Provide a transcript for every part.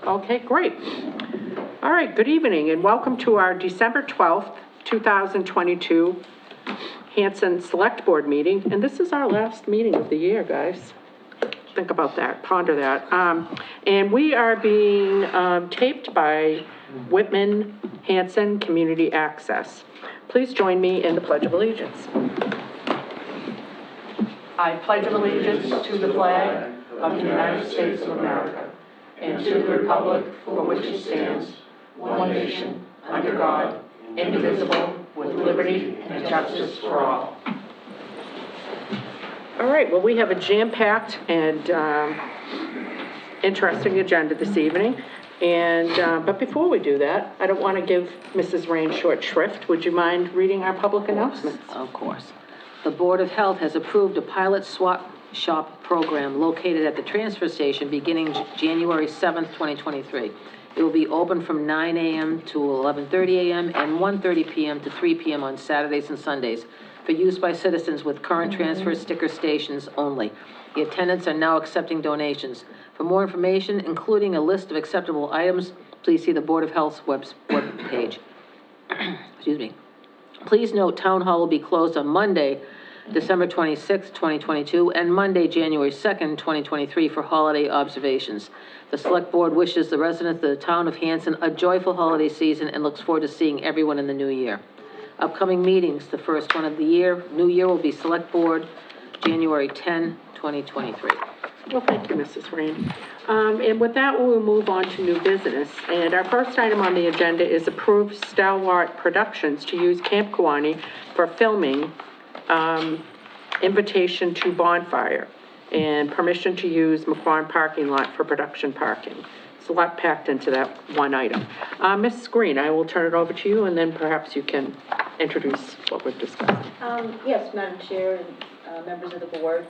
Okay, great. All right, good evening and welcome to our December 12th, 2022 Hanson Select Board meeting. And this is our last meeting of the year, guys. Think about that, ponder that. And we are being taped by Whitman Hanson Community Access. Please join me in the Pledge of Allegiance. I pledge allegiance to the flag of the United States of America and to the republic for which it stands, one nation, under God, indivisible, with liberty and justice for all. All right, well, we have a jam-packed and interesting agenda this evening. And, but before we do that, I don't want to give Mrs. Rain short shrift. Would you mind reading our public announcements? Of course. The Board of Health has approved a pilot swap shop program located at the transfer station beginning January 7th, 2023. It will be open from 9 a.m. to 11:30 a.m. and 1:30 p.m. to 3 p.m. on Saturdays and Sundays for use by citizens with current transfer sticker stations only. The attendants are now accepting donations. For more information, including a list of acceptable items, please see the Board of Health's web page. Excuse me. Please note, Town Hall will be closed on Monday, December 26, 2022, and Monday, January 2nd, 2023, for holiday observations. The Select Board wishes the residents of the town of Hanson a joyful holiday season and looks forward to seeing everyone in the new year. Upcoming meetings, the first one of the new year will be Select Board, January 10, 2023. Well, thank you, Mrs. Rain. And with that, we'll move on to new business. And our first item on the agenda is approve Stalwart Productions to use Camp Kawani for filming invitation to bonfire and permission to use McQuon parking lot for production parking. It's a lot packed into that one item. Ms. Green, I will turn it over to you and then perhaps you can introduce what we're discussing. Yes, Madam Chair and members of the board.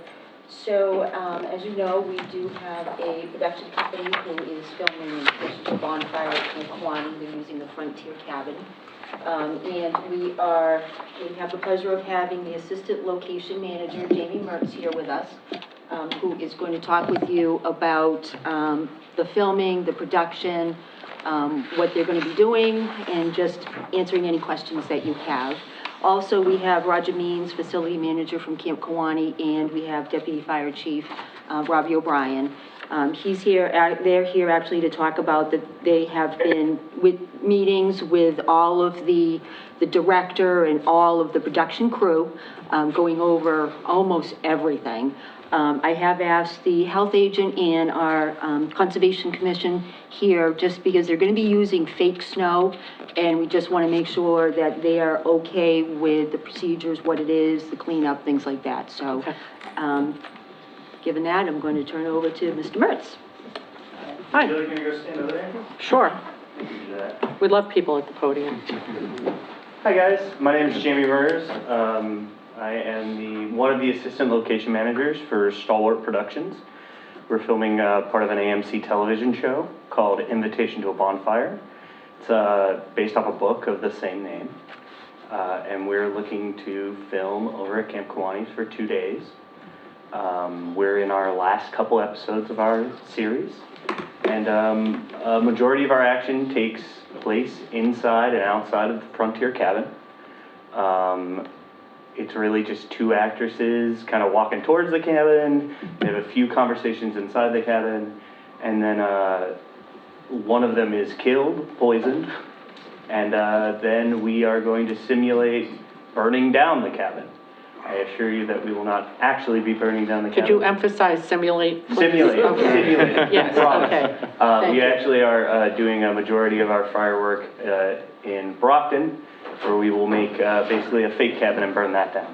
So, as you know, we do have a production company who is filming the bonfire at Camp Kawani. They're using the Frontier Cabin. And we have the pleasure of having the Assistant Location Manager, Jamie Mertz, here with us, who is going to talk with you about the filming, the production, what they're going to be doing, and just answering any questions that you have. Also, we have Roger Means, Facility Manager from Camp Kawani, and we have Deputy Fire Chief Robbie O'Brien. He's here, they're here actually to talk about that they have been with meetings with all of the director and all of the production crew, going over almost everything. I have asked the health agent and our Conservation Commission here, just because they're going to be using fake snow, and we just want to make sure that they are okay with the procedures, what it is, the cleanup, things like that. So, given that, I'm going to turn it over to Mr. Mertz. Hi. You're going to go stand over there? Sure. You can do that. We love people at the podium. Hi guys, my name is Jamie Mers. I am one of the assistant location managers for Stalwart Productions. We're filming part of an AMC television show called Invitation to a Bonfire. It's based off a book of the same name. And we're looking to film over at Camp Kawani for 2 days. We're in our last couple episodes of our series. And a majority of our action takes place inside and outside of the Frontier Cabin. It's really just two actresses kind of walking towards the cabin. They have a few conversations inside the cabin, and then one of them is killed, poisoned, and then we are going to simulate burning down the cabin. I assure you that we will not actually be burning down the cabin. Could you emphasize simulate, please? Simulate, Okay. simulate. Yes, okay. We actually are doing a majority of our firework in Brockton, where we will make basically a fake cabin and burn that down.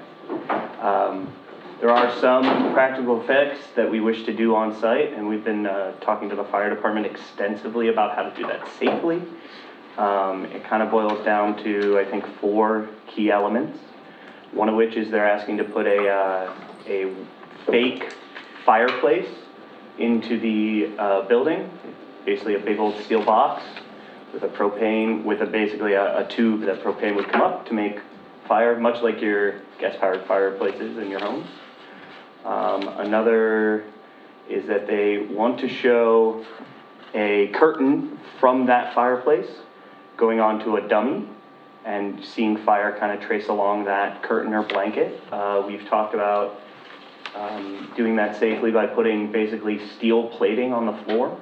There are some practical effects that we wish to do on site, and we've been talking to the fire department extensively about how to do that safely. It kind of boils down to, I think, 4 key elements. One of which is they're asking to put a fake fireplace into the building, basically a big old steel box with a propane, with basically a tube that propane would come up to make fire, much like your gas-powered fireplaces in your homes. Another is that they want to show a curtain from that fireplace going onto a dummy and seeing fire kind of trace along that curtain or blanket. We've talked about doing that safely by putting basically steel plating on the floor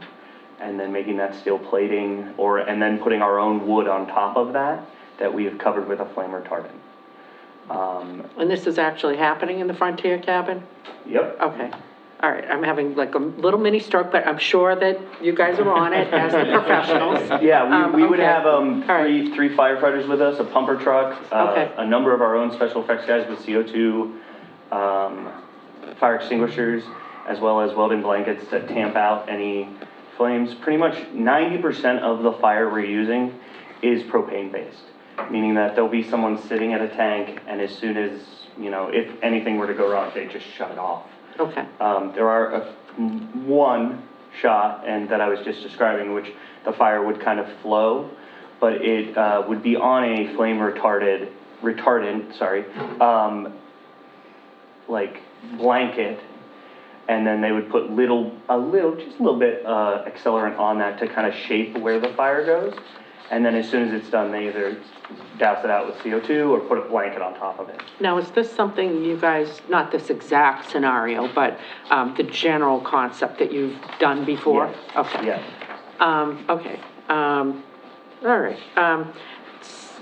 and then making that steel plating and then putting our own wood on top of that we have covered with a flame retardant. And this is actually happening in the Frontier cabin? Yep. Okay, all right, I'm having like a little mini stroke, but I'm sure that you guys are on it as the professionals. Yeah, we would Okay. have All right. three firefighters with us, a pumper truck, Okay. a number of our own special effects guys with CO2, fire extinguishers, as well as welding blankets to tamp out any flames. Pretty much 90% of the fire we're using is propane-based, meaning that there'll be someone sitting at a tank, and as soon as, if anything were to go wrong, they just shut it off. Okay, There are one shot, and that I was just describing, which the fire would kind of flow, but it would be on a flame retardant, like blanket, and then they would put just a little bit accelerant on that to kind of shape where the fire goes, and then as soon as it's done, they either douse it out with CO2 or put a blanket on top of it. now is this something you guys, not this exact scenario, but the general concept that you've done before? Yes. Okay. Yes. Okay, all right.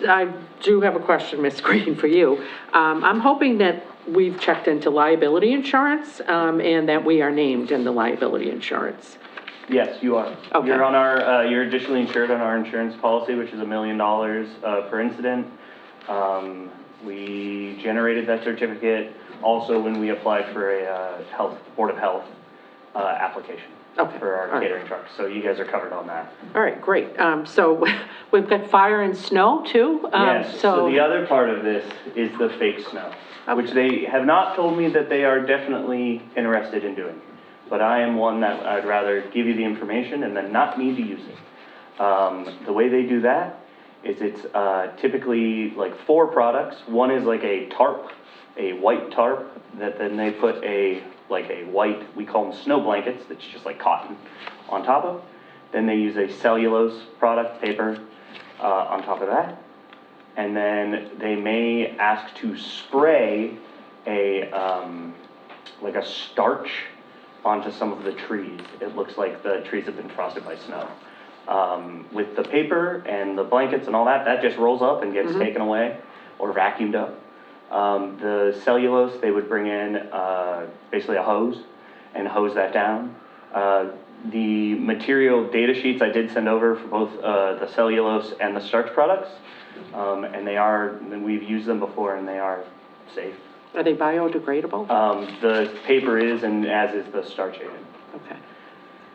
I do have a question, Ms. Green, for you. I'm hoping that we've checked into liability insurance, and that we are named in the liability insurance. Yes, you are. Okay. You're on you're additionally insured on our insurance policy, which is $1 million per incident. We generated that certificate also when we applied for a Board of Health application. Okay, For our all right. catering trucks, so you guys are covered on that. All right, great. So we've got fire and snow too? Yes, so the other part of this is the fake snow, which they have not told me that they are definitely interested in doing. But I am one that I'd rather give you the information and then not need to use it. The way they do that is it's typically like 4 products. One is like a tarp, a white tarp, that then they put a white, we call them snow blankets, that's just like cotton on top of. Then they use a cellulose product, paper, on top of that. And then they may ask to spray like a starch onto some of the trees. It looks like the trees have been frosted by snow. With the paper and the blankets and all that, that just rolls up and gets taken away or vacuumed up. The cellulose, they would bring in basically a hose and hose that down. The material data sheets I did send over for both the cellulose and the starch products, and we've used them before and they are safe. Are they biodegradable? The paper is, and as is the starch agent. Okay.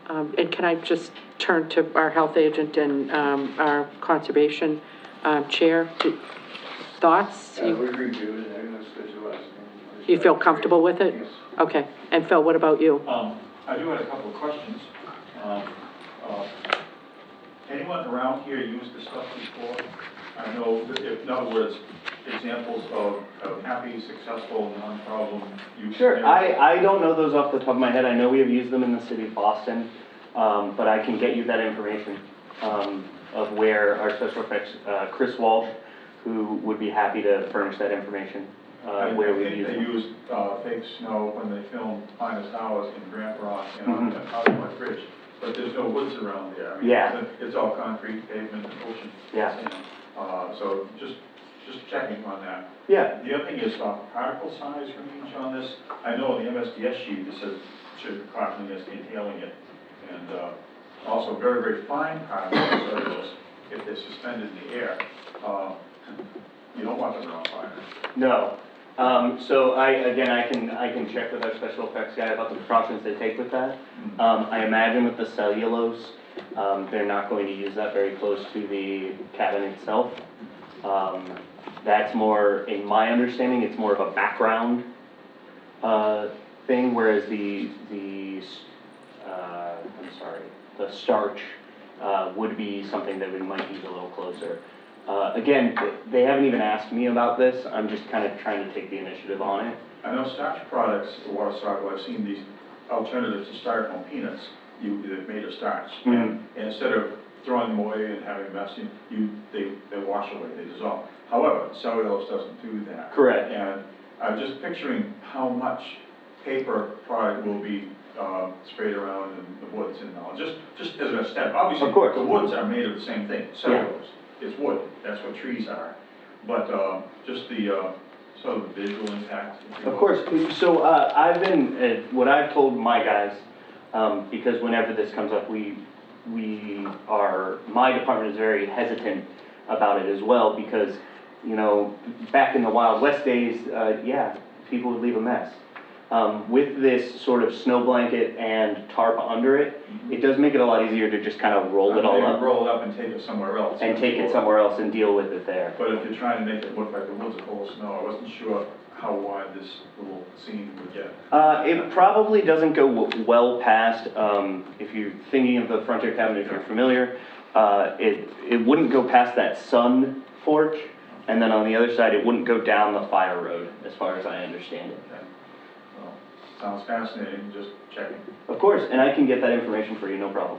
And can I just turn to our health agent and our conservation chair? Thoughts? We reviewed it, and it's your last name. You feel comfortable with it? Yes. Okay. And Phil, what about you? I do have a couple of questions. Anyone around here used this stuff before? I know, in other words, examples of happy, successful, non-problem use. Sure, I don't know those off the top of my head. I know we have used them in the city of Boston, but I can get you that information of where our special effects, Chris Wald, who would be happy to furnish that information, where we've used They them. used fake snow when they filmed Finest Hours in Grant Rock and on Hollywood Bridge, but there's no woods around there. I mean, Yeah. It's all concrete pavement and ocean. Yeah. So just checking on that. Yeah. The other thing is particle size range on this. I know in the MSDS sheet, it says should caution against inhaling it. And also very, very fine particles, cellulose, if they're suspended in the air. You don't want them around fire. No. So I can check with our special effects guy about the precautions they take with that. I imagine with the cellulose, they're not going to use that very close to the cabin itself. That's more, in my understanding, it's more of a background thing, whereas the starch would be something that we might use a little closer. Again, they haven't even asked me about this. I'm just kind of trying to take the initiative on it. I know starch products, water soluble, I've seen these alternatives to styrofoam peanuts, they've made of starch. Mhm. And instead of throwing them away and having a mess, they wash away, they dissolve. However, cellulose doesn't do that. Correct. And I'm just picturing how much paper product will be sprayed around in the woods and all, just as a step. Obviously, Of course. the woods are made of the same thing, cellulose. It's wood, that's what trees are. But just the sort of visual impact. if you Of will. course, so I've been, what I've told my guys, because whenever this comes up, my department is very hesitant about it as well, because, you know, back in the Wild West days, yeah, people would leave a mess. With this sort of snow blanket and tarp under it, it does make it a lot easier to just kind of roll it all Maybe up roll it up and take it somewhere else. and take it somewhere else and deal with it there. But if you're trying to make it look like the woods are full of snow, I wasn't sure how wide this little scene would get. It probably doesn't go well past, if you're thinking of the Frontier Cabin, if you're familiar, it wouldn't go past that sun porch, and then on the other side, it wouldn't go down the fire road, as far as I understand it. Okay. Well, sounds fascinating, just checking. Of course, and I can get that information for you, no problem.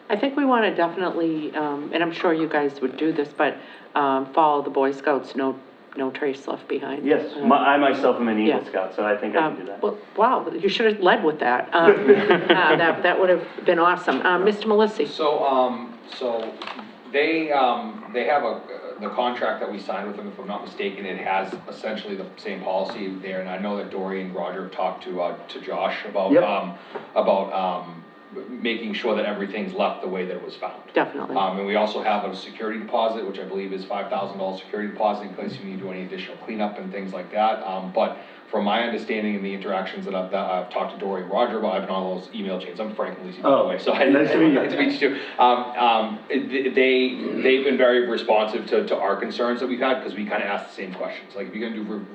I think we want to definitely, and I'm sure you guys would do this, but follow the Boy Scouts, no trace left behind. Yes, I myself am an Eagle Yeah. Scout, so I think I can do that. Well, wow, you should have led with that. That would have been awesome. Mr. Melissi? So they have the contract that we signed with them, if I'm not mistaken, it has essentially the same policy there, and I know that Dory and Roger have talked to Josh about, Yep. making sure that everything's left the way that it was found. Definitely. And we also have a security deposit, which I believe is $5,000 security deposit in case you need to do any additional cleanup and things like that. But from my understanding and the interactions that I've talked to Dory and Roger about, I've been on those email chains. I'm Frank and Lucy, by the way, so nice to meet you. nice to meet you too. They've been very responsive to our concerns that we've had, because we kind of asked the same questions. Like, if you're gonna do,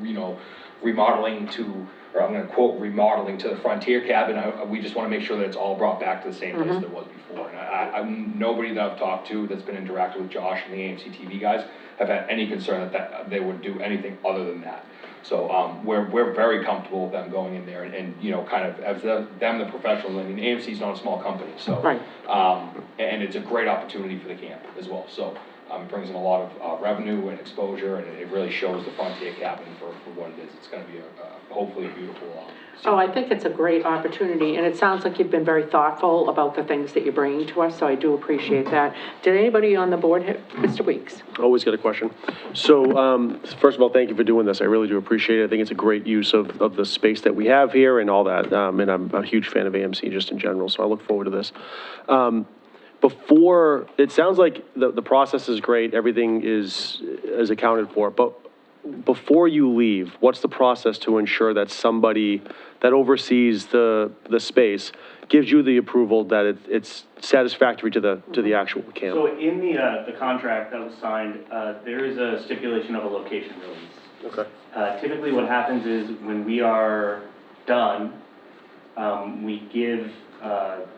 remodeling to, or I'm gonna quote, remodeling to the Frontier Cabin, we just wanna make sure that it's all brought back to the same place that it was before. And nobody that I've talked to that's been interacting with Josh and the AMC TV guys have had any concern that they would do anything other than that. So, we're very comfortable with them going in there and kind of, as them the professionals. I mean, AMC's not a small company, so. Right. And it's a great opportunity for the camp as well, so. It brings in a lot of revenue and exposure, and it really shows the Frontier Cabin for what it is. It's gonna be hopefully a beautiful, Oh, I think it's a great opportunity, and it sounds like you've been very thoughtful about the things that you're bringing to us, so I do appreciate that. Did anybody on the board have, Mr. Weeks? Always got a question. So, first of all, thank you for doing this. I really do appreciate it. I think it's a great use of the space that we have here and all that. And I'm a huge fan of AMC just in general, so I look forward to this. Before, it sounds like the process is great, everything is accounted for, but before you leave, what's the process to ensure that somebody that oversees the space gives you the approval that it's satisfactory to the actual camp? So in the contract that was signed, there is a stipulation of a location release. Okay. Typically what happens is when we are done, we give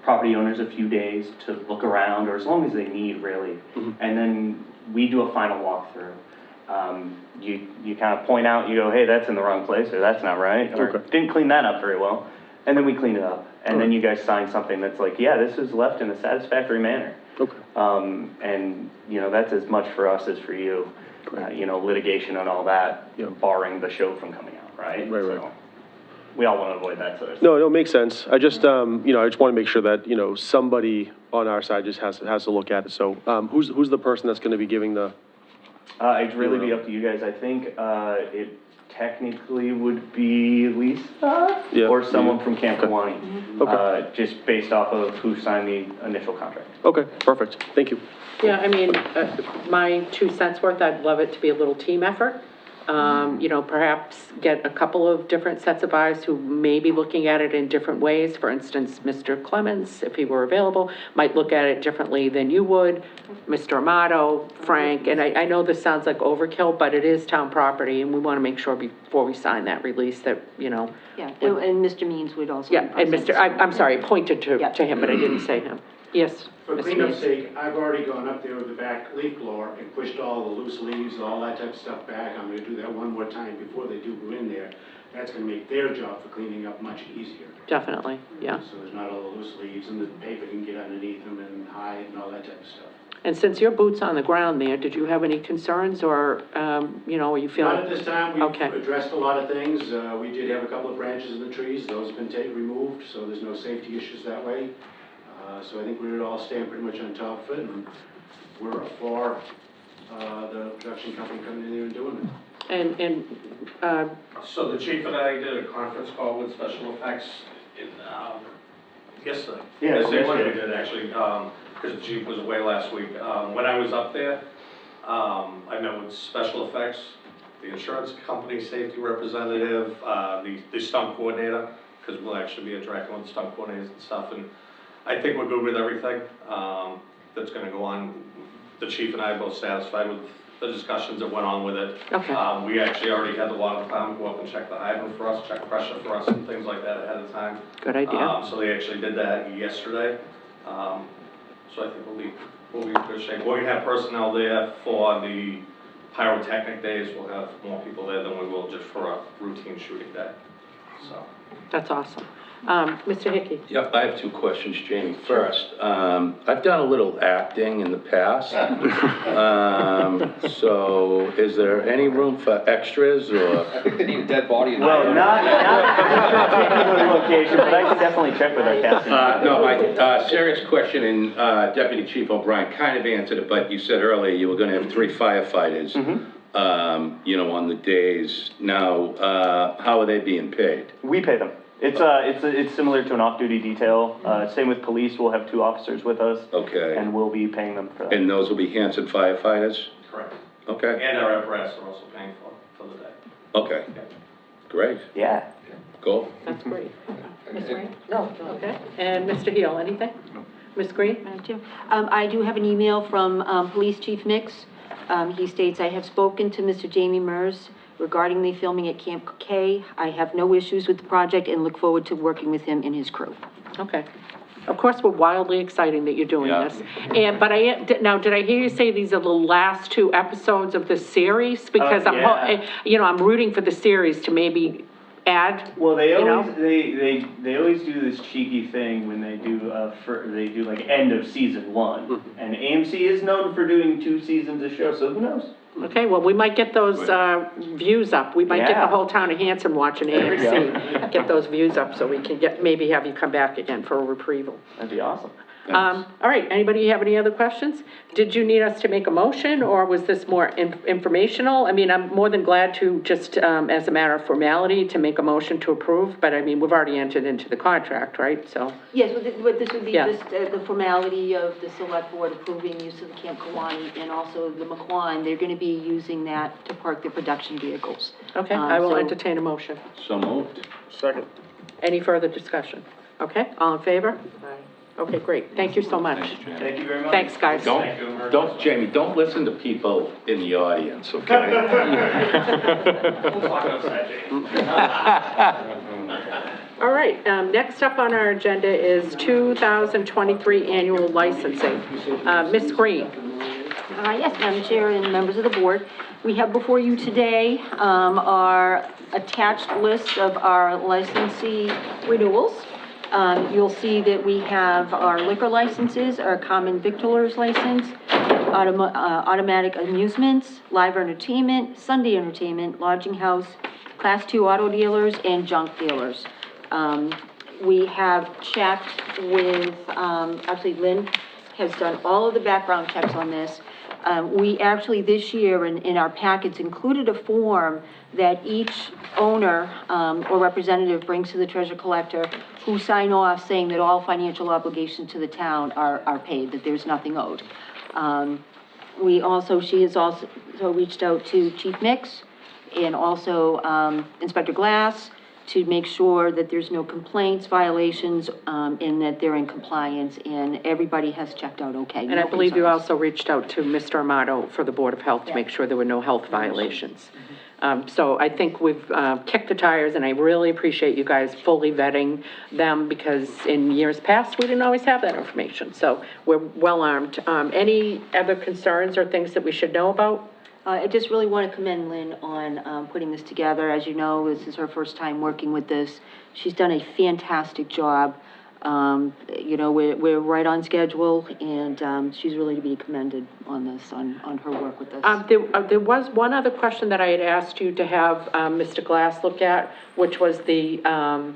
property owners a few days to look around, or as long as they need, really. And then we do a final walkthrough. You kind of point out, you go, hey, that's in the wrong place, or that's not right, or Okay. didn't clean that up very well. And then we clean it up. And then you guys sign something that's like, yeah, this is left in a satisfactory manner. Okay. And, that's as much for us as for you. Litigation and all that, Yeah. barring the show from coming out, right? Right. So, we all want to avoid that sort of stuff. No, it makes sense. I just, I just want to make sure that, somebody on our side just has to look at it. So, who's the person that's going to be giving the? It'd really be up to you guys. I think, it technically would be Lisa Yeah. or someone from Camp Kawani. Okay. Just based off of who signed the initial contract. Okay, perfect. Thank you. Yeah, I mean, my 2 cents worth, I'd love it to be a little team effort. Perhaps get a couple of different sets of eyes who may be looking at it in different ways. For instance, Mr. Clemens, if he were available, might look at it differently than you would. Mr. Amato, Frank, and I know this sounds like overkill, but it is town property, and we want to make sure before we sign that release that, Yeah, and Mr. Means would also. yeah, be and present. I'm sorry, I pointed Yeah. to him, but I didn't say him. Yes? For Mr. cleanup's Means. sake, I've already gone up there with the back leaf blower and pushed all the loose leaves, all that type of stuff back. I'm gonna do that one more time before they do go in there, that's gonna make their job for cleaning up much easier. Definitely, yeah. So there's not all the loose leaves and the paper can get underneath them and hide and all that type of stuff. And since your boot's on the ground there, did you have any concerns or, you know, are you feeling? Not at this time, Okay. we've addressed a lot of things. We did have a couple of branches in the trees, those have been removed, so there's no safety issues that way. So I think we would all stand pretty much on top of it, and we're for the production company coming in there and doing it. So the chief and I did a conference call with special effects yesterday. Yeah, Yesterday, when we yesterday. did actually, because the chief was away last week. When I was up there, I met with special effects, the insurance company safety representative, the stunt coordinator, because we'll actually be interacting with stunt coordinators and stuff, and I think we're good with everything that's gonna go on. The chief and I are both satisfied with the discussions that went on with it. Okay. We actually already had the water department go up and check the hydrant for us, check pressure for us and things like that ahead of time. Good idea. So they actually did that yesterday. So I think we'll be in good shape. We're gonna have personnel there for the pyrotechnic days. We'll have more people there than we will just for a routine shooting day, so. That's awesome. Mr. Hickey? Yep, I have two questions, Jamie. First, I've done a little acting in the past. So is there any room for extras or? I think they need a dead body in Well, there. not the location, but I can definitely check with our casting. No, my serious question, and Deputy Chief O'Brien kind of answered it, but you said earlier you were gonna have 3 firefighters, you know, on the days. Now, how are they being paid? We pay them. It's similar to an off-duty detail. Same with police, we'll have 2 officers with us. Okay. And we'll be paying them for that. And those will be Hanson firefighters? Correct. Okay, And our apparatus are also paying for the day. okay, great, Yeah. cool. That's great. Ms. Green? No. Okay. And Mr. Heel, anything? No. Ms. Green? Madam Chair, I do have an email from Police Chief Mix. He states, "I have spoken to Mr. Jamie Mers regarding the filming at Camp K. I have no issues with the project and look forward to working with him and his crew." Okay. Of course, we're wildly excited that you're doing Yeah. this. But now, did I hear you say these are the last 2 episodes of the series? Because yeah. you know, I'm rooting for the series to maybe add, Well, they you know? always, they always do this cheeky thing when they do, they do like end of season 1. And AMC is known for doing 2 seasons of show, so who knows? Okay, well, we might get those views up. We might get the Yeah. whole town of Hanson watching AMC. Get those views up so we can maybe have you come back again for a retrieval. That'd be awesome. All right, anybody have any other questions? Did you need us to make a motion, or was this more informational? I mean, I'm more than glad to just, as a matter of formality, to make a motion to approve, but I mean, we've already entered into the contract, right, so? Yes, what this would be Yeah. just the formality of the select board approving use of the Camp Kawani and also the McQuan. They're gonna be using that to park their production vehicles. Okay, I will So- entertain a motion. So moved. Second. Any further discussion? Okay, all in favor? Okay, great, thank you so much. Thank you very much. Thanks, guys. Don't, Jamie, don't listen to people in the audience, okay? All right, next up on our agenda is 2023 annual licensing. Ms. Green? Yes, Madam Chair and members of the board, we have before you today our attached list of our licensee renewals. You'll see that we have our liquor licenses, our common victualers license, automatic amusements, live entertainment, Sunday entertainment, lodging house, Class 2 auto dealers, and junk dealers. We have checked with, actually Lynn has done all of the background checks on this. We actually this year in our packets included a form that each owner or representative brings to the treasurer collector who sign off saying that all financial obligations to the town are paid, that there's nothing owed. She has also reached out to Chief Mix and also Inspector Glass to make sure that there's no complaints, violations, and that they're in compliance, and everybody has checked out okay. And I believe you also reached out to Mr. Amato for the Board of Health to make sure there were no health violations. So I think we've kicked the tires, and I really appreciate you guys fully vetting them, because in years past, we didn't always have that information, so we're well armed. Any other concerns or things that we should know about? I just really want to commend Lynn on putting this together. As you know, this is her first time working with this. She's done a fantastic job. You know, we're right on schedule, and she's really to be commended on this, on her work with this. There was one other question that I had asked you to have, Mr. Glass look at, which was the,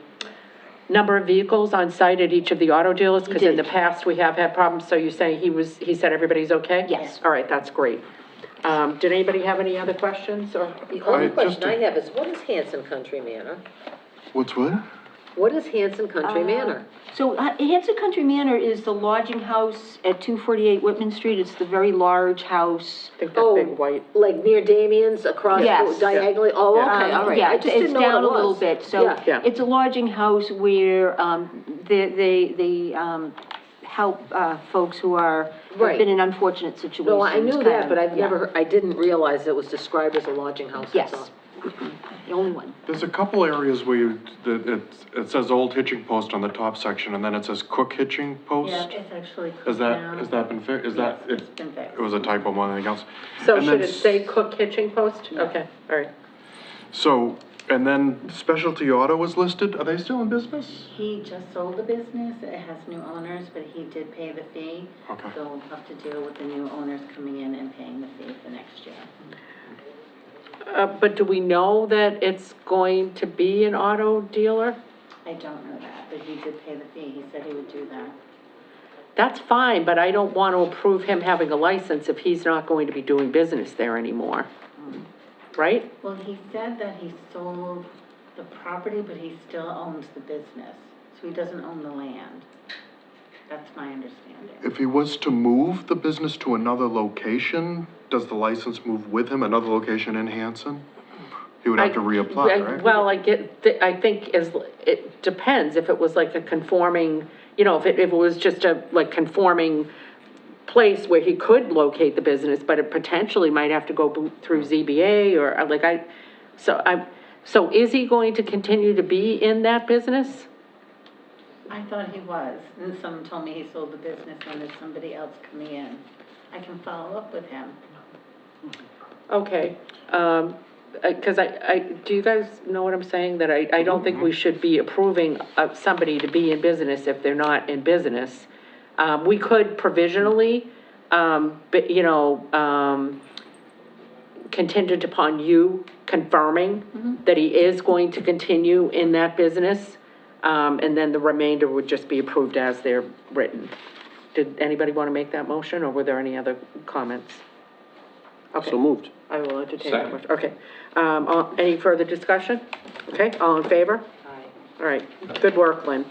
number of vehicles on site at each of the auto dealers, because in the past, we have had problems, so you're saying he said everybody's okay? Yes. All right, that's great. Did anybody have any other questions, or? The only question I have is, what is Hanson Country Manor? What's what? What is Hanson Country Manor? So Hanson Country Manor is the lodging house at 248 Whitman Street. It's the very large house. I think that big white. Like near Damien's, across Yes. diagonally? Oh, okay, all right. Yeah, I just didn't it's know what down it a little was. bit, so Yeah. it's a lodging house where, they help, folks who have Right. been in unfortunate situations. No, I knew kind that, of, but I've yeah. never, I didn't realize it was described as a lodging house, that's Yes. all. The only one. There's a couple areas where it says old hitching post on the top section, and then it says cook hitching post. Yeah, it's actually Has cooked that, down. has that been fixed? Is that, Yes, it's been fixed. it was a typo more than anything else? So And should then it say Cook Hitching Post? Okay, all right. So, and then Specialty Auto was listed, are they still in business? He just sold the business, it has new owners, but he did pay the fee. Okay. So we'll have to deal with the new owners coming in and paying the fee for next year. But do we know that it's going to be an auto dealer? I don't know that, but he did pay the fee, he said he would do that. That's fine, but I don't want to approve him having a license if he's not going to be doing business there anymore. Right? Well, he said that he sold the property, but he still owns the business, so he doesn't own the land. That's my understanding. If he was to move the business to another location, does the license move with him, another location in Hanson? He would have to reapply, right? Well, I think it depends, if it was like a conforming, you know, if it was just a, like, conforming place where he could locate the business, but it potentially might have to go through ZBA, or, like, so is he going to continue to be in that business? I thought he was, and someone told me he sold the business and there's somebody else coming in. I can follow up with him. Okay, because do you guys know what I'm saying? That I don't think we should be approving somebody to be in business if they're not in business. We could provisionally, but, you know, contingent upon you confirming that he is going to continue in that business, and then the remainder would just be approved as they're written. Did anybody want to make that motion, or were there any other comments? Okay. So moved. I will entertain that motion. Okay. Any further discussion? Okay, all in favor? All right, good work, Lynn.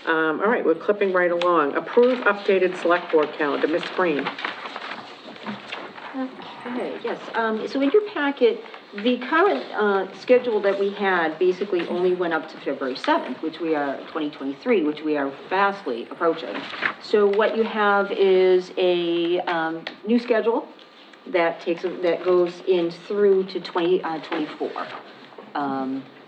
All right, we're clipping right along. Approve updated select board calendar, Ms. Green. Okay, yes, so in your packet, the current, schedule that we had basically only went up to February 7th, which we are, 2023, which we are fastly approaching. So what you have is a, new schedule that goes in through to 2024.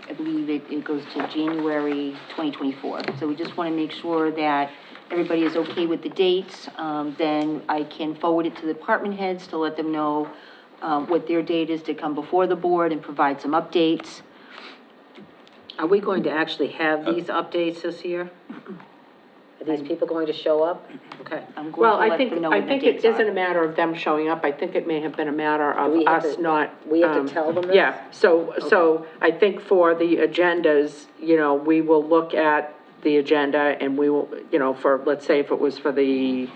I believe it goes to January 2024. So we just want to make sure that everybody is okay with the dates. Then I can forward it to the department heads to let them know what their date is to come before the board and provide some updates. Are we going to actually have these updates this year? Are these people going to show up? Okay. I'm going Well, to I let think, them know I when the think it dates isn't are. a matter of them showing up. I think it may have been a matter of We have us to- not. we have to tell them this? Yeah, so I think for the agendas, you know, we will look at the agenda and we will, you know, for, let's say if it was for the,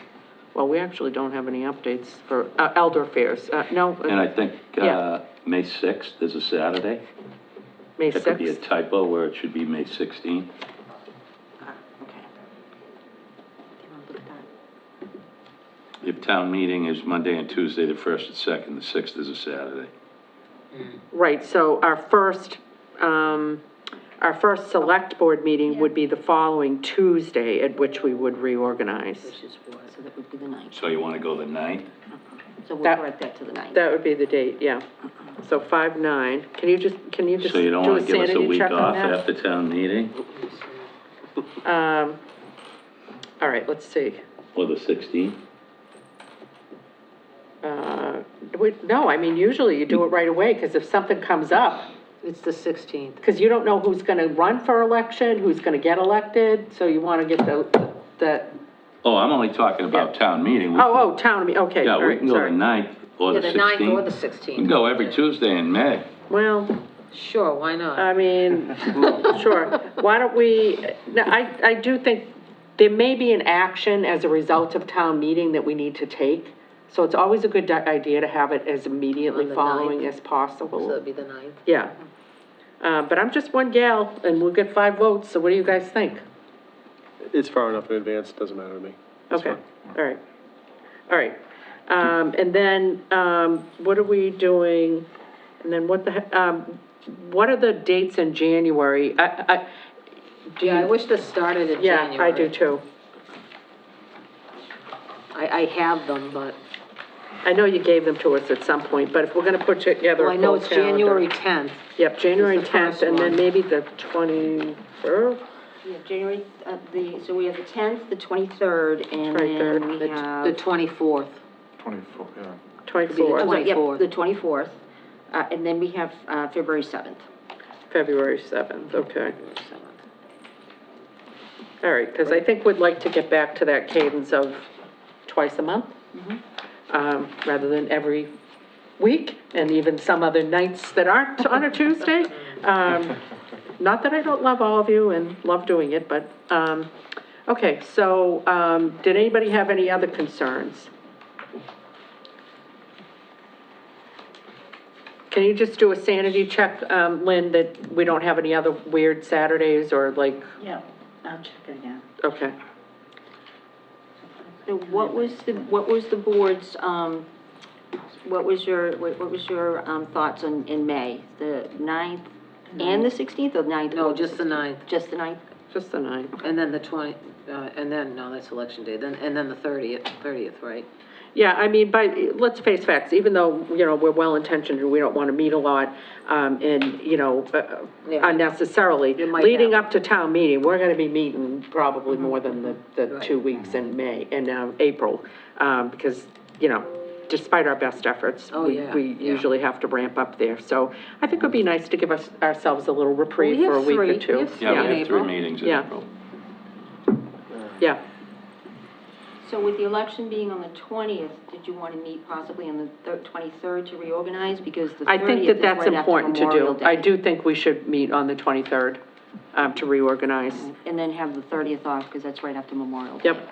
well, we actually don't have any updates for, elder affairs, no. And I think, Yeah. May 6th is a Saturday. May That could be a 6th. typo where it should be May 16th. Okay. Look at that. If town meeting is Monday and Tuesday, the 1st and 2nd, the 6th is a Saturday. Right, so our first select board meeting would be the following Tuesday, at which we would reorganize. Which is what, so that would be the 9th. So you want to go the 9th? So we'll That- correct that to the 9th. That would be the date, yeah. So 5/9, can you just So you don't do want a to give us a sanity week check on off that? after town meeting? All right, let's see. Or the 16th? No, I mean, usually you do it right away, because if something comes up, It's the 16th. because you don't know who's gonna run for election, who's gonna get elected, so you wanna get the, Oh, I'm only talking about town meeting. town, okay, Yeah, all we right, can go the sorry. 9th or the Yeah, 16th. the 9th or the We can 16th. go every Tuesday in May. Well, Sure, why not? I mean, sure, why don't we, no, I do think there may be an action as a result of town meeting that we need to take, so it's always a good idea to have it as immediately On the following 9th. as possible. So that'd be the 9th. Yeah. But I'm just one gal, and we'll get 5 votes, so what do you guys think? It's far enough in advance, doesn't matter to me. It's Okay, fine. all right. And then, what are we doing, and then what are the dates in January? Yeah, I wish this started in Yeah, January. I do too. I have them, but, I know you gave them to us at some point, but if we're gonna put together well, a I know full it's calendar- January 10th. Yep, January is the 10th, first and then one. maybe the 21st? Yeah, January, so we have the 10th, the 23rd, and 23rd, then we The have. 24th. 24, yeah. 24th, I'm sorry, yep, 24th. the 24th, and then we have, February 7th. February 7th, okay. All right, because I think we'd like to get back to that cadence of twice a month, rather than every week, and even some other nights that aren't on a Tuesday. Not that I don't love all of you and love doing it, but, okay, so, did anybody have any other concerns? Can you just do a sanity check, Lynn, that we don't have any other weird Saturdays or like, Yeah, I'll check it again. okay. So what was the board's, what was your thoughts in May? The 9th and the 16th, or 9th? No, or just the 9th. Just the 9th? Just the 9th. And then the 20, and then, no, that's election day, and then the 30th, right? Yeah, I mean, let's face facts, even though, you know, we're well-intentioned and we don't want to meet a lot, and, you know, Yeah. unnecessarily, It might leading happen. up to town meeting, we're gonna be meeting probably more than the Right. 2 weeks in May, in April, because, you know, despite our best efforts, Oh, yeah, we yeah. usually have to ramp up there, so I think it'd be nice to give ourselves a little reprieve we for a have week or three. two. We have Yeah, we in have 3 April. meetings in Yeah. April. Yeah, So with the election being on the 20th, did you want to meet possibly on the 23rd to reorganize? Because the 30th I is think that that's right after important to Memorial do. I Day. do think we should meet on the 23rd, to reorganize. And then have the 30th off, because that's right after Memorial Day. Yep.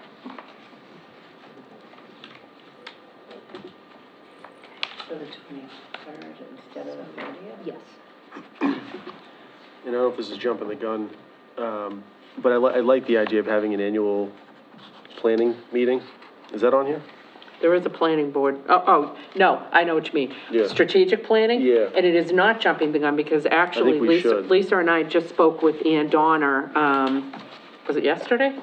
So the 23rd instead of the 30th? Yes. And I don't know if this is jumping the gun, but I like the idea of having an annual planning meeting. Is that on here? There is a planning board, no, I know what you mean. Yeah. Strategic planning? Yeah. And it is not jumping the gun, because actually, we Lisa, should. Lisa and I just spoke with Ann Donner, was it yesterday?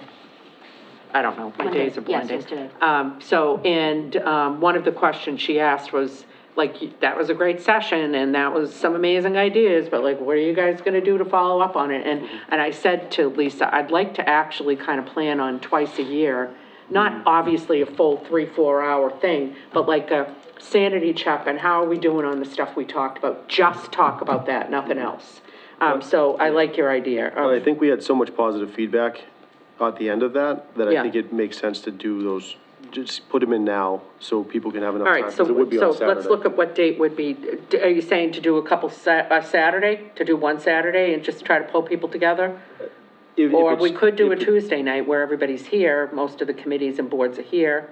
I don't know, my Monday. days are Yes, blending. yesterday. One of the questions she asked was, like, that was a great session, and that was some amazing ideas, but like, what are you guys gonna do to follow up on it? And I said to Lisa, I'd like to actually kind of plan on twice a year, not obviously a full 3-4 hour thing, but like a sanity check on how are we doing on the stuff we talked about, just talk about that, nothing else. So I like your idea of. I think we had so much positive feedback at the end of that I Yeah. think it makes sense to do those, just put them in now, so people can have enough All time, right, because it would be so on Saturday. let's look at what date would be, are you saying to do a couple Saturday, to do one Saturday and just try to pull people together? If Or it's- we could do a if it- Tuesday night where everybody's here, most of the committees and boards are here.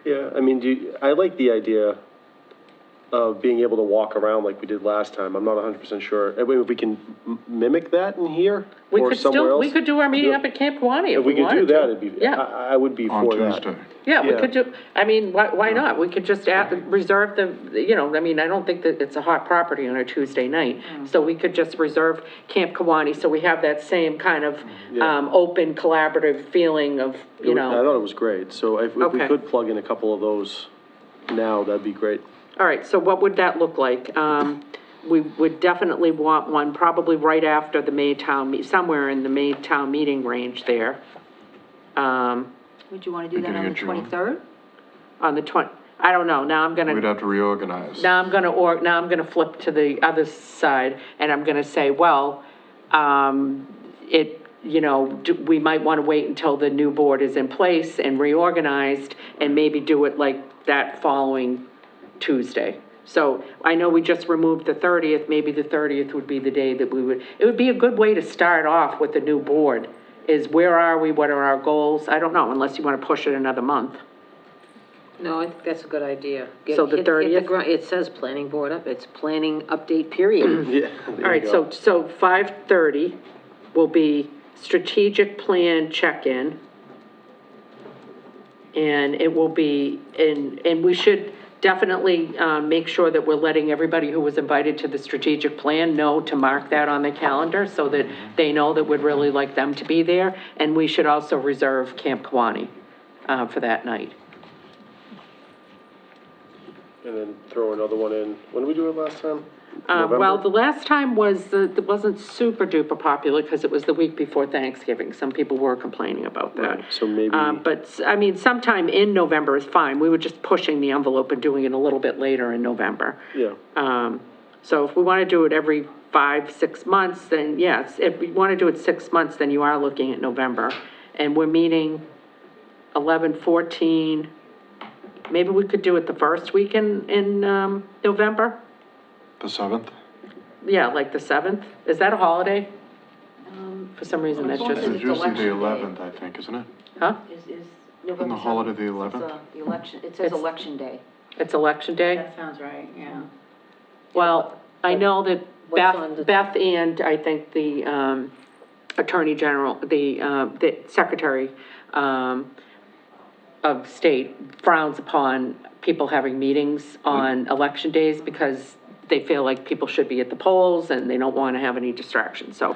Yeah, I mean, I like the idea of being able to walk around like we did last time. I'm not 100% sure. If we can mimic that in here We or could somewhere still, else. we could do our meeting Yeah. up at Camp Kawani If we could do wanted to. that, it'd be, Yeah. I would be On for that. Tuesday. Yeah, we Yeah. could do, I mean, why not? We could just reserve you know, I mean, I don't think that it's a hot property on a Tuesday night. So we could just reserve Camp Kawani, so we have that same kind of, Yeah. open collaborative feeling of, you I know. thought it was great, so if we Okay. could plug in a couple of those now, that'd be great. All right, so what would that look like? We would definitely want one probably right after the May town, somewhere in the May town meeting range there. Would you want to do that Beginning on the of June. 23rd? On the I don't know, now I'm gonna. We'd have to reorganize. Now I'm gonna flip to the other side, and I'm gonna say, well, we might wanna wait until the new board is in place and reorganized, and maybe do it like that following Tuesday. So I know we just removed the 30th, maybe the 30th would be the day that it would be a good way to start off with the new board, is where are we, what are our goals? I don't know, unless you wanna push it another month. No, I think that's a good idea. So the 30th? It says planning board up, it's planning update period. Yeah. All right, so 5:30 will be strategic plan check-in. And it will be, and we should definitely, make sure that we're letting everybody who was invited to the strategic plan know to mark that on their calendar, so that they know that we'd really like them to be there. And we should also reserve Camp Kawani, for that night. And then throw another one in. When did we do it last time? Well, November? the last time it wasn't super duper popular, because it was the week before Thanksgiving. Some people were complaining about that. Right, so maybe- But, I mean, sometime in November is fine. We were just pushing the envelope and doing it a little bit later in November. Yeah. So if we want to do it every 5-6 months, then yes. If we want to do it 6 months, then you are looking at November. And we're meeting 11/14. Maybe we could do it the first week in November? The 7th? Yeah, like the 7th? Is that a holiday? For some reason, that's It's just, It's usually election the day. 11th, I think, isn't it? huh? Is November the holiday the 7th? 11th? The election, it says It's- election day. It's election day? That sounds right, yeah. Well, I know that What's on the- Beth and I think the, Attorney General, the Secretary, of State frowns upon people having meetings on election days, because they feel like people should be at the polls and they don't want to have any distractions, so.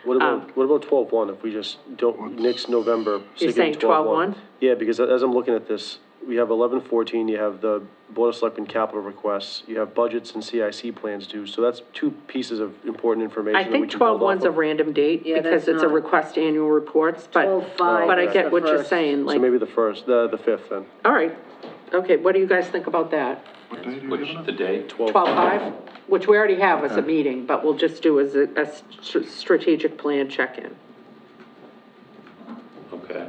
What about 12/1, if we just don't, next November? You're stick it saying in 12/1? Yeah, because as I'm looking at this, we have 11/14, you have the Board of Selectmen capital requests, you have budgets and CIC plans due, so that's two pieces of important information I that we think can build 12/1's off a of. random date, Yeah, because that's it's a not- request annual reports, but, 12/5 but I is get the what you're first. saying, So like, maybe the first, the 5th then. all right. Okay, what do you guys think about that? What day do you Which, give the it? day? 12/5, which we already have as a Okay. meeting, but we'll just do as a strategic plan check-in. Okay.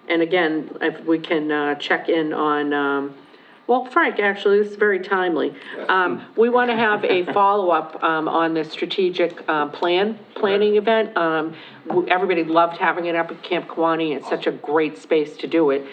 And again, if we can, check in on, well, Frank, actually, this is very timely. We want to have a follow-up, on the strategic, planning event. Everybody loved having it up at Camp Kawani. It's such a great space to do it.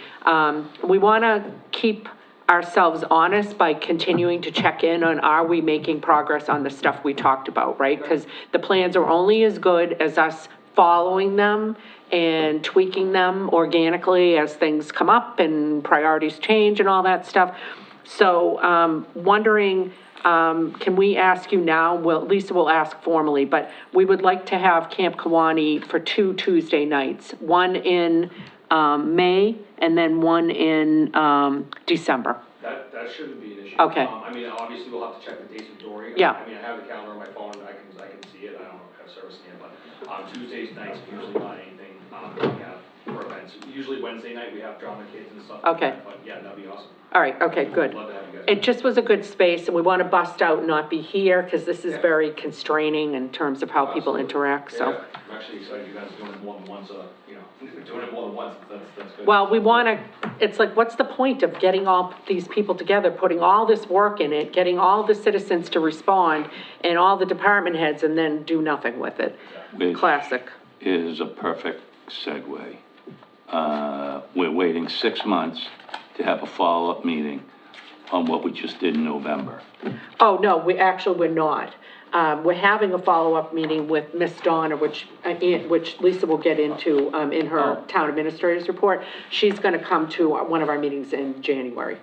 We want to keep ourselves honest by continuing to check in on, are we making progress on the stuff we talked about, right? Because the plans are only as good as us following them and tweaking them organically as things come up and priorities change and all that stuff. So, wondering, can we ask you now, well, Lisa will ask formally, but we would like to have Camp Kawani for 2 Tuesday nights, one in, May, and then one in, December. That shouldn't be an issue. Okay. I mean, obviously, we'll have to check the dates with Dory. Yeah. I mean, I have the calendar on my phone, I can see it, I don't have service in it, but, Tuesdays nights, usually not anything, we have for events. Usually Wednesday night, we have drama kids and stuff like Okay. that, but yeah, that'd be awesome. All right, okay, good. Love to have you guys. It just was a good space, and we want to bust out and not be here, because this is Yeah. very constraining in terms of how people Absolutely. interact, so. Yeah, I'm actually excited you guys are doing it more than once, doing it more than once, that's good. Well, we want to, it's like, what's the point of getting all these people together, putting all this work in it, getting all the citizens to respond, and all the department heads, and then do nothing with it? Which Classic. is a perfect segue. We're waiting 6 months to have a follow-up meeting on what we just did in November. Oh, no, we're not. We're having a follow-up meeting with Miss Donna, which Lisa will get into, in her town administrator's report. She's gonna come to one of our meetings in January.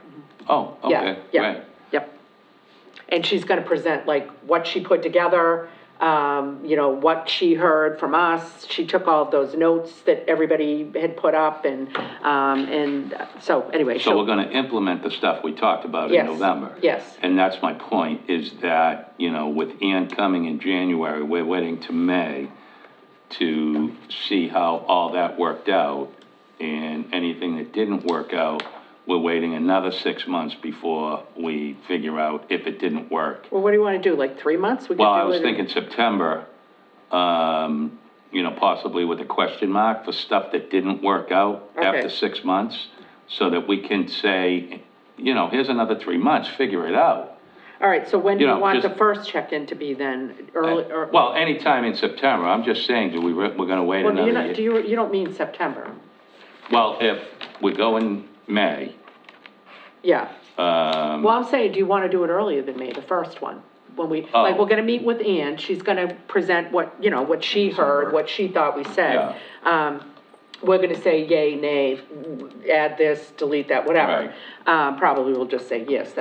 Oh, Yeah, okay, yeah, right. yep. And she's gonna present like what she put together, what she heard from us. She took all of those notes that everybody had put up, and so anyway. So we're gonna implement the stuff we talked about in Yes, November. yes. And that's my point, is that, with Ann coming in January, we're waiting to May to see how all that worked out. And anything that didn't work out, we're waiting another 6 months before we figure out if it didn't work. Well, what do you want to do, like 3 months? We could Well, I do was it in- thinking September, possibly with a question mark for stuff that didn't work out Okay. after 6 months, so that we can say, here's anher 3 months, figure it out. All right, so when do You you know, want the just- first check-in to be then? Early, or? Well, anytime in September, I'm just saying, we're gonna wait Well, do you another not, year. you don't mean September? Well, if we go in May, Yeah. Well, I'm saying, do you want to do it earlier than May, the first one? When we, like, Oh. we're gonna meet with Ann, she's gonna present what, what she heard, what she thought we said. We're gonna say yay, nay, add this, delete that, whatever. Probably we'll just say, yes,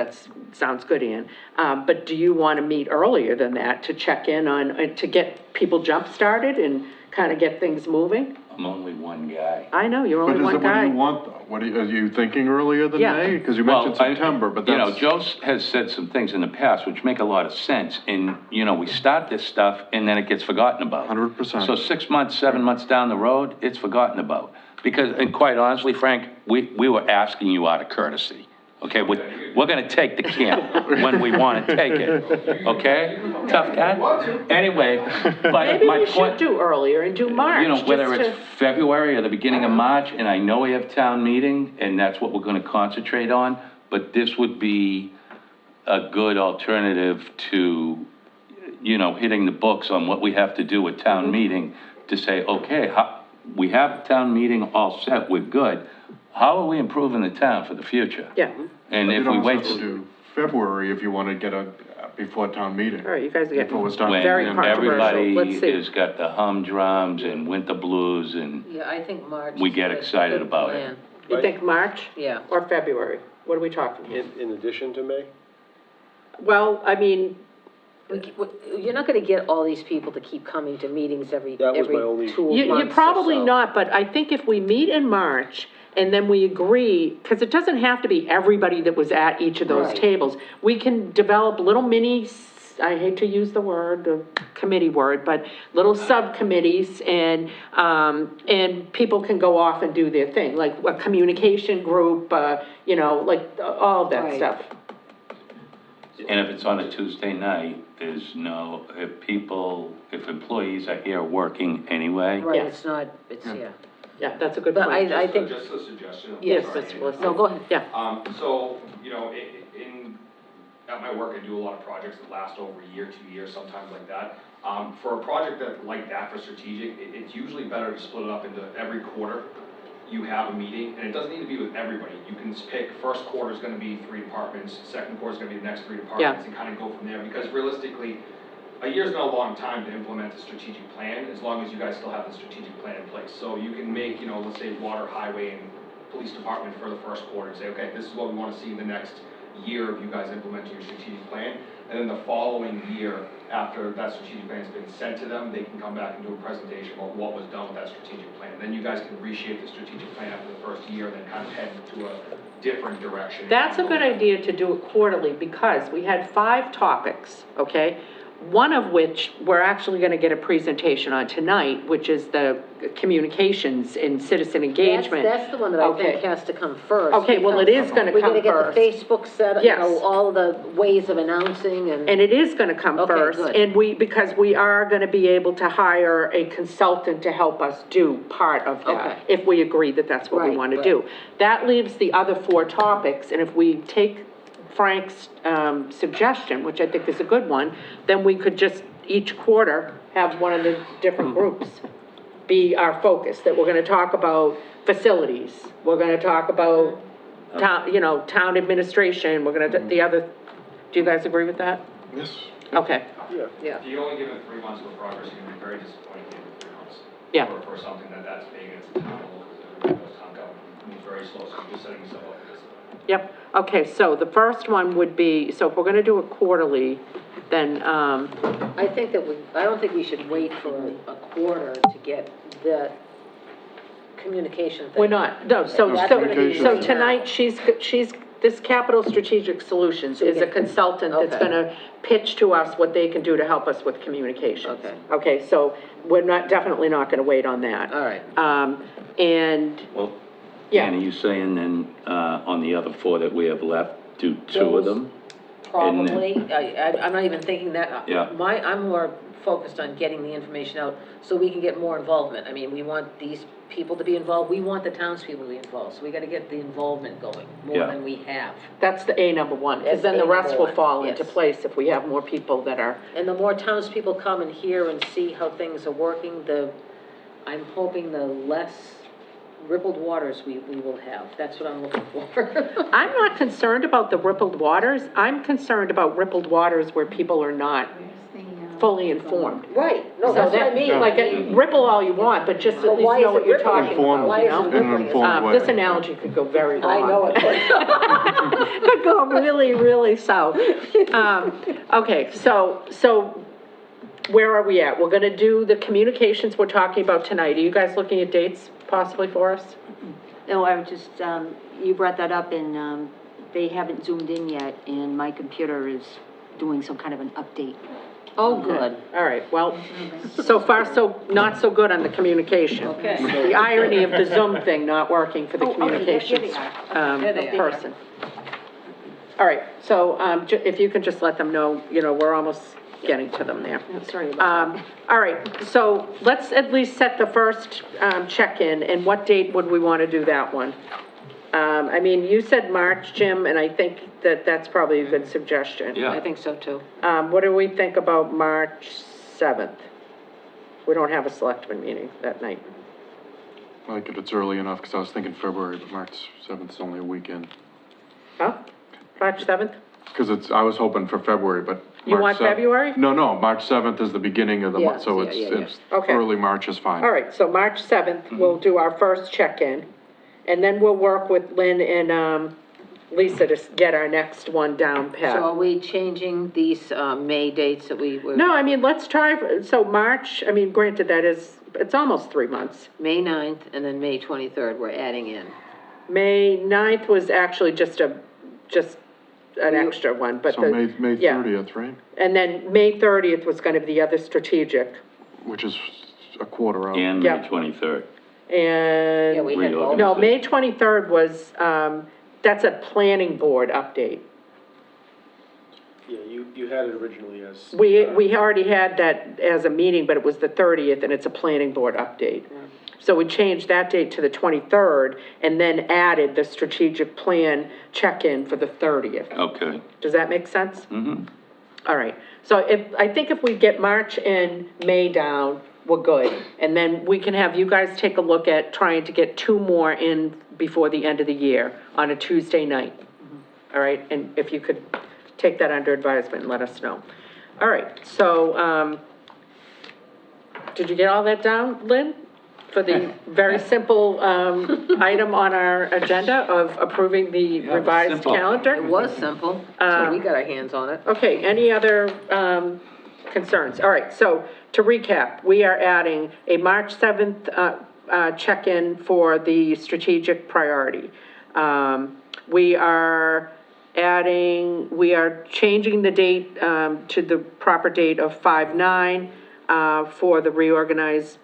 sounds good, Ann. But do you want to meet earlier than that to check in on, to get people jump-started and kind of get things moving? I'm only one guy. I know, you're But only one what do guy. you want, though? Are you thinking earlier than Yeah. May? Because you mentioned Well, September, but that's. Joe has said some things in the past which make a lot of sense, and, we start this stuff and then it gets forgotten about. 100%. So 6 months, 7 months down the road, it's forgotten about. Because, and quite honestly, Frank, we were asking you out of courtesy, okay? We're gonna take the camp when we wanna take it, okay? Tough guy? Anyway, but Maybe my we should point, do earlier and do March, whether just it's to- February or the beginning of March, and I know we have town meeting, and that's what we're gonna concentrate on, but this would be a good alternative to, hitting the books on what we have to do at town meeting to say, okay, we have town meeting all set, we're good. How are we improving the town for the future? Yeah, And You if we don't wait, have to do February if you want to get before town meeting. all right, you guys are Before we getting start. when very Yeah. controversial. everybody Let's see. has got the humdrums and winter blues and Yeah, I think March. We is get a excited good about it. plan. You think March? Yeah. Or February? What are we talking? In addition to May? Well, I mean, You're not gonna get all these people to keep coming to meetings every That was my only- 2 months you're or probably so. not, but I think if we meet in March and then we agree, because it doesn't have to be everybody that was at each of those Right. tables. We can develop little mini, I hate to use the word, the committee word, but little subcommittees and people can go off and do their thing, like a communication group, like all of that Right. stuff. And if it's on a Tuesday night, if employees are here working anyway. Right, Yes. it's not, it's, yeah. Yeah, that's a good But point. I think, Just a suggestion. Yes, Sorry. Mr. Felicity. no, go ahead. Yeah, So, at my work, I do a lot of projects that last over a year, 2 years, sometimes like that. For a project like that for strategic, it's usually better to split it up into every quarter. You have a meeting, and it doesn't need to be with everybody. You can pick, first quarter is gonna be 3 departments, second quarter is gonna be the next 3 departments, and kind of go from there, because realistically, a year's not a long time to implement a strategic plan, as long as you guys still have the strategic plan in place. So you can make, let's say, water, highway, and police department for the first quarter, and say, okay, this is what we wanna see in the next year of you guys implementing your strategic plan. And then the following year, after that strategic plan's been sent to them, they can come back and do a presentation about what was done with that strategic plan. Then you guys can reshape the strategic plan after the first year, and then kind of head into a different direction. that's a good idea to do it quarterly, because we had 5 topics, okay? One of which we're actually gonna get a presentation on tonight, which is the communications and citizen engagement. That's the one that I think Okay. has to come first. Okay, well, it because is gonna We come gotta get the first. Facebook set, Yes. all the ways of announcing and. And it is gonna come Okay, first, good. and because we are gonna be able to hire a consultant to help us do part of Okay. that, if we agree that that's what we Right, wanna right. do. That leaves the other 4 topics, and if we take Frank's, suggestion, which I think is a good one, then we could just, each quarter, have one of the different groups be our focus, that we're gonna talk about facilities, we're gonna talk about town administration, we're gonna, the other, do you guys agree with that? Yes. Okay, Yeah. If you only give it 3 months of progress, you're gonna be very disappointed in 3 months. Yeah. For something that's big, and it's a town level, because everybody knows town government moves very slow, so you're just setting yourself up for this. yep, okay, so the first one would be, so if we're gonna do it quarterly, then, I don't think we should wait for a quarter to get the communication thing. we're not, no, so That's gonna be so right tonight, she's, this Capital Strategic Solutions is a consultant that's Okay. gonna pitch to us what they can do to help us with communications. Okay. Okay, so we're definitely not gonna wait on that. All right. And, Well, Yeah. And are you saying then, on the other 4 that we have left, do 2 of Those- them? Probably, I'm not even thinking that. Yeah. I'm more focused on getting the information out so we can get more involvement. I mean, we want these people to be involved, we want the townspeople to be involved, so we gotta get the involvement going, more Yeah. than we have. That's the number one, because That's then the A rest number will one, fall into yes. place if we have more people that are, And the more townspeople come and hear and see how things are working, I'm hoping the less rippled waters we will have. That's what I'm looking for. I'm not concerned about the rippled waters, I'm concerned about rippled waters where people are not fully informed. Right, no, So that's what I that, mean. like, ripple all you want, but just But at least why know is what it you're rippling? talking Informed. about, Why you is know? it rippling? informed way. This analogy could go very long. I know it. Could go really, really south. Okay, so where are we at? We're gonna do the communications we're talking about tonight. Are you guys looking at dates possibly for us? No, I was just, you brought that up, and they haven't zoomed in yet, and my computer is doing some kind of an update. Oh, good. All right, well, so far, not so good on the communication. Okay. The irony of the Zoom thing not working for the Oh, okay, yeah, here communications, they are. There they are. person. All right, so, if you can just let them know, we're almost getting to them there. Sorry about that. All right, so let's at least set the first, check-in, and what date would we want to do that one? I mean, you said March, Jim, and I think that that's probably a good suggestion. I Yeah, think so too. What do we think about March 7th? We don't have a selectmen meeting that night. I like it, it's early enough, because I was thinking February, but March 7th is only a weekend. Huh? March 7th? Because I was hoping for February, but. You March want 7th February? No, March 7th is the beginning of the month, so Yeah, yeah. it's, Okay. early March is fine. All right, so March 7th, we'll do our first check-in, and then we'll work with Lynn and, Lisa to get our next one down pat. So are we changing these, May dates that we were? No, I mean, let's try, so March, I mean, granted, it's almost 3 months. May 9th and then May 23rd, we're adding in. May 9th was actually just an extra one, but So the. May yeah. 30th, right? And then May 30th was gonna be the other strategic, Which is a quarter out. and Yeah. May 23rd. and. Yeah, we had both. No, May 23rd was, that's a planning board update. Yeah, you had it originally as. We already had that as a meeting, but it was the 30th, and it's a planning board update. So we changed that date to the 23rd, and then added the strategic plan check-in for the 30th. Okay. Does that make sense? Mm-hmm. All right, so I think if we get March and May down, we're good. And then we can have you guys take a look at trying to get 2 more in before the end of the year on a Tuesday night. All right, and if you could take that under advisement and let us know. All right, so, did you get all that down, Lynn? For the very simple, item on our agenda of approving the revised simple. calendar? It was simple, so we got our hands on it. Okay, any other, concerns? All right, so to recap, we are adding a March 7th, check-in for the strategic priority. We are changing the date, to the proper date of 5/9, for the reorganized,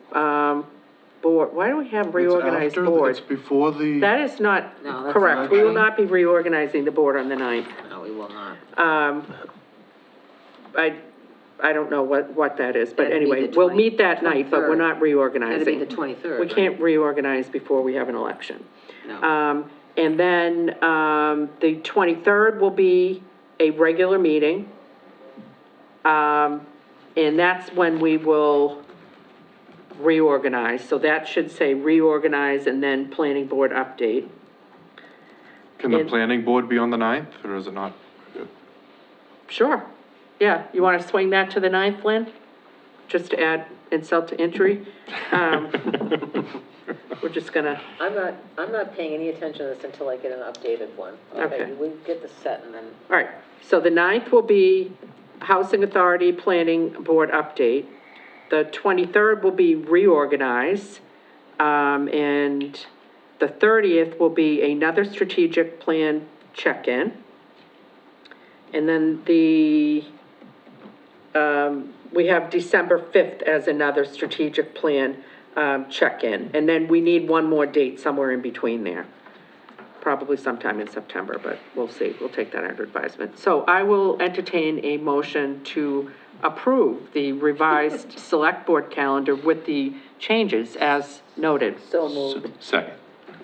board. Why do we have reorganized board? It's before the. That is not No, that's correct. We will not not be reorganizing the board on the 9th. No, we will not. I don't know what that is, but That'd be anyway, the we'll meet that night, but we're 23rd. not reorganizing. That'd be the 23rd, We right? can't reorganize before we have an election. No. And then, the 23rd will be a regular meeting. And that's when we will reorganize, so that should say reorganize and then planning board update. Can the and- planning board be on the 9th, or is it not? Sure, yeah, you wanna swing that to the 9th, Lynn? Just to add insult to injury? We're just gonna, I'm not paying any attention to this until I get an updated one. Okay. We get the set and then, all right, so the 9th will be Housing Authority Planning Board update. The 23rd will be reorganize, and the 30th will be another strategic plan check-in. And then we have December 5th as another strategic plan, check-in. And then we need one more date somewhere in between there. Probably sometime in September, but we'll see. We'll take that under advisement. So I will entertain a motion to approve the revised select board calendar with the changes as noted. So moved. Second.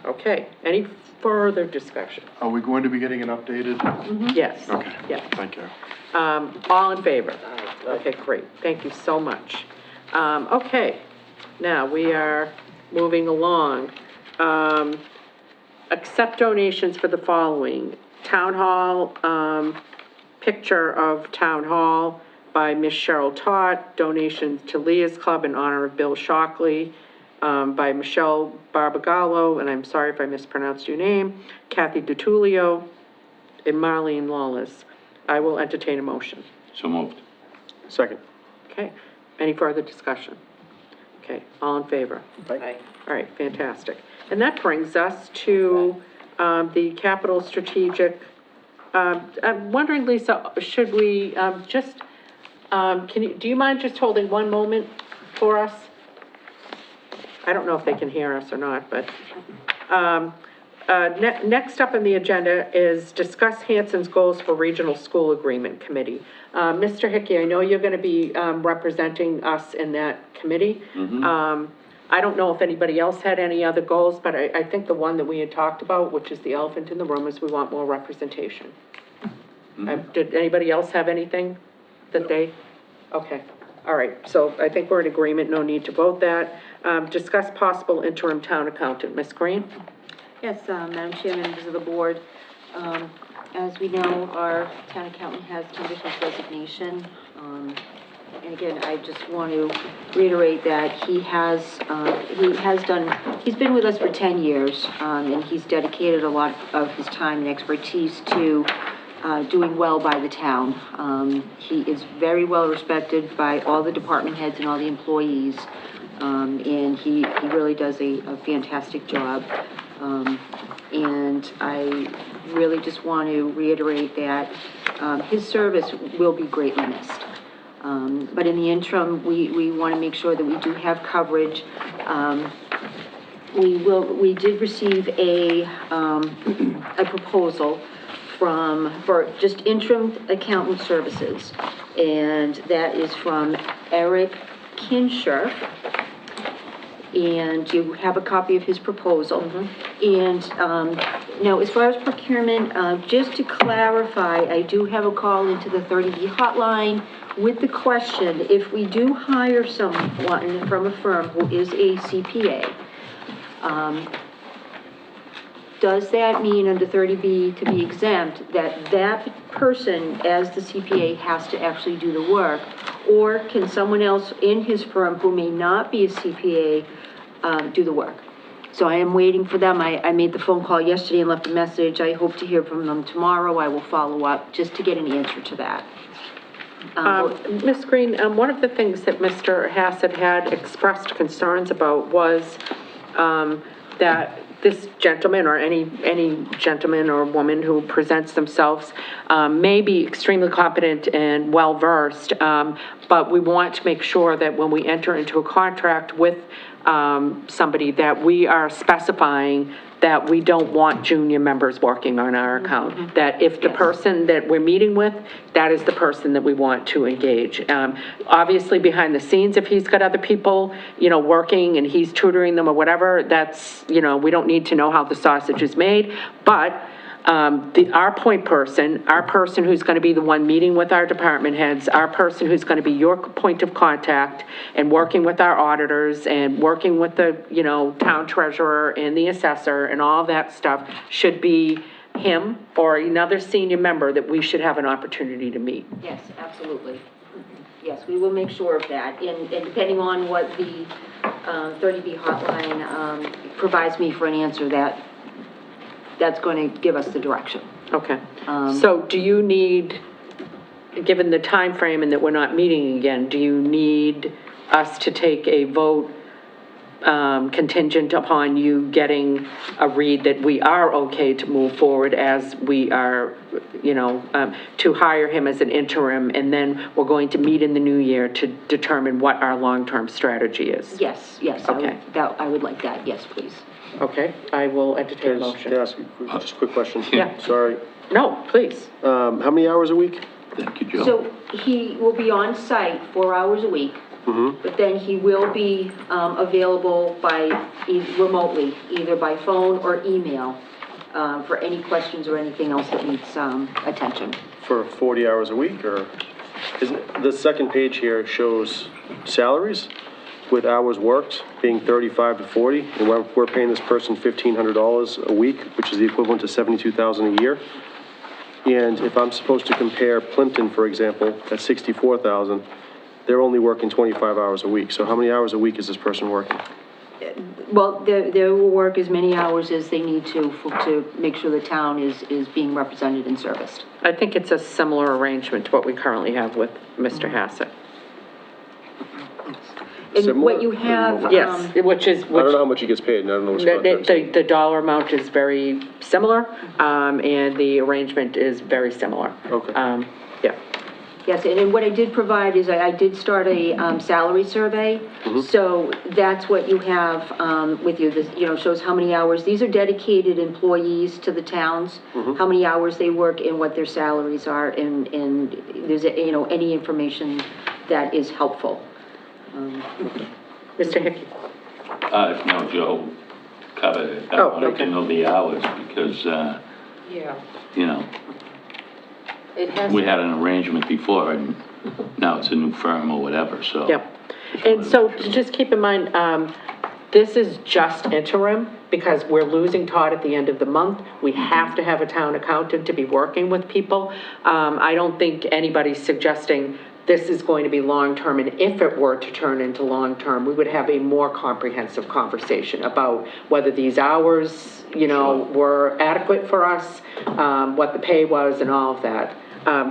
Okay, any further discussion? Are we going to be getting an updated? Yes. Okay. Yeah. Thank you. All in favor? Okay, great. Thank you so much. Okay, now we are moving along. Accept donations for the following. Town Hall, picture of Town Hall by Miss Cheryl Todd. Donations to Leah's Club in honor of Bill Shockley, by Michelle Barbagallo, and I'm sorry if I mispronounced your name, Kathy DiTullio, and Marlene Lawless. I will entertain a motion. So moved. Second. Okay, any further discussion? Okay, all in favor? Aye. All right, fantastic. And that brings us to, the capital strategic, I'm wondering, Lisa, should we, do you mind just holding one moment for us? I don't know if they can hear us or not, but, next up on the agenda is discuss Hanson's goals for Regional School Agreement Committee. Mr. Hickey, I know you're gonna be, representing us in that committee. I don't know if anybody else had any other goals, but I think the one that we had talked about, which is the elephant in the room, is we want more representation. Did anybody else have anything that they, okay, all right, so I think we're in agreement, no need to vote that. Discuss possible interim town accountant, Ms. Green? Yes, Madam Chair, members of the board, as we know, our town accountant has tendered his resignation. And again, I just want to reiterate that he's been with us for 10 years, and he's dedicated a lot of his time and expertise to doing well by the town. He is very well respected by all the department heads and all the employees, and he really does a fantastic job. And I really just want to reiterate that his service will be greatly missed. But in the interim, we want to make sure that we do have coverage. We did receive a proposal for just interim accountant services, and that is from Eric Kinshirf. And you have a copy of his proposal. And, now, as far as procurement, just to clarify, I do have a call into the 30B hotline with the question, if we do hire someone from a firm who is a CPA, does that mean under 30B to be exempt, that that person, as the CPA, has to actually do the work? Or can someone else in his firm who may not be a CPA, do the work? So I am waiting for them. I made the phone call yesterday and left a message. I hope to hear from them tomorrow. I will follow up just to get an answer to that. Ms. Green, one of the things that Mr. Hassett had expressed concerns about was, that this gentleman or any gentleman or woman who presents themselves, may be extremely competent and well-versed, but we want to make sure that when we enter into a contract with, somebody, that we are specifying that we don't want junior members working on our account. That if the person that we're meeting with, that is the person that we want to engage. Obviously, behind the scenes, if he's got other people, working and he's tutoring them or whatever, that's, we don't need to know how the sausage is made. But our point person, our person who's going to be the one meeting with our department heads, our person who's going to be your point of contact and working with our auditors and working with the, town treasurer and the assessor and all that stuff should be him or another senior member that we should have an opportunity to meet. Yes, absolutely. Yes, we will make sure of that. And depending on what the 30B hotline provides me for an answer, that's going to give us the direction. Okay. So do you need, given the time frame and that we're not meeting again, do you need us to take a vote contingent upon you getting a read that we are okay to move forward as we are, to hire him as an interim, and then we're going to meet in the new year to determine what our long-term strategy is. Yes, Okay. I would like that, yes, please. Okay, I will entertain a Can I motion. ask just a quick question? Yeah. Sorry. No, please. How many hours a week? Thank you, Joe. So he will be on site 4 hours a week, but then he will be available remotely, either by phone or email, for any questions or anything else that needs attention. For 40 hours a week, or? The second page here shows salaries with hours worked being 35 to 40, and we're paying this person $1,500 a week, which is the equivalent to $72,000 a year. And if I'm supposed to compare Plimpton, for example, at $64,000, they're only working 25 hours a week. So how many hours a week is this person working? Well, they will work as many hours as they need to make sure the town is being represented and serviced. I think it's a similar arrangement to what we currently have with Mr. Hassett. And Similar what you or have. more? Yes, I don't know how much he gets paid, and I don't know his contract. the dollar amount is very similar, and the arrangement is very similar. Okay. Yeah. Yes, and what I did provide is I did start a salary survey. So that's what you have with you, this, shows how many hours. These are dedicated employees to the towns, how many hours they work and what their salaries are, and there's, any information that is helpful. Mr. Hickey? No, Joe covered it. I Oh, wanted okay. to know the hours because, Yeah. we had an arrangement before and now it's a new firm or whatever, so. Yep. And so just keep in mind, this is just interim because we're losing Todd at the end of the month. We have to have a town accountant to be working with people. I don't think anybody's suggesting this is going to be long-term, and if it were to turn into long-term, we would have a more comprehensive conversation about whether these hours, were adequate for us, what the pay was and all of that.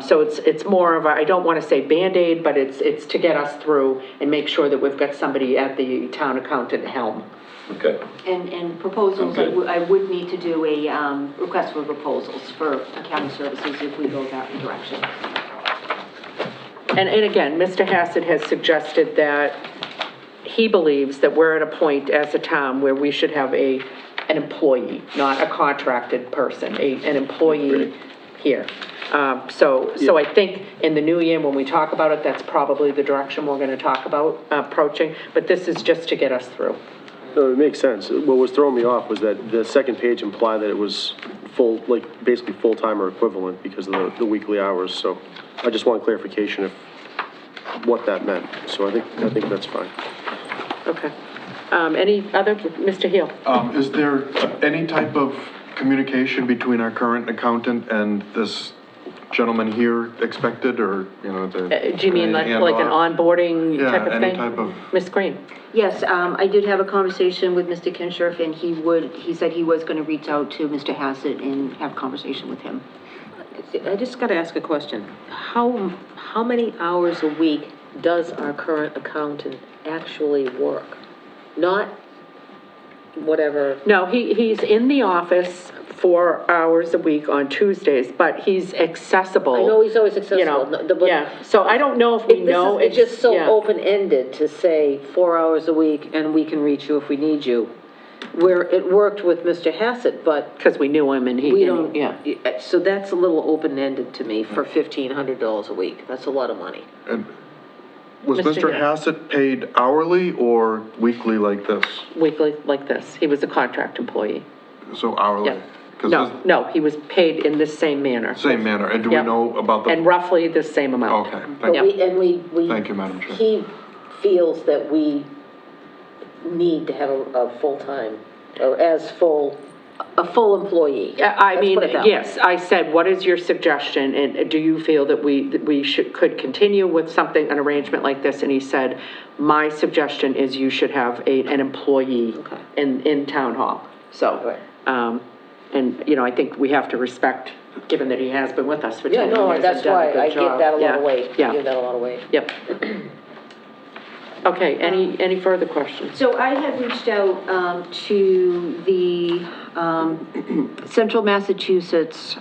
So it's more of a, I don't want to say Band-Aid, but it's to get us through and make sure that we've got somebody at the town accountant helm. Okay. And proposals, Okay. I would need to do a request for proposals for accounting services if we go that direction. And again, Mr. Hassett has suggested that he believes that we're at a point as a town where we should have an employee, not a contracted person, an employee here. So I think in the new year, when we talk about it, that's probably the direction we're gonna talk about approaching, but this is just to get us through. No, it makes sense. What was throwing me off was that the second page implied that it was basically full-time or equivalent because of the weekly hours, so I just want clarification of what that meant, so I think that's fine. Okay. Any other, Mr. Heel? Is there any type of communication between our current accountant and this gentleman here expected, or, Do you mean like an onboarding Yeah, type of any thing? type of- Ms. Green? Yes, I did have a conversation with Mr. Kinshirf, and he said he was gonna reach out to Mr. Hassett and have a conversation with him. I just gotta ask a question. How many hours a week does our current accountant actually work? Not whatever. No, he's in the office 4 hours a week on Tuesdays, but he's accessible. I know he's always accessible. but Yeah, so I don't know if we know. It's just so yeah. open-ended to say 4 hours a week and we can reach you if we need you. Where it worked with Mr. Hassett, but Because we knew him and he, we don't, yeah. so that's a little open-ended to me for $1,500 a week. That's a lot of money. And was Mr. Mr. Hill. Hassett paid hourly or weekly like this? Weekly, like this. He was a contract employee. So hourly? Yeah. 'Cause No, he was paid in this same manner. Same manner, and do we Yep. know about the? And roughly the same amount. Okay, But thank you. we. Thank you, Madam Chair. He feels that we need to have a full-time, or a full employee. Yeah, I Let's mean, put it that way. yes, I said, what is your suggestion? And do you feel that we could continue with something, an arrangement like this? And he said, my suggestion is you should have an employee Okay. in town hall. So, and, I think we have to respect, given that he has been with us for 10 Yeah, years. no, and that's done a why good I give job. that a lot Yeah, of weight. Yeah. Give that a lot of weight. Yep. Okay, any further questions? So I had reached out to the Central Massachusetts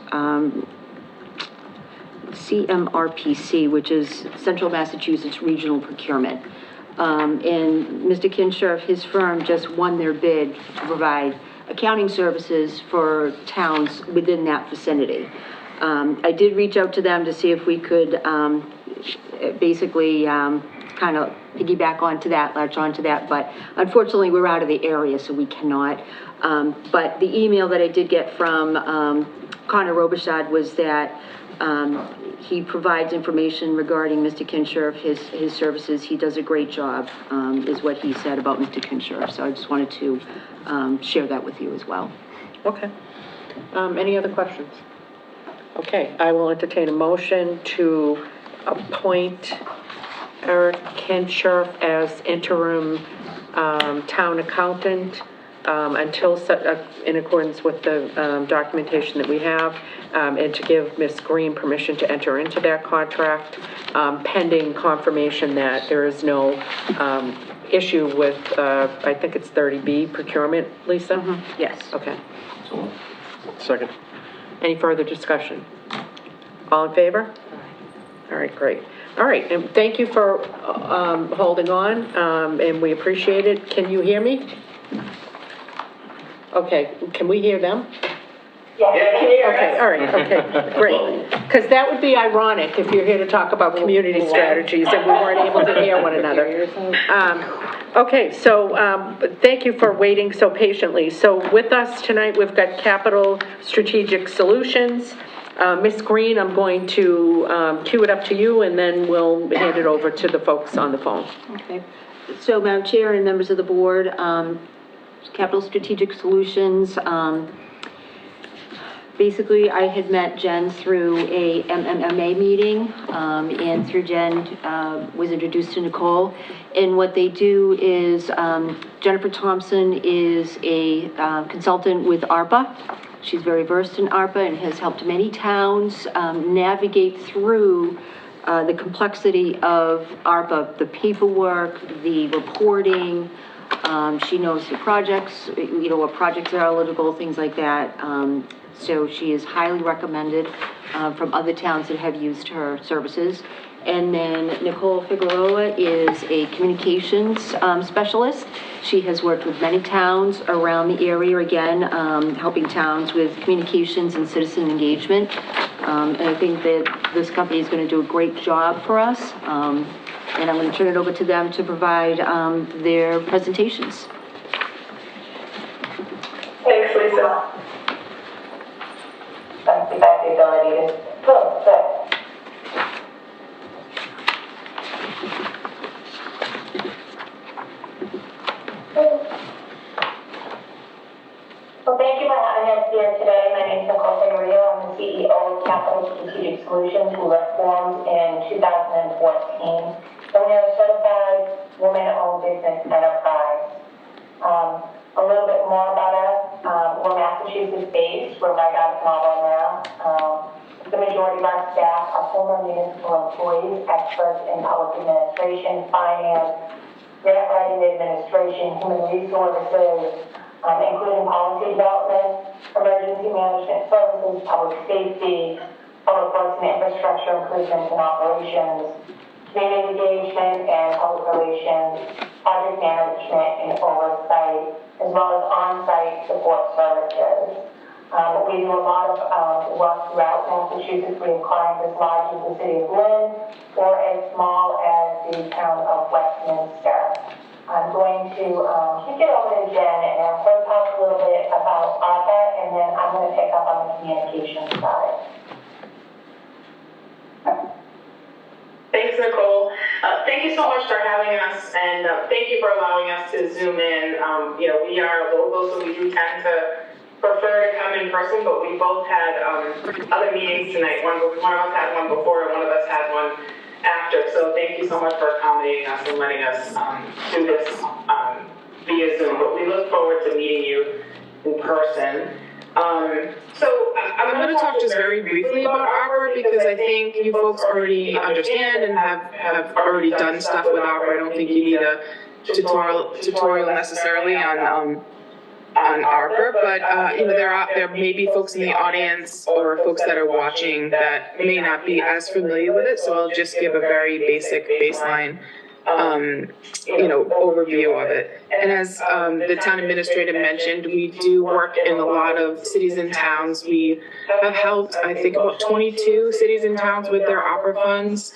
CMRPC, which is Central Massachusetts Regional Procurement. And Mr. Kinshirf, his firm just won their bid to provide accounting services for towns within that vicinity. I did reach out to them to see if we could basically kind of piggyback onto that, latch onto that, but unfortunately, we're out of the area, so we cannot. But the email that I did get from Connor Robichaud was that he provides information regarding Mr. Kinshirf, his services. He does a great job, is what he said about Mr. Kinshirf. So I just wanted to share that with you as well. Okay. Any other questions? Okay, I will entertain a motion to appoint Eric Kinshirf as interim town accountant until, in accordance with the documentation that we have, and to give Ms. Green permission to enter into that contract, pending confirmation that there is no issue with, I think it's 30B procurement, Lisa? Mm-hmm. Yes. Okay. Second. Any further discussion? All in favor? All right, great. All right, and thank you for holding on, and we appreciate it. Can you hear me? Okay, can we hear them? Okay, all right, okay, great. Because that would be ironic if you're here to talk about community strategies and we weren't able to hear one another. Okay, so thank you for waiting so patiently. So with us tonight, we've got Capital Strategic Solutions. Ms. Green, I'm going to cue it up to you, and then we'll hand it over to the folks on the phone. Okay. So, Madam Chair and members of the board, Capital Strategic Solutions, basically, I had met Jen through a MMA meeting, and through Jen, was introduced to Nicole. And what they do is, Jennifer Thompson is a consultant with ARPA. She's very versed in ARPA and has helped many towns navigate through the complexity of ARPA, the paperwork, the reporting. She knows the projects, you know, what projects are eligible, things like that. So she is highly recommended from other towns that have used her services. And then Nicole Figueroa is a communications specialist. She has worked with many towns around the area, again, helping towns with communications and citizen engagement. And I think that this company is going to do a great job for us. And I'm going to turn it over to them to provide their presentations. Thanks, Lisa. Thank you, the ability to... Well, thank you for having us here today. My name is Nicole Figueroa. I'm the CEO of Capital Strategic Solutions, who were formed in 2014. And we are a certified woman-owned business enterprise. A little bit more about us. We're Massachusetts-based. We're right out of Marlborough now. The majority of our staff are former municipal employees, experts in public administration, finance, grant writing administration, human resources, including policy development, emergency management services, public safety, public works and infrastructure improvements and operations, community engagement and public relations, project management and oversight, as well as on-site support services. We do a lot of work throughout Massachusetts. We have clients as large as the city of Lynn or as small as the town of Westminster. I'm going to kick it over to Jen, and I'm going to talk a little bit about ARPA, and then I'm going to pick up on the communication side. Thanks, Nicole. Thank you so much for having us, and thank you for allowing us to Zoom in. You know, we are local, so we do tend to prefer to come in person, but we both had other meetings tonight. One of us had one before, and one of us had one after. So thank you so much for accommodating us and letting us do this via Zoom. But we look forward to meeting you in person. I'm gonna talk just very briefly about ARPA because I think you folks already understand and have already done stuff with ARPA. I don't think you need a tutorial necessarily on ARPA, but you know, there may be folks in the audience or folks that are watching that may not be as familiar with it, so I'll just give a very basic baseline you know, overview of it. And as the town administrator mentioned, we do work in a lot of cities and towns. We have helped, I think, about 22 cities and towns with their opera funds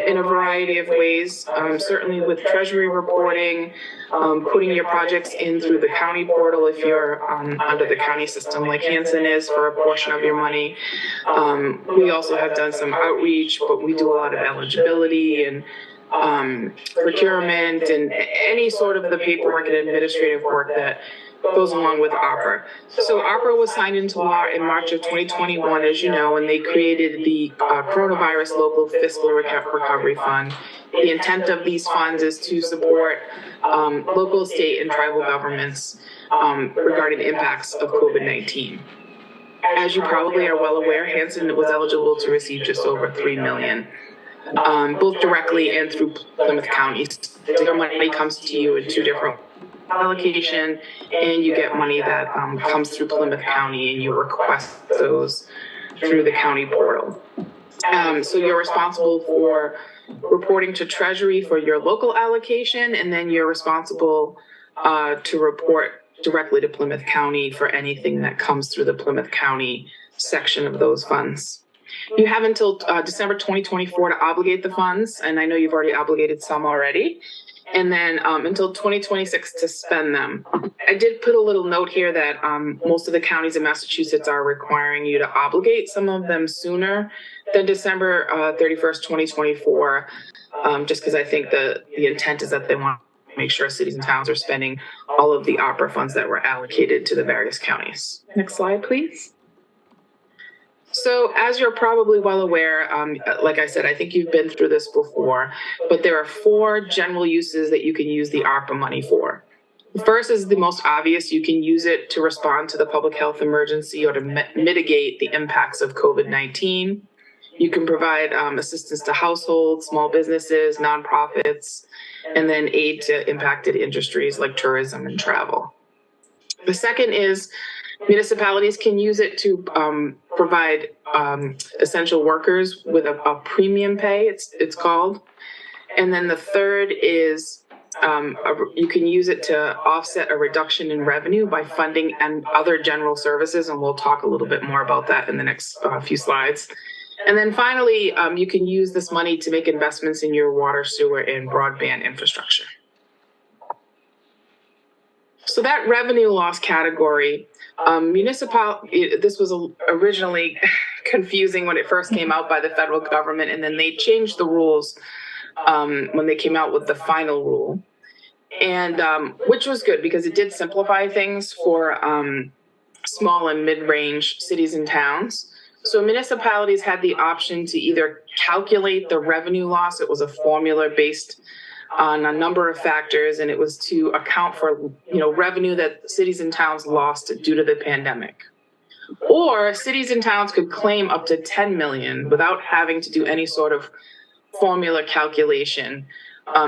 in a variety of ways, certainly with treasury reporting, putting your projects in through the county portal if you're under the county system like Hanson is for a portion of your money. We also have done some outreach, but we do a lot of eligibility and procurement and any sort of the paperwork and administrative work that goes along with ARPA. So ARPA was signed into law in March of 2021, as you know, and they created the Coronavirus Local Fiscal Recovery Fund. The intent of these funds is to support local, state, and tribal governments regarding the impacts of COVID-19. As you probably are well aware, Hanson was eligible to receive just over $3 million. Both directly and through Plymouth County. So your money comes to you in two different allocation, and you get money that comes through Plymouth County, and you request those through the county portal. So you're responsible for reporting to Treasury for your local allocation, and then you're responsible to report directly to Plymouth County for anything that comes through the Plymouth County section of those funds. You have until December 2024 to obligate the funds, and I know you've already obligated some already, and then until 2026 to spend them. I did put a little note here that most of the counties in Massachusetts are requiring you to obligate, some of them sooner than December 31st, 2024, just because I think the intent is that they want to make sure cities and towns are spending all of the opera funds that were allocated to the various counties. Next slide, please. So as you're probably well aware, like I said, I think you've been through this before, but there are 4 general uses that you can use the ARPA money for. The first is the most obvious. You can use it to respond to the public health emergency or to mitigate the impacts of COVID-19. You can provide assistance to households, small businesses, nonprofits, and then aid to impacted industries like tourism and travel. The second is municipalities can use it to provide essential workers with a premium pay, it's called. And then the third is you can use it to offset a reduction in revenue by funding and other general services, and we'll talk a little bit more about that in the next few slides. And then finally, you can use this money to make investments in your water, sewer, and broadband infrastructure. So that revenue loss category, this was originally confusing when it first came out by the federal government, and then they changed the rules when they came out with the final rule, and which was good because it did simplify things for small and mid-range cities and towns. So municipalities had the option to either calculate the revenue loss. It was a formula based on a number of factors, and it was to account for, revenue that cities and towns lost due to the pandemic. Or cities and towns could claim up to 10 million without having to do any sort of formula calculation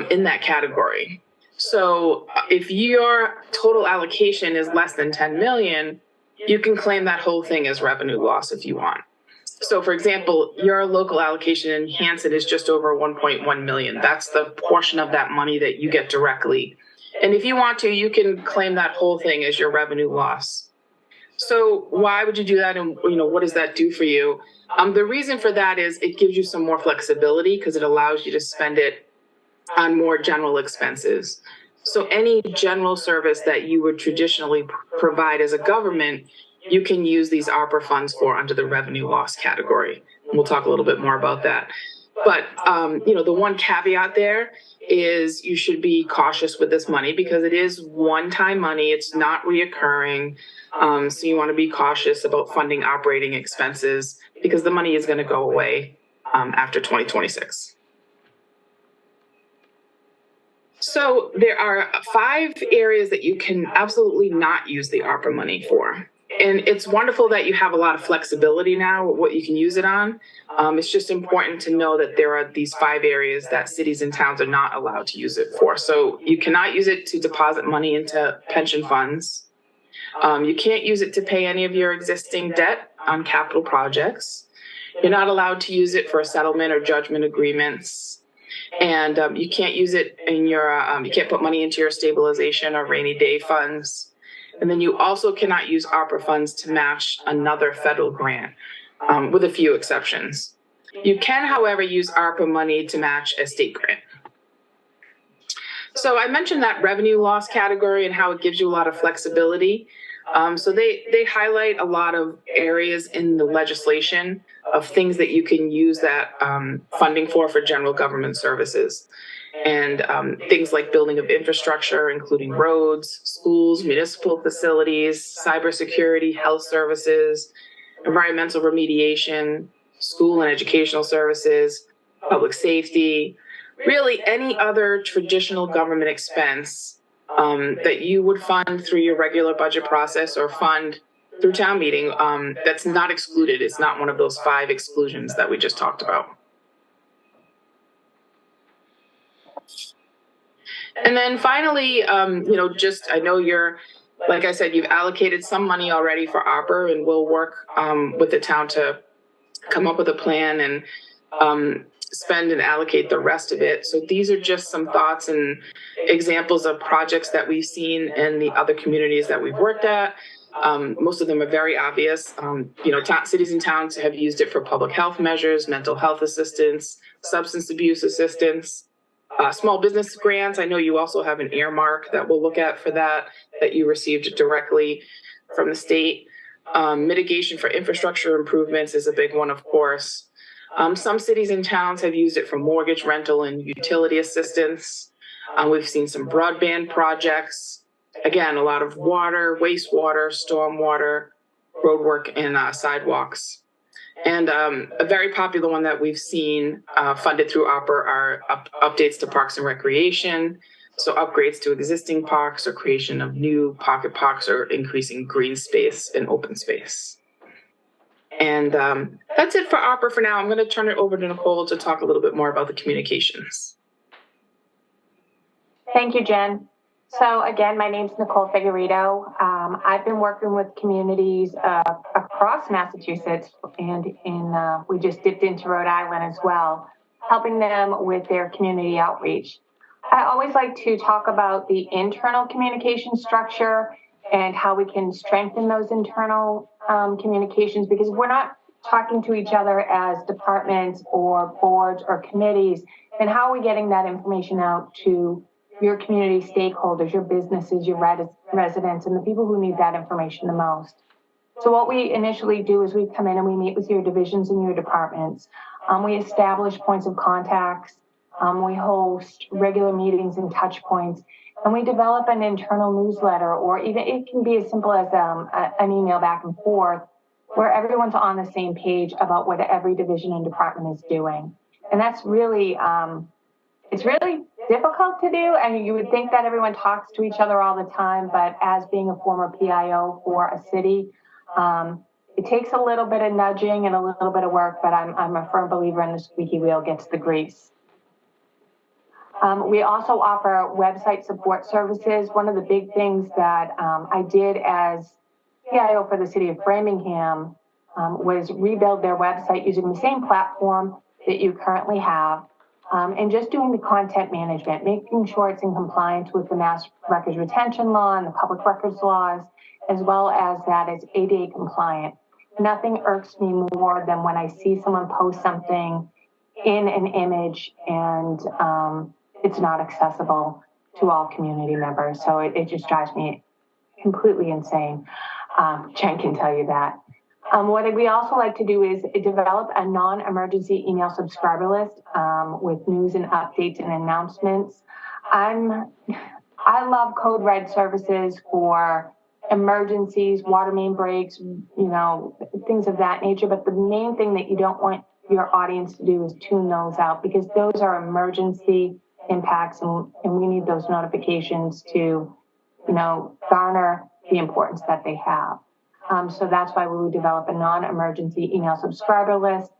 in that category. So if your total allocation is less than 10 million, you can claim that whole thing as revenue loss if you want. So for example, your local allocation in Hanson is just over 1.1 million. That's the portion of that money that you get directly. And if you want to, you can claim that whole thing as your revenue loss. So why would you do that? And what does that do for you? The reason for that is it gives you some more flexibility because it allows you to spend it on more general expenses. So any general service that you would traditionally provide as a government, you can use these ARPA funds for under the revenue loss category. We'll talk a little bit more about that. But, the one caveat there is you should be cautious with this money because it is one-time money. It's not reoccurring. So you want to be cautious about funding operating expenses because the money is going to go away after 2026. So there are 5 areas that you can absolutely not use the ARPA money for. And it's wonderful that you have a lot of flexibility now with what you can use it on. It's just important to know that there are these 5 areas that cities and towns are not allowed to use it for. So you cannot use it to deposit money into pension funds. You can't use it to pay any of your existing debt on capital projects. You're not allowed to use it for settlement or judgment agreements. And you can't use it in your, you can't put money into your stabilization or rainy day funds. And then you also cannot use ARPA funds to match another federal grant, with a few exceptions. You can, however, use ARPA money to match a state grant. So I mentioned that revenue loss category and how it gives you a lot of flexibility. So they highlight a lot of areas in the legislation of things that you can use that funding for general government services. And things like building of infrastructure, including roads, schools, municipal facilities, cybersecurity, health services, environmental remediation, school and educational services, public safety, really any other traditional government expense that you would fund through your regular budget process or fund through town meeting, that's not excluded. It's not one of those 5 exclusions that we just talked about. And then finally, I know like I said, you've allocated some money already for ARPA, and we'll work with the town to come up with a plan and spend and allocate the rest of it. So these are just some thoughts and examples of projects that we've seen in the other communities that we've worked at. Most of them are very obvious. Cities and towns have used it for public health measures, mental health assistance, substance abuse assistance, small business grants. I know you also have an earmark that we'll look at for that you received directly from the state. Mitigation for infrastructure improvements is a big one, of course. Some cities and towns have used it for mortgage, rental, and utility assistance. We've seen some broadband projects. Again, a lot of water, wastewater, stormwater, roadwork, and sidewalks. And a very popular one that we've seen funded through ARPA are updates to parks and recreation. So upgrades to existing parks or creation of new pocket parks or increasing green space and open space. And that's it for ARPA for now. I'm going to turn it over to Nicole to talk a little bit more about the communications. Thank you, Jen. So again, my name's Nicole Figueredo. I've been working with communities across Massachusetts, and we just dipped into Rhode Island as well, helping them with their community outreach. I always like to talk about the internal communication structure and how we can strengthen those internal communications, because we're not talking to each other as departments or boards or committees, and how are we getting that information out to your community stakeholders, your businesses, your residents, and the people who need that information the most. So what we initially do is we come in and we meet with your divisions and your departments. We establish points of contacts. We host regular meetings and touch points. And we develop an internal newsletter, or even it can be as simple as an email back and forth, where everyone's on the same page about what every division and department is doing. And that's really, it's really difficult to do. I mean, you would think that everyone talks to each other all the time, but as being a former PIO for a city, it takes a little bit of nudging and a little bit of work, but I'm a firm believer in the squeaky wheel gets the grease. We also offer website support services. One of the big things that I did as PIO for the city of Framingham was rebuild their website using the same platform that you currently have. And just doing the content management, making sure it's in compliance with the Mass Records Retention Law and the public records laws, as well as that it's ADA compliant. Nothing irks me more than when I see someone post something in an image and it's not accessible to all community members. So it just drives me completely insane. Jen can tell you that. What we also like to do is develop a non-emergency email subscriber list with news and updates and announcements. I love code red services for emergencies, water main breaks, things of that nature. But the main thing that you don't want your audience to do is tune those out, because those are emergency impacts, and we need those notifications to, garner the importance that they have. So that's why we would develop a non-emergency email subscriber list.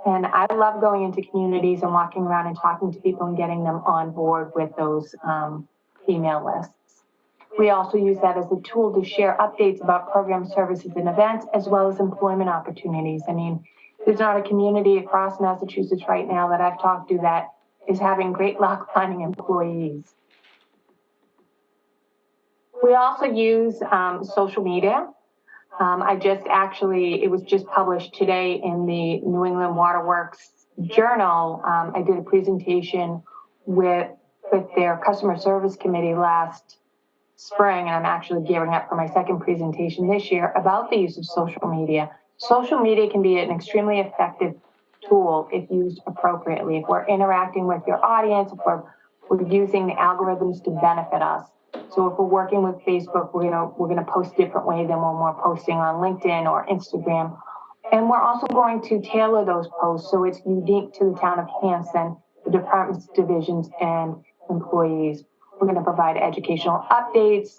And I love going into communities and walking around and talking to people and getting them on board with those email lists. We also use that as a tool to share updates about program services and events, as well as employment opportunities. I mean, there's not a community across Massachusetts right now that I've talked to that is having great luck finding employees. We also use social media. It was just published today in the New England Waterworks Journal. I did a presentation with their customer service committee last spring, and I'm actually gearing up for my second presentation this year about the use of social media. Social media can be an extremely effective tool if used appropriately. If we're interacting with your audience, if we're using the algorithms to benefit us. So if we're working with Facebook, we're gonna post a different way than when we're posting on LinkedIn or Instagram. And we're also going to tailor those posts so it's unique to the town of Hanson, the departments, divisions, and employees. We're gonna provide educational updates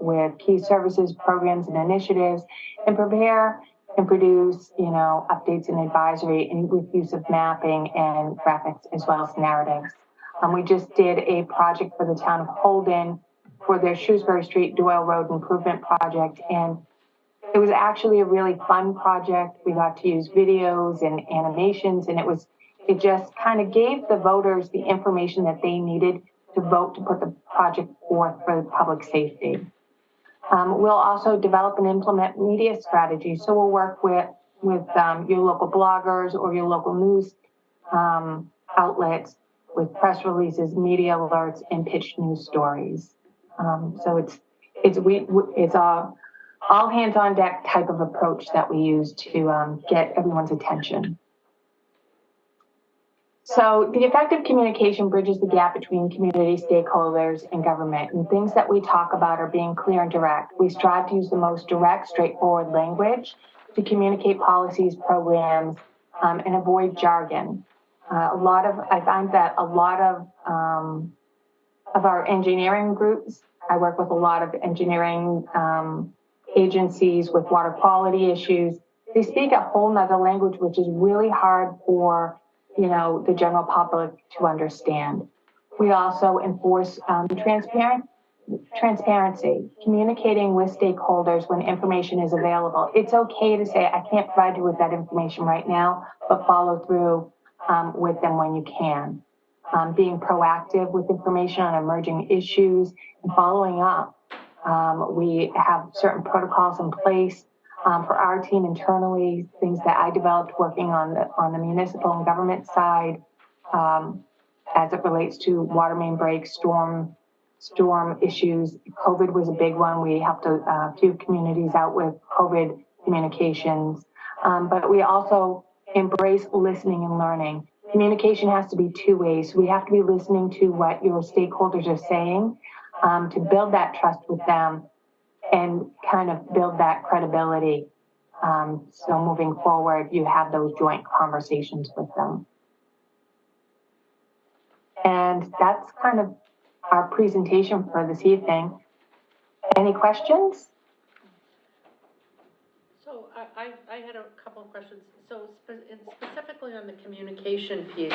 with key services, programs, and initiatives, and prepare and produce, updates and advisory and with use of mapping and graphics as well as narratives. We just did a project for the town of Holden for their Shrewsbury Street Doyle Road Improvement Project, and it was actually a really fun project. We got to use videos and animations, and it just kind of gave the voters the information that they needed to vote to put the project forth for public safety. We'll also develop and implement media strategies. So we'll work with your local bloggers or your local news outlets with press releases, media alerts, and pitch news stories. So it's all hands on deck type of approach that we use to get everyone's attention. So the effective communication bridges the gap between community stakeholders and government, and things that we talk about are being clear and direct. We strive to use the most direct, straightforward language to communicate policies, programs, and avoid jargon. I find that a lot of our engineering groups, I work with a lot of engineering agencies with water quality issues. They speak a whole nother language, which is really hard for the general public to understand. We also enforce transparency, communicating with stakeholders when information is available. It's okay to say, I can't provide you with that information right now, but follow through with them when you can. Being proactive with information on emerging issues and following up. We have certain protocols in place for our team internally, things that I developed working on the municipal and government side as it relates to water main breaks, storm issues. COVID was a big one. We helped a few communities out with COVID communications. But we also embrace listening and learning. Communication has to be two ways. We have to be listening to what your stakeholders are saying to build that trust with them and kind of build that credibility. So moving forward, you have those joint conversations with them. And that's kind of our presentation for this evening. Any questions? So I had a couple of questions. So specifically on the communication piece,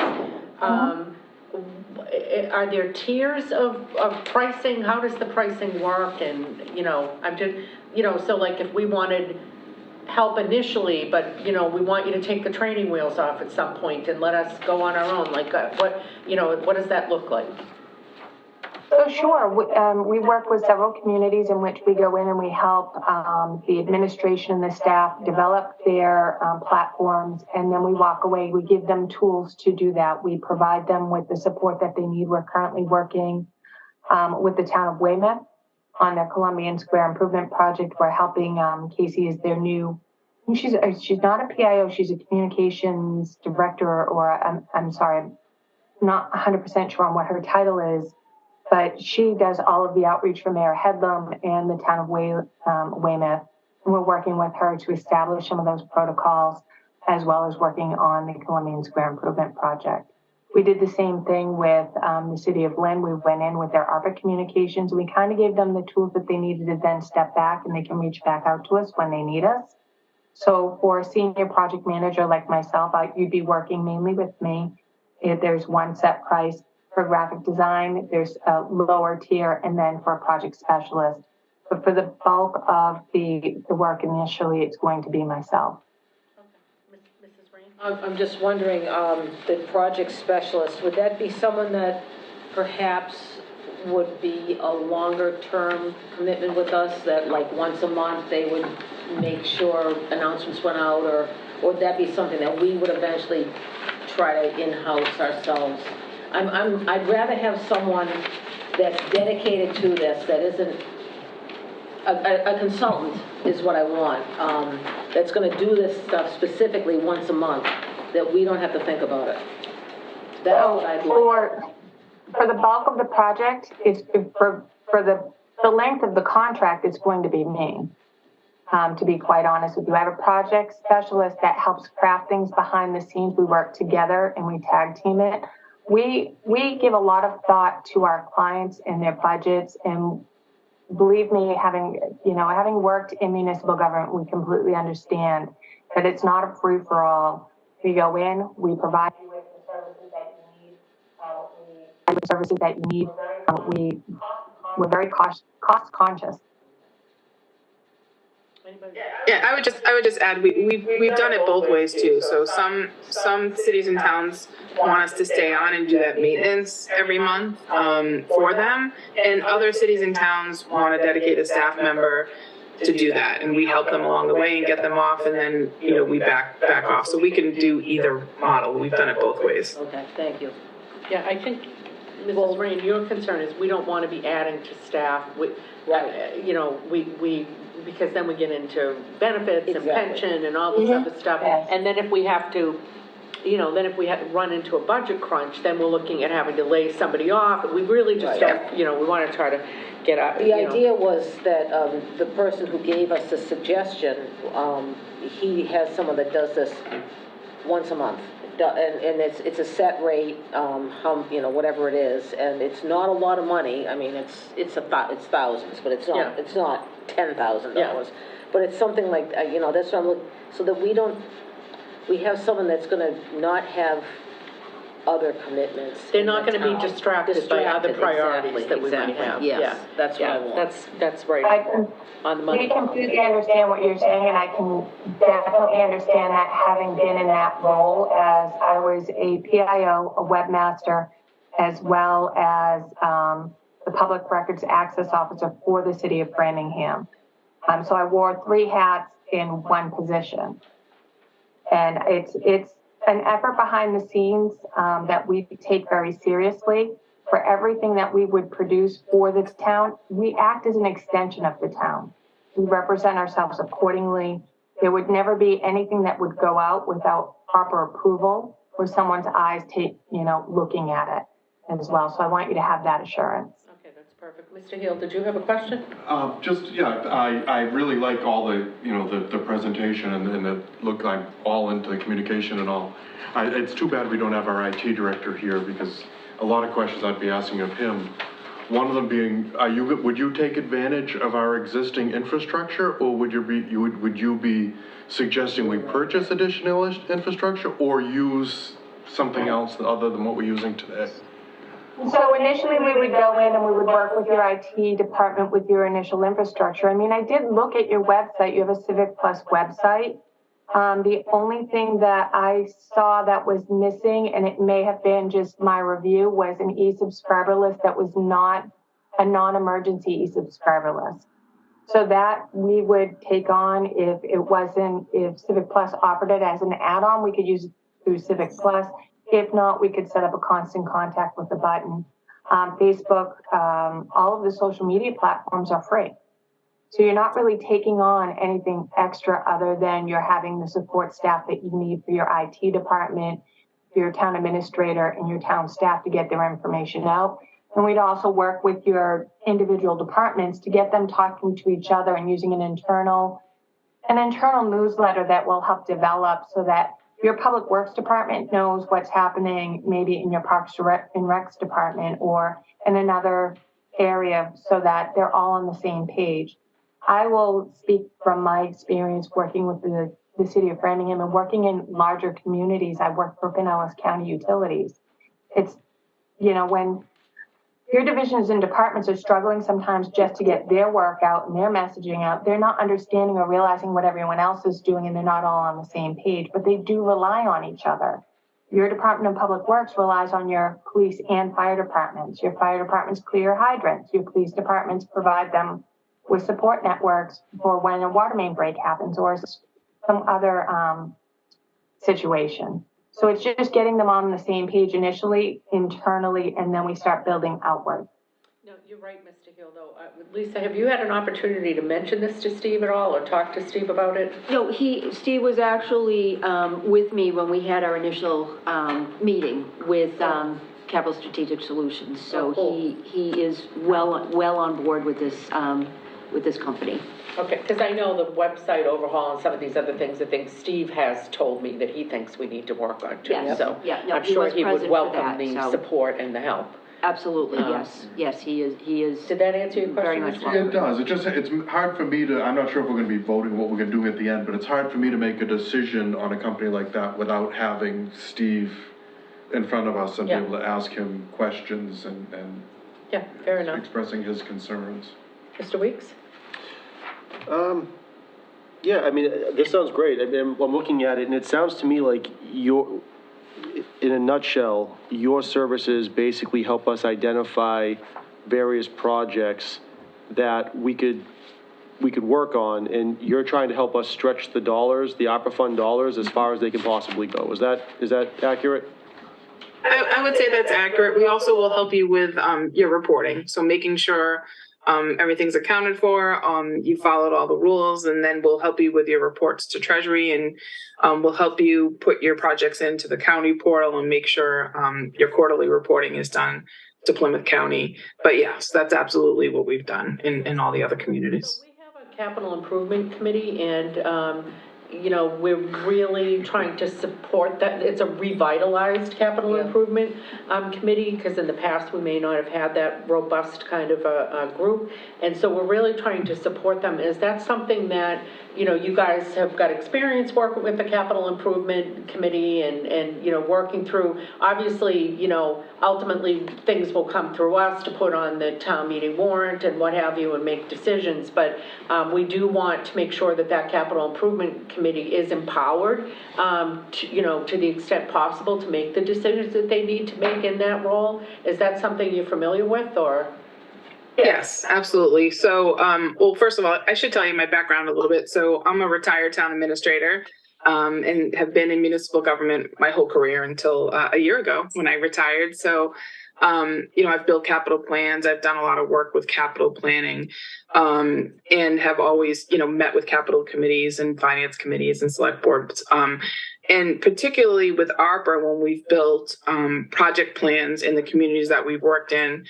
are there tiers of pricing? How does the pricing work? And, I'm just, so like if we wanted help initially, but, we want you to take the training wheels off at some point and let us go on our own, like what does that look like? So sure, we work with several communities in which we go in and we help the administration and the staff develop their platforms, and then we walk away. We give them tools to do that. We provide them with the support that they need. We're currently working with the town of Weymouth on their Columbian Square Improvement Project. We're helping Casey is their new, she's not a PIO, she's a communications director, or I'm sorry, I'm not 100% sure on what her title is. But she does all of the outreach for Mayor Headlam and the town of Weymouth. And we're working with her to establish some of those protocols, as well as working on the Columbian Square Improvement Project. We did the same thing with the city of Lynn. We went in with their ARPA communications. We kind of gave them the tools that they needed to then step back and they can reach back out to us when they need us. So for a senior project manager like myself, you'd be working mainly with me. If there's one set price for graphic design, there's a lower tier, and then for a project specialist. But for the bulk of the work initially, it's going to be myself. Mrs. Rain? I'm just wondering, the project specialist, would that be someone that perhaps would be a longer-term commitment with us, that like once a month they would make sure announcements went out, or would that be something that we would eventually try to in-house ourselves? I'd rather have someone that's dedicated to this, that isn't, a consultant is what I want, that's gonna do this stuff specifically once a month, that we don't have to think about it. That's what I'd like. For the bulk of the project, it's for the length of the contract, it's going to be me. To be quite honest with you, I have a project specialist that helps craft things behind the scenes. We work together and we tag team it. We give a lot of thought to our clients and their budgets, and believe me, having worked in municipal government, we completely understand that it's not a free for all. We go in, we provide you with the services that you need. We're very cost conscious. Yeah, I would just add, we've done it both ways too. So some cities and towns want us to stay on and do that maintenance every month, for them. And other cities and towns want to dedicate a staff member to do that. And we help them along the way and get them off, and then, we back off. So we can do either model. We've done it both ways. Okay, thank you. Yeah, I think, Mrs. Rain, your concern is we don't want to be adding to staff. Because then we get into benefits and pension and all this other stuff. Yes. And then if we have to, run into a budget crunch, then we're looking at having to lay somebody off. We really just don't, we want to try to get out. The idea was that the person who gave us the suggestion, he has someone that does this once a month. And it's a set rate, whatever it is, and it's not a lot of money. I mean, it's thousands, but it's not $10,000. But it's something like, that's what I'm looking, so that we have someone that's gonna not have other commitments. They're not going to be distracted by other priorities that we might have. Yes, that's what I want. That's right on the money. We completely understand what you're saying, and I can definitely understand that, having been in that role, as I was a PIO, a webmaster, as well as the Public Records Access Officer for the city of Framingham. So I wore 3 hats in one position. And it's an effort behind the scenes that we take very seriously. For everything that we would produce for the town, we act as an extension of the town. We represent ourselves accordingly. There would never be anything that would go out without proper approval or someone's eyes looking at it as well. So I want you to have that assurance. Okay, that's perfect. Mr. Hill, did you have a question? I really like all the presentation and the look. I'm all into the communication and all. It's too bad we don't have our IT director here, because a lot of questions I'd be asking of him. One of them being, would you take advantage of our existing infrastructure, or would you be suggesting we purchase additional infrastructure or use something else other than what we're using today? So initially we would go in and we would work with your IT department with your initial infrastructure. I mean, I did look at your website. You have a Civic Plus website. The only thing that I saw that was missing, and it may have been just my review, was an e-subscriber list that was not a non-emergency e-subscriber list. So that we would take on if Civic Plus offered it as an add-on, we could use it through Civic Plus. If not, we could set up a constant contact with the button. Facebook, all of the social media platforms are free. So you're not really taking on anything extra other than you're having the support staff that you need for your IT department, your town administrator, and your town staff to get their information out. And we'd also work with your individual departments to get them talking to each other and using an internal newsletter that will help develop, so that your Public Works Department knows what's happening maybe in your Parks and Recs Department or in another area so that they're all on the same page. I will speak from my experience working with the city of Framingham and working in larger communities. I work for Pinellas County Utilities. It's, when your divisions and departments are struggling sometimes just to get their work out and their messaging out, they're not understanding or realizing what everyone else is doing and they're not all on the same page, but they do rely on each other. Your Department of Public Works relies on your police and fire departments. Your fire departments clear hydrants. Your police departments provide them with support networks for when a water main break happens or some other situation. So it's just getting them on the same page initially, internally, and then we start building outward. No, you're right, Mr. Hill, though. Lisa, have you had an opportunity to mention this to Steve at all, or talk to Steve about it? No, Steve was actually with me when we had our initial meeting with Capital Strategic Solutions. So he is well on board with this company. Okay, because I know the website overhaul and some of these other things, I think Steve has told me that he thinks we need to work on too. Yes. So Yeah, no, I'm he sure was he would present for welcome that, the so- support and the help. Absolutely, yes, he is. Did that answer your question? Very much Mr. Hill? It does. It's hard for me to, I'm not sure if we're gonna be voting what we're gonna do at the end, but it's hard for me to make a decision on a company like that without having Steve in front of us and be Yeah. able to ask him questions and Yeah, fair enough. expressing his concerns. Mr. Weeks? Yeah, I mean, this sounds great. I mean, I'm looking at it, and it sounds to me like in a nutshell, your services basically help us identify various projects that we could work on, and you're trying to help us stretch the dollars, the ARPA fund dollars, as far as they can possibly go. Is that accurate? I would say that's accurate. We also will help you with your reporting. So making sure everything's accounted for, you followed all the rules, and then we'll help you with your reports to Treasury, and we'll help you put your projects into the county portal and make sure your quarterly reporting is done to Plymouth County. But yes, that's absolutely what we've done in all the other communities. We have a capital improvement committee, and we're really trying to support that. It's a revitalized capital improvement committee, because in the past we may not have had that robust kind of a group. And so we're really trying to support them. Is that something that, you guys have got experience working with the capital improvement committee and working through? Obviously, ultimately things will come through us to put on the town meeting warrant and what have you and make decisions. But we do want to make sure that capital improvement committee is empowered, to the extent possible, to make the decisions that they need to make in that role. Is that something you're familiar with, or? Yes, absolutely. So, well, first of all, I should tell you my background a little bit. So I'm a retired town administrator, and have been in municipal government my whole career until a year ago when I retired. So, I've built capital plans. I've done a lot of work with capital planning, and have always, met with capital committees and finance committees and select boards. And particularly with ARPA, when we've built project plans in the communities that we've worked in,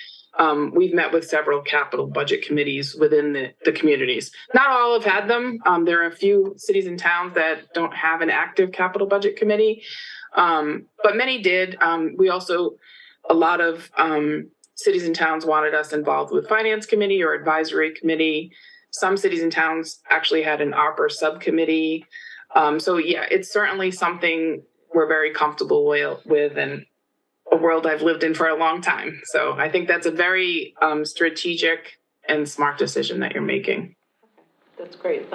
we've met with several capital budget committees within the communities. Not all have had them. There are a few cities and towns that don't have an active capital budget committee, but many did. We also, a lot of cities and towns wanted us involved with finance committee or advisory committee. Some cities and towns actually had an ARPA subcommittee. So yeah, it's certainly something we're very comfortable with, and a world I've lived in for a long time. So I think that's a very strategic and smart decision that you're making. That's great.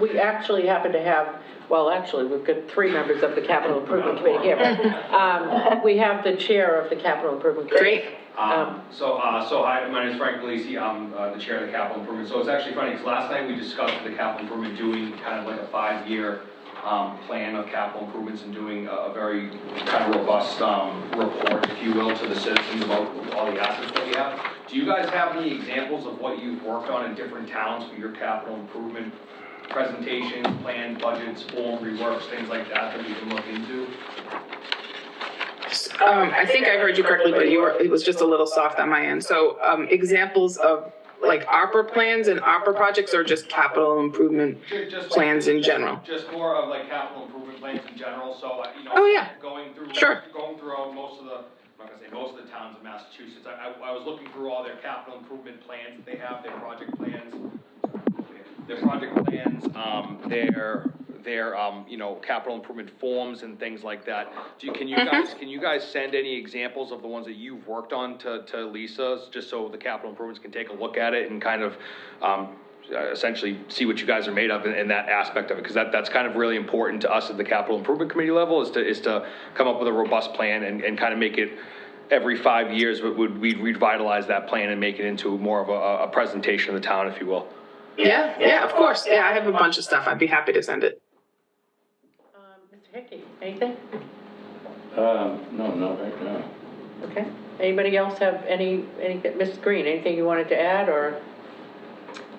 We actually happen to have, we've got 3 members of the Capital Improvement Committee here. We have the chair of the Capital Improvement Committee. Great. So hi, my name is Frank Galisi. I'm the chair of the capital improvement. So it's actually funny, because last night we discussed the capital improvement doing kind of like a 5-year plan of capital improvements and doing a very kind of robust report, if you will, to the citizens about all the assets that we have. Do you guys have any examples of what you've worked on in different towns for your capital improvement presentations, plans, budgets, form, reworks, things like that we can look into? I think I heard you correctly, but it was just a little soft on my end. So examples of like ARPA plans and ARPA projects, or just capital improvement Just plans in general? Just more of like capital improvement plans in general, so, Oh, yeah. going through. Sure. Going through most of the, I'm not gonna say most of the towns of Massachusetts, I was looking through all their capital improvement plans that they have, their project plans, capital improvement forms and things like that. Can you guys send any examples of the ones that you've worked on to Lisa, just so the capital improvements can take a look at it and kind of, essentially see what you guys are made of in that aspect of it, because that's kind of really important to us at the capital improvement committee level, is to come up with a robust plan and kind of make it every 5 years, we'd revitalize that plan and make it into more of a presentation of the town, if you will. Yeah, of course. Yeah, I have a bunch of stuff. I'd be happy to send it. Mr. Hickey, anything? No, not right now. Okay. Anybody else have anything? Ms. Green, anything you wanted to add, or?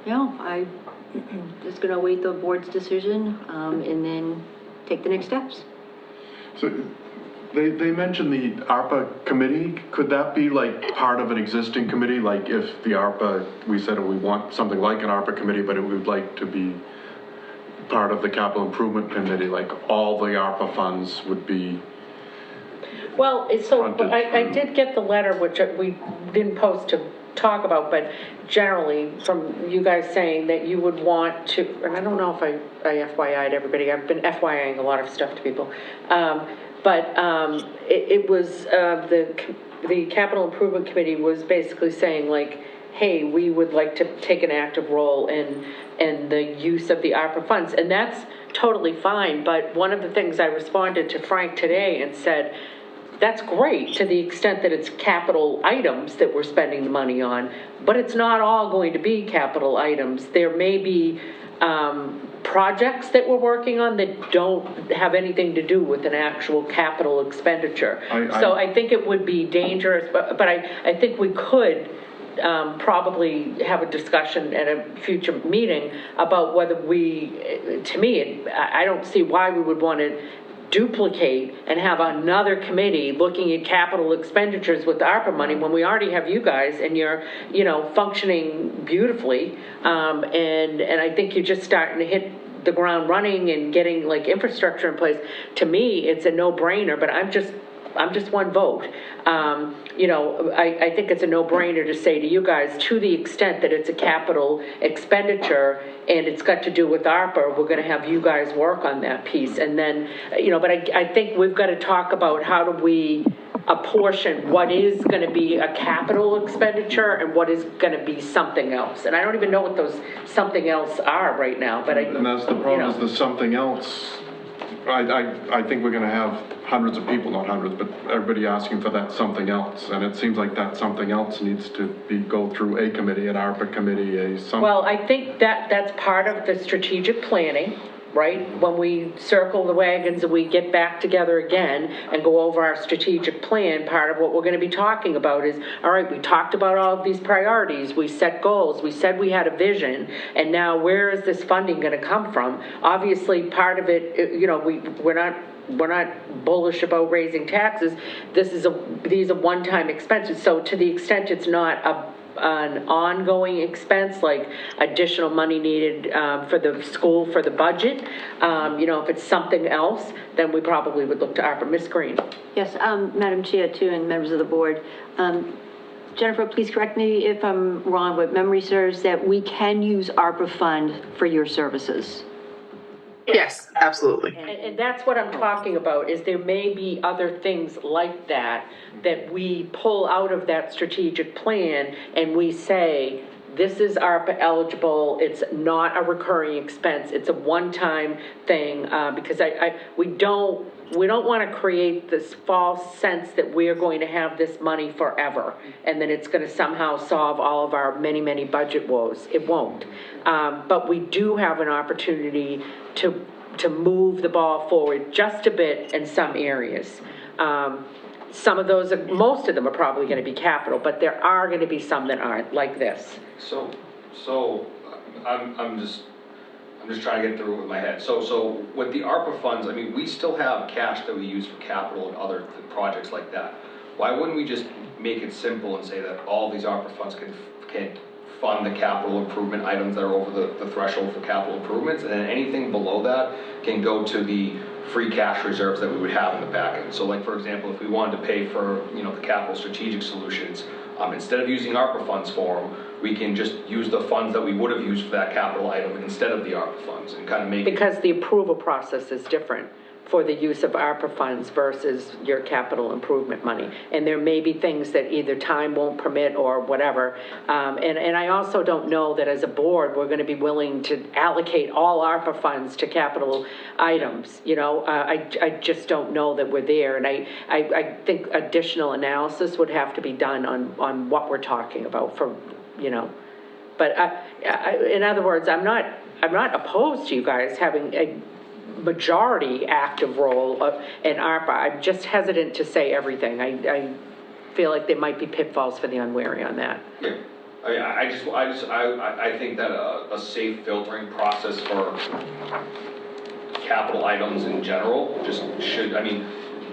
No, I'm just gonna await the board's decision, and then take the next steps. So they mentioned the ARPA committee. Could that be like part of an existing committee? Like if the ARPA, we said we want something like an ARPA committee, but it would like to be part of the capital improvement committee, like all the ARPA funds would be. Well, I did get the letter, which we didn't post to talk about, but generally from you guys saying that you would want to, and I don't know if I FYI'd everybody, I've been FYIing a lot of stuff to people, it was, the capital improvement committee was basically saying like, hey, we would like to take an active role in the use of the ARPA funds, and that's totally fine, but one of the things I responded to Frank today and said, that's great to the extent that it's capital items that we're spending the money on, but it's not all going to be capital items. There may be projects that we're working on that don't have anything to do with an actual capital expenditure. So I think it would be dangerous, but I think we could probably have a discussion at a future meeting about whether I don't see why we would want to duplicate and have another committee looking at capital expenditures with ARPA money when we already have you guys and you're, functioning beautifully. And I think you're just starting to hit the ground running and getting like infrastructure in place. To me, it's a no-brainer, but I'm just one vote. I think it's a no-brainer to say to you guys, to the extent that it's a capital expenditure and it's got to do with ARPA, we're going to have you guys work on that piece. And then, but I think we've got to talk about how do we apportion what is going to be a capital expenditure and what is going to be something else. And I don't even know what those something else are right now, but And that's the problem, is the something else. I think we're gonna have hundreds of people, not hundreds, but everybody asking for that something else. And it seems like that something else needs to go through a committee, an ARPA committee, Well, I think that's part of the strategic planning, right? When we circle the wagons and we get back together again and go over our strategic plan, part of what we're gonna be talking about is, all right, we talked about all of these priorities, we set goals, we said we had a vision, and now where is this funding gonna come from? Obviously, part of it, we're not bullish about raising taxes. These are one-time expenses, so to the extent it's not an ongoing expense, like additional money needed for the school, for the budget. If it's something else, then we probably would look to ARPA. Ms. Green. Yes, Madam Chair, too, and members of the board. Jennifer, please correct me if I'm wrong, but memory serves that we can use ARPA fund for your services. Yes, absolutely. And that's what I'm talking about, is there may be other things like that we pull out of that strategic plan and we say, this is ARPA eligible, it's not a recurring expense, it's a one-time thing, because we don't want to create this false sense that we're going to have this money forever and that it's going to somehow solve all of our many, many budget woes. It won't. But we do have an opportunity to move the ball forward just a bit in some areas. Some of those, most of them are probably going to be capital, but there are going to be some that aren't, like this. So I'm just trying to get through it with my head. So with the ARPA funds, I mean, we still have cash that we use for capital and other projects like that. Why wouldn't we just make it simple and say that all these ARPA funds can fund the capital improvement items that are over the threshold for capital improvements, and then anything below that can go to the free cash reserves that we would have in the back end. So like, for example, if we wanted to pay for, the capital strategic solutions, instead of using ARPA funds for them, we can just use the funds that we would have used for that capital item instead of the ARPA funds, and kind of make. Because the approval process is different for the use of ARPA funds versus your capital improvement money. And there may be things that either time won't permit or whatever. And I also don't know that as a board, we're gonna be willing to allocate all ARPA funds to capital items, I just don't know that we're there. And I think additional analysis would have to be done on what we're talking about for, But in other words, I'm not opposed to you guys having a majority active role in ARPA. I'm just hesitant to say everything. I feel like there might be pitfalls for the unwary on that. Yeah, I think that a safe filtering process for capital items in general just should,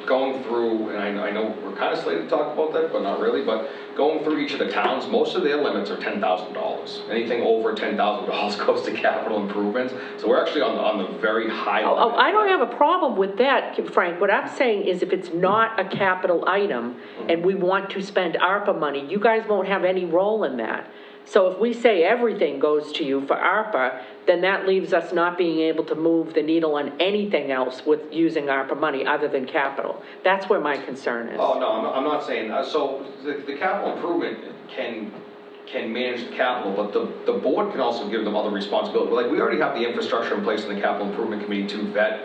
going through, and I know we're kind of slated to talk about that, but not really, but going through each of the towns, most of their limits are $10,000. Anything over $10,000 goes to capital improvements. So we're actually on the very high limit. I don't have a problem with that, Frank. What I'm saying is if it's not a capital item and we want to spend ARPA money, you guys won't have any role in that. So if we say everything goes to you for ARPA, then that leaves us not being able to move the needle on anything else with using ARPA money other than capital. That's where my concern is. Oh, no, I'm not saying that. So the capital improvement can manage the capital, but the board can also give them other responsibilities. Like, we already have the infrastructure in place in the capital improvement committee to vet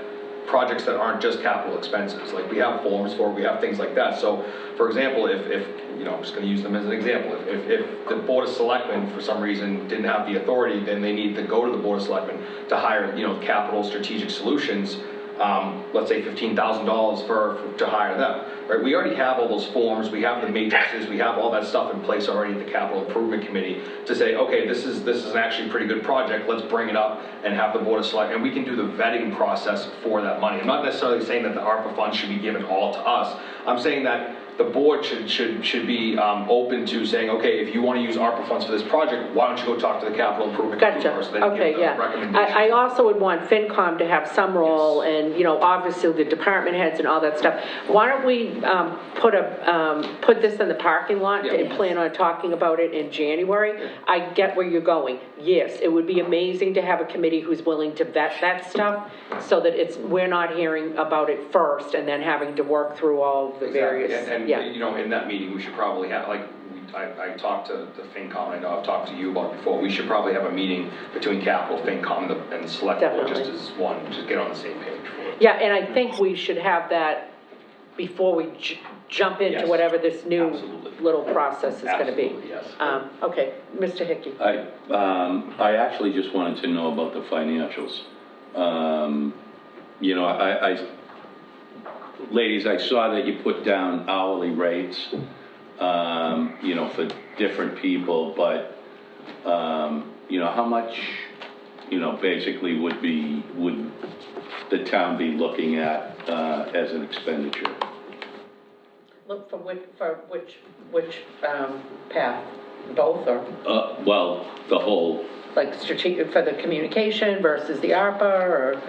projects that aren't just capital expenses. Like, we have forms for it, we have things like that. So, for example, if I'm just gonna use them as an example. If the Board of Selectmen, for some reason, didn't have the authority, then they need to go to the Board of Selectmen to hire, capital strategic solutions, let's say $15,000 to hire them, right? We already have all those forms, we have the matrices, we have all that stuff in place already at the Capital Improvement Committee to say, okay, this is an actually pretty good project, let's bring it up and have the Board of Selectmen, and we can do the vetting process for that money. I'm not necessarily saying that the ARPA funds should be given all to us. I'm saying that the board should be open to saying, okay, if you want to use ARPA funds for this project, why don't you go talk to the Capital Improvement Committee first, then give the recommendation. I also would want FinCom to have some role, and obviously the department heads and all that stuff. Why don't we put this in the parking lot and plan on talking about it in January? I get where you're going. Yes, it would be amazing to have a committee who's willing to vet that stuff so that we're not hearing about it first and then having to work through all the various. And in that meeting, we should probably have, I talked to the FinCom, I know I've talked to you about it before, we should probably have a meeting between Capital, FinCom, and the Select Board, just as one, just get on the same page for it. Yeah, and I think we should have that before we jump into whatever this new little process is going to be. Yes. Okay, Mr. Hickey. I actually just wanted to know about the financials. Ladies, I saw that you put down hourly rates, for different people, but, how much, basically would the town be looking at, as an expenditure? Look for which path, both or? Well, the whole. Like strategic, for the communication versus the ARPA, or,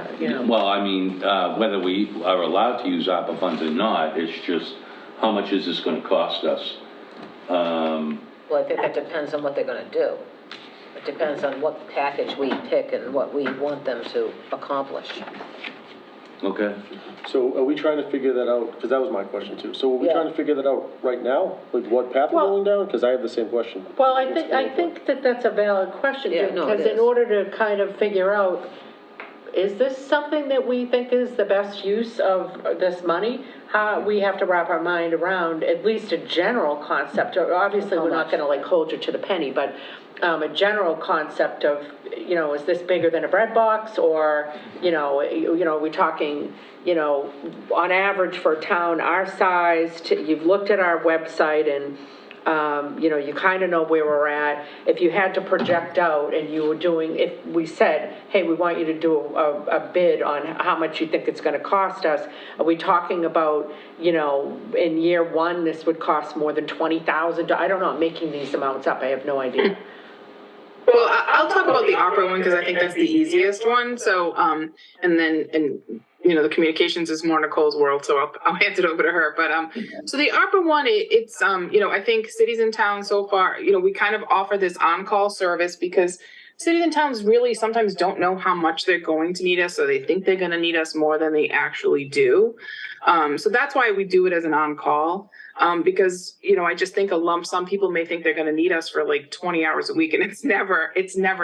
Well, whether we are allowed to use ARPA funds or not, it's just, how much is this gonna cost us? Well, I think that depends on what they're gonna do. It depends on what package we pick and what we want them to accomplish. Okay. So are we trying to figure that out? Because that was my question too. So are we trying to figure that out right now? Like what path we're going down? Because I have the same question. Well, I think that's a valid question, because in order to kind of figure out, is this something that we think is the best use of this money? We have to wrap our mind around at least a general concept. Obviously, we're not going to hold you to the penny, but a general concept of, is this bigger than a bread box, or, we're talking, on average for a town our size, you've looked at our website and, you kind of know where we're at. If you had to project out and you were doing, if we said, hey, we want you to do a bid on how much you think it's going to cost us, are we talking about, in year one, this would cost more than $20,000? I don't know, I'm making these amounts up, I have no idea. Well, I'll talk about the opera one because I think that's the easiest one. So, the communications is more Nicole's world, so I'll hand it over to her. But, so the opera one, it's I think cities and towns so far, we kind of offer this on-call service because cities and towns really sometimes don't know how much they're going to need us, so they think they're going to need us more than they actually do. So that's why we do it as an on-call. Because, I just think a lump sum, people may think they're going to need us for like 20 hours a week, and it's never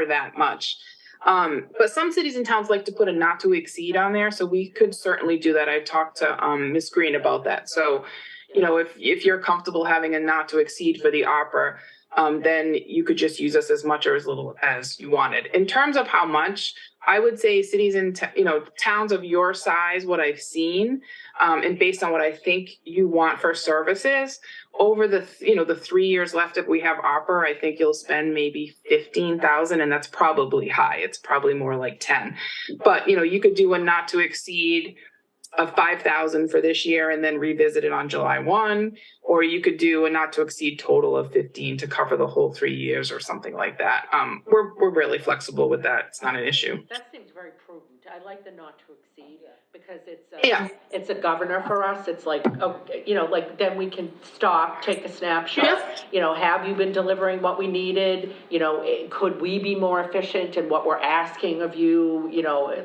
that much. But some cities and towns like to put a not to exceed on there, so we could certainly do that. I've talked to Ms. Green about that. So, if you're comfortable having a not to exceed for the opera, then you could just use us as much or as little as you wanted. In terms of how much, I would say cities and towns of your size, what I've seen, and based on what I think you want for services, over the 3 years left if we have opera, I think you'll spend maybe 15,000, and that's probably high. It's probably more like 10. But you could do a not to exceed of 5,000 for this year and then revisit it on July 1, or you could do a not to exceed total of 15 to cover the whole 3 years or something like that. We're really flexible with that. It's not an issue. That seems very prudent. I like the not to exceed because Yeah. it's a governor for us. It's like, like then we can stop, take a snapshot. Have you been delivering what we needed? Could we be more efficient in what we're asking of you?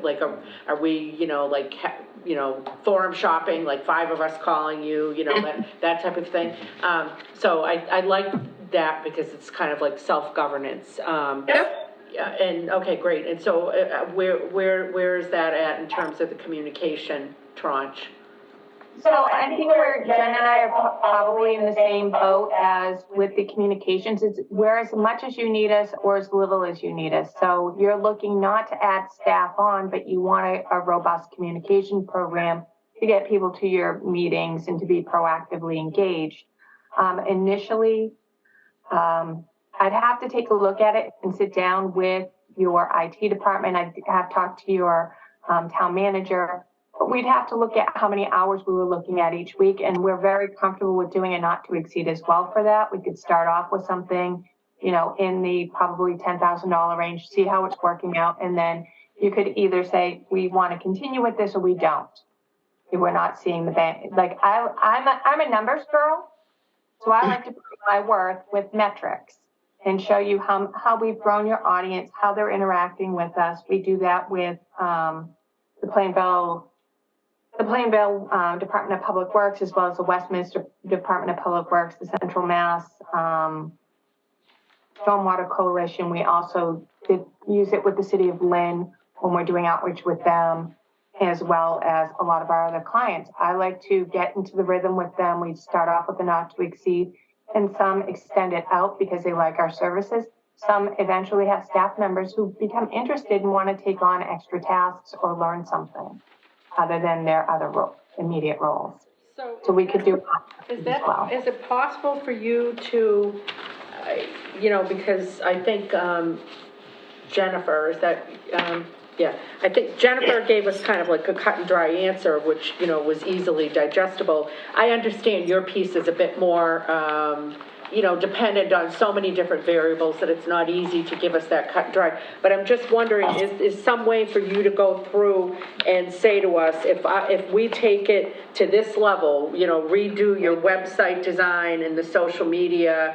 Like, are we, forum shopping, like 5 of us calling you, that type of thing. So I like that because it's kind of like self-governance. Yeah, and, okay, great. And so where is that at in terms of the communication tranche? So I think Jen and I are probably in the same boat as with the communications. We're as much as you need us or as little as you need us. So you're looking not to add staff on, but you want a robust communication program to get people to your meetings and to be proactively engaged. Initially, I'd have to take a look at it and sit down with your IT department. I'd have talked to your town manager. But we'd have to look at how many hours we were looking at each week, and we're very comfortable with doing a not to exceed as well for that. We could start off with something, in the probably $10,000 range, see how it's working out, and then you could either say, we want to continue with this or we don't. If we're not seeing the bank. Like, I'm a numbers girl, so I like to prove my worth with metrics and show you how we've grown your audience, how they're interacting with us. We do that with the Plainville Department of Public Works, as well as the Westminster Department of Public Works, the Central Mass Stormwater Coalition. We also use it with the City of Lynn when we're doing outreach with them, as well as a lot of our other clients. I like to get into the rhythm with them. We start off with a not to exceed, and some extend it out because they like our services. Some eventually have staff members who become interested and want to take on extra tasks or learn something other than their other immediate roles. So we could do as well. Is it possible for you to, because I think Jennifer, I think Jennifer gave us kind of like a cut and dry answer, which, was easily digestible. I understand your piece is a bit more, dependent on so many different variables that it's not easy to give us that cut and dry. But I'm just wondering, is some way for you to go through and say to us, if we take it to this level, redo your website design and the social media,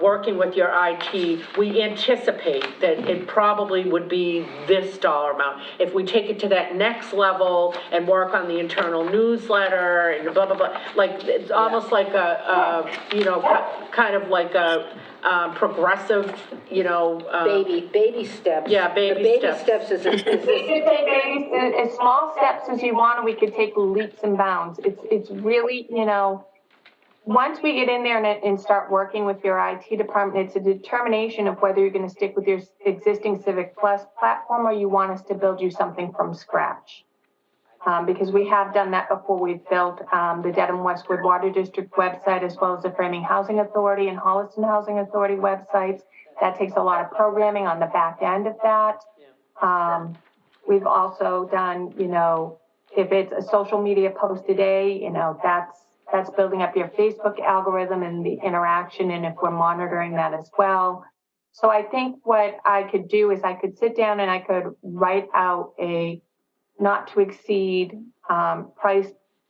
working with your IT, we anticipate that it probably would be this dollar amount. If we take it to that next level and work on the internal newsletter and blah, blah, blah, like, it's almost like kind of like a progressive, Baby steps. Yeah, baby steps. We could take babies as small steps as you want, and we could take leaps and bounds. It's really, once we get in there and start working with your IT department, it's a determination of whether you're going to stick with your existing Civic Plus platform or you want us to build you something from scratch. Because we have done that before. We've built the Dedham Westwood Water District website, as well as the Framing Housing Authority and Holliston Housing Authority websites. That takes a lot of programming on the back end of that. We've also done, if it's a social media post a day, that's building up your Facebook algorithm and the interaction, and if we're monitoring that as well. So I think what I could do is I could sit down and I could write out a not to exceed price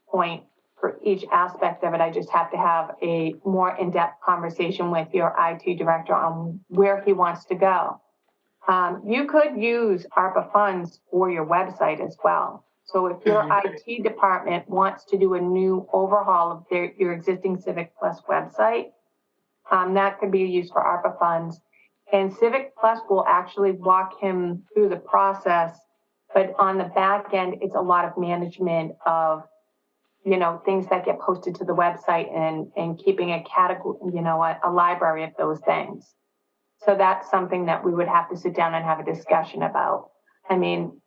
point for each aspect of it. I just have to have a more in-depth conversation with your IT director on where he wants to go. You could use ARPA funds for your website as well. So if your IT department wants to do a new overhaul of your existing Civic Plus website, that could be used for ARPA funds. And Civic Plus will actually walk him through the process, but on the back end, it's a lot of management of, things that get posted to the website and keeping a category, a library of those things. So that's something that we would have to sit down and have a discussion about. I mean,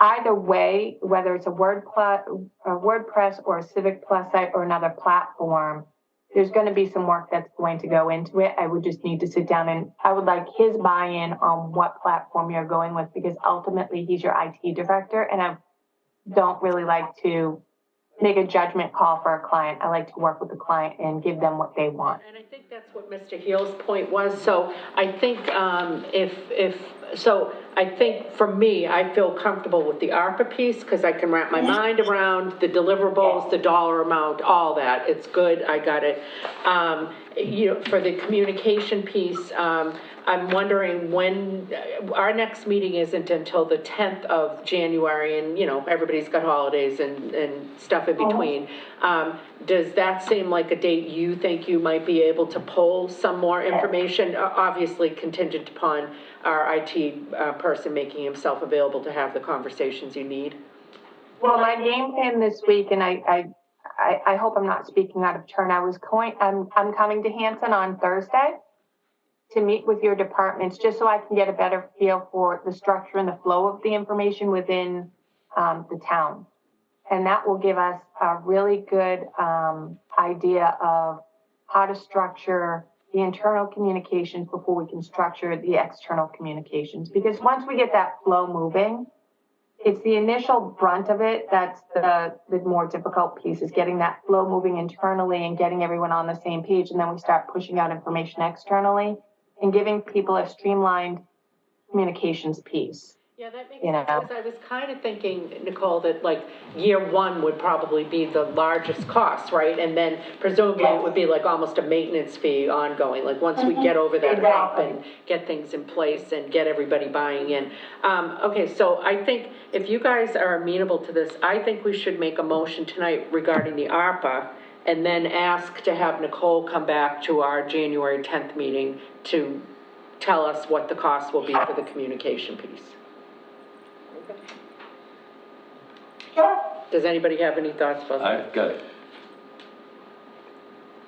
either way, whether it's a WordPress or a Civic Plus site or another platform, there's going to be some work that's going to go into it. I would just need to sit down and I would like his buy-in on what platform you're going with, because ultimately he's your IT director, and I don't really like to make a judgment call for a client. I like to work with the client and give them what they want. And I think that's what Mr. Heal's point was. So I think I think for me, I feel comfortable with the ARPA piece because I can wrap my mind around the deliverables, the dollar amount, all that. It's good. I got it. For the communication piece, I'm wondering when our next meeting isn't until the 10th of January, and everybody's got holidays and stuff in between. Does that seem like a date you think you might be able to pull some more information? Obviously contingent upon our IT person making himself available to have the conversations you need. Well, my game plan this week, and I hope I'm not speaking out of turn. I'm coming to Hanson on Thursday to meet with your departments, just so I can get a better feel for the structure and the flow of the information within the town. And that will give us a really good idea of how to structure the internal communications before we can structure the external communications. Because once we get that flow moving, it's the initial brunt of it that's the more difficult piece, is getting that flow moving internally and getting everyone on the same page. And then we start pushing out information externally and giving people a streamlined communications piece. Yeah, that makes sense, because I was kind of thinking, Nicole, that like year one would probably be the largest cost, right? And then presumably it would be like almost a maintenance fee ongoing, like once we get over that hump and get things in place and get everybody buying in. Okay, so I think if you guys are amenable to this, I think we should make a motion tonight regarding the ARPA, and then ask to have Nicole come back to our January 10th meeting to tell us what the cost will be for the communication piece. Sure. Does anybody have any thoughts about that? I've got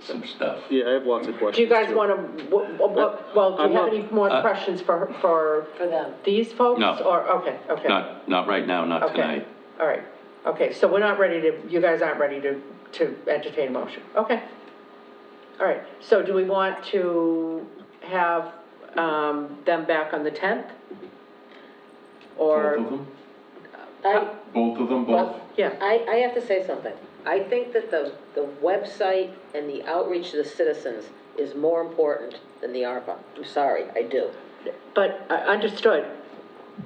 some stuff. Yeah, I have lots of questions. Do you guys too. want to, do you have any more questions for them. these folks? No. Or, okay. Not right now, not Okay. tonight. All right, okay, so we're not ready to, you guys aren't ready to entertain a motion, okay. All right, so do we want to have, them back on the 10th? Or? Both of them? I, Both of them, both? Yeah. I have to say something. I think that the website and the outreach to the citizens is more important than the ARPA. I'm sorry, I do. But, understood,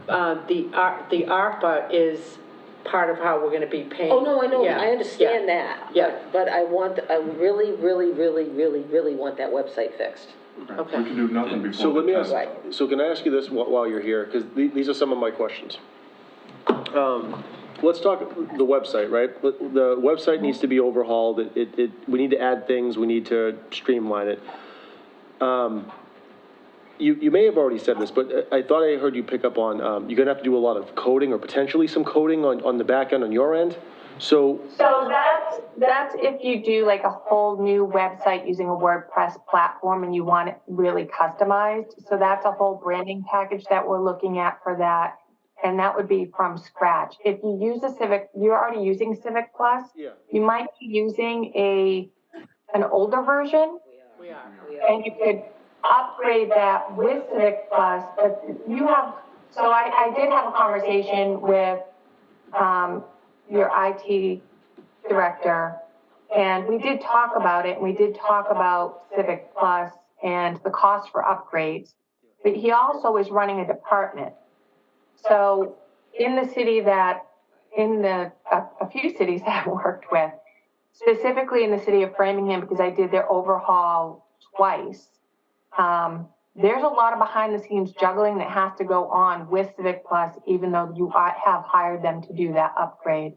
the ARPA is part of how we're gonna be paying. Oh, no, I know, Yeah, I understand yeah, that. Yeah. But I really, really, really, really, really want that website fixed. Okay. We can do nothing before. So let me the ask, 10th. so can I ask you this while you're here? Because these are some of my questions. Let's talk the website, right? The website needs to be overhauled. We need to add things. We need to streamline it. You may have already said this, but I thought I heard you pick up on, you're gonna have to do a lot of coding or potentially some coding on the back end on your end. So that's if you do like a whole new website using a WordPress platform and you want it really customized. So that's a whole branding package that we're looking at for that. And that would be from scratch. If you use you're already using Civic Plus. Yeah. You might be using an older version. We are. And you could upgrade that with Civic Plus, but so I did have a conversation with, your IT director And we did talk about it, and we did talk about Civic Plus and the cost for upgrades, but he also is running a department. So in the city that, a few cities that I've worked with, specifically in the city of Framingham, because I did their overhaul twice, there's a lot of behind the scenes juggling that has to go on with Civic Plus, even though you have hired them to do that upgrade.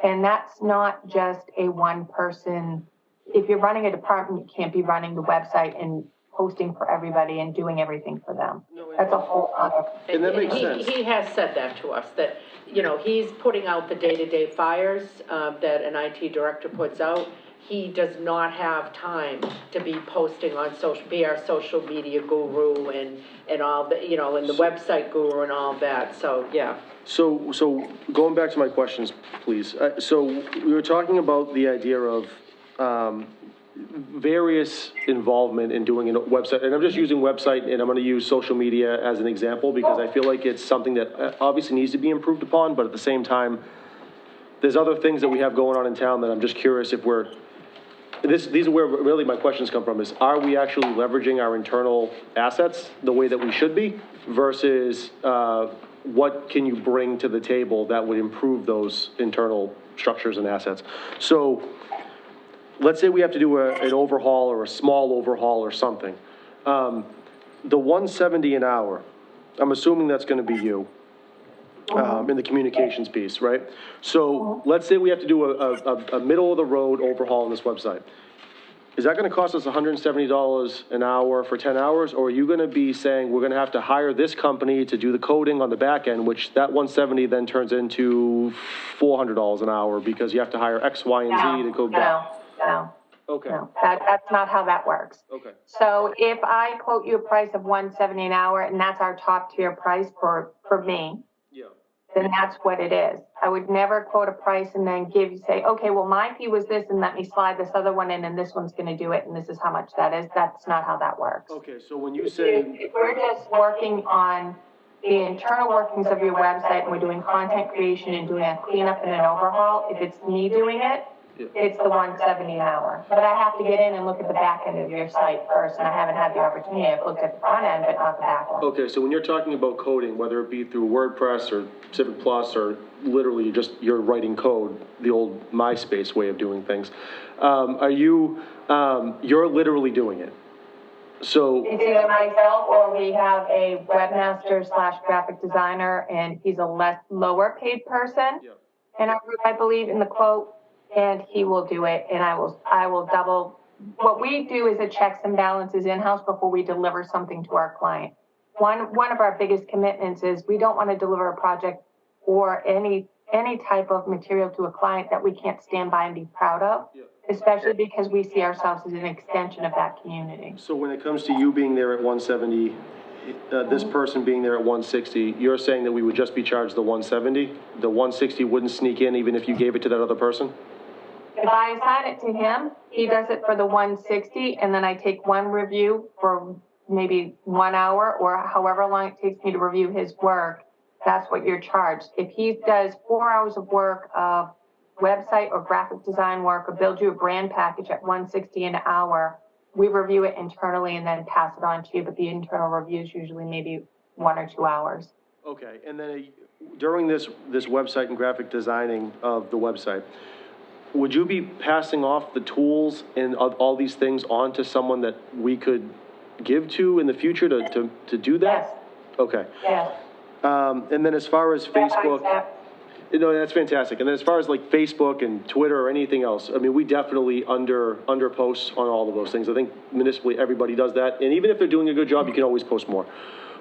And that's not just a one person. If you're running a department, you can't be running the website and posting for everybody and doing everything for them. That's a whole other. And that makes sense. He has said that to us, that, you know, he's putting out the day-to-day fires, that an IT director puts out. He does not have time to be posting on be our social media guru and all the, you know, and the website guru and all that, so, yeah. So going back to my questions, please. So we were talking about the idea of various involvement in doing a website, and I'm just using website, and I'm going to use social media as an example because I feel like it's something that obviously needs to be improved upon, but at the same time, there's other things that we have going on in town that I'm just curious if we're, these are where really my questions come from, is are we actually leveraging our internal assets the way that we should be versus what can you bring to the table that would improve those internal structures and assets? So let's say we have to do an overhaul or a small overhaul or something. The 170 an hour, I'm assuming that's gonna be you. In the communications piece, right? So let's say we have to do a middle of the road overhaul on this website. Is that gonna cost us $170 an hour for 10 hours? Or are you gonna be saying we're gonna have to hire this company to do the coding on the back end, which that 170 then turns into $400 an hour because you have to hire X, Y, and Z to go back? No. Okay, No, that's not how that works. okay. So if I quote you a price of $170 an hour, and that's our top tier price for me, Yeah. then that's what it is. I would never quote a price and then say, okay, well, my fee was this, and let me slide this other one in, and this one's gonna do it, and this is how much that is. That's not how that works. Okay, so when you say, If we're just working on the internal workings of your website, and we're doing content creation and doing a cleanup and an overhaul, if it's me doing it, it's the 170 an hour. But I have to get in and look at the back end of your site first, and I haven't had the opportunity. I've looked at the front end, but not the back end. okay, so when you're talking about coding, whether it be through WordPress or Civic Plus or literally just you're writing code, the old MySpace way of doing things, you're literally doing it? So. It's either myself or we have a webmaster / graphic designer, and he's a lower paid person. Yeah. And I believe in the quote, and he will do it, and I will double. What we do is a checks and balances in-house before we deliver something to our client. One of our biggest commitments is we don't want to deliver a project or any type of material to a client that we can't stand by and be proud of, especially because we see ourselves as an extension of that community. So when it comes to you being there at 170, this person being there at 160, you're saying that we would just be charged the 170? The 160 wouldn't sneak in even if you gave it to that other person? If I assign it to him, he does it for the 160, and then I take one review for maybe 1 hour or however long it takes me to review his work. That's what you're charged. If he does 4 hours of work of website or graphic design work or build you a brand package at 160 an hour, we review it internally and then pass it on to you, but the internal review is usually maybe 1 or 2 hours. Okay, and then during this website and graphic designing of the website, would you be passing off the tools and all these things on to someone that we could give to in the future to do that? Yes. Okay. Yes. And then as far as Facebook, no, that's fantastic. And then as far as like Facebook and Twitter or anything else, I mean, we definitely under post on all of those things. I think municipally everybody does that. And even if they're doing a good job, you can always post more.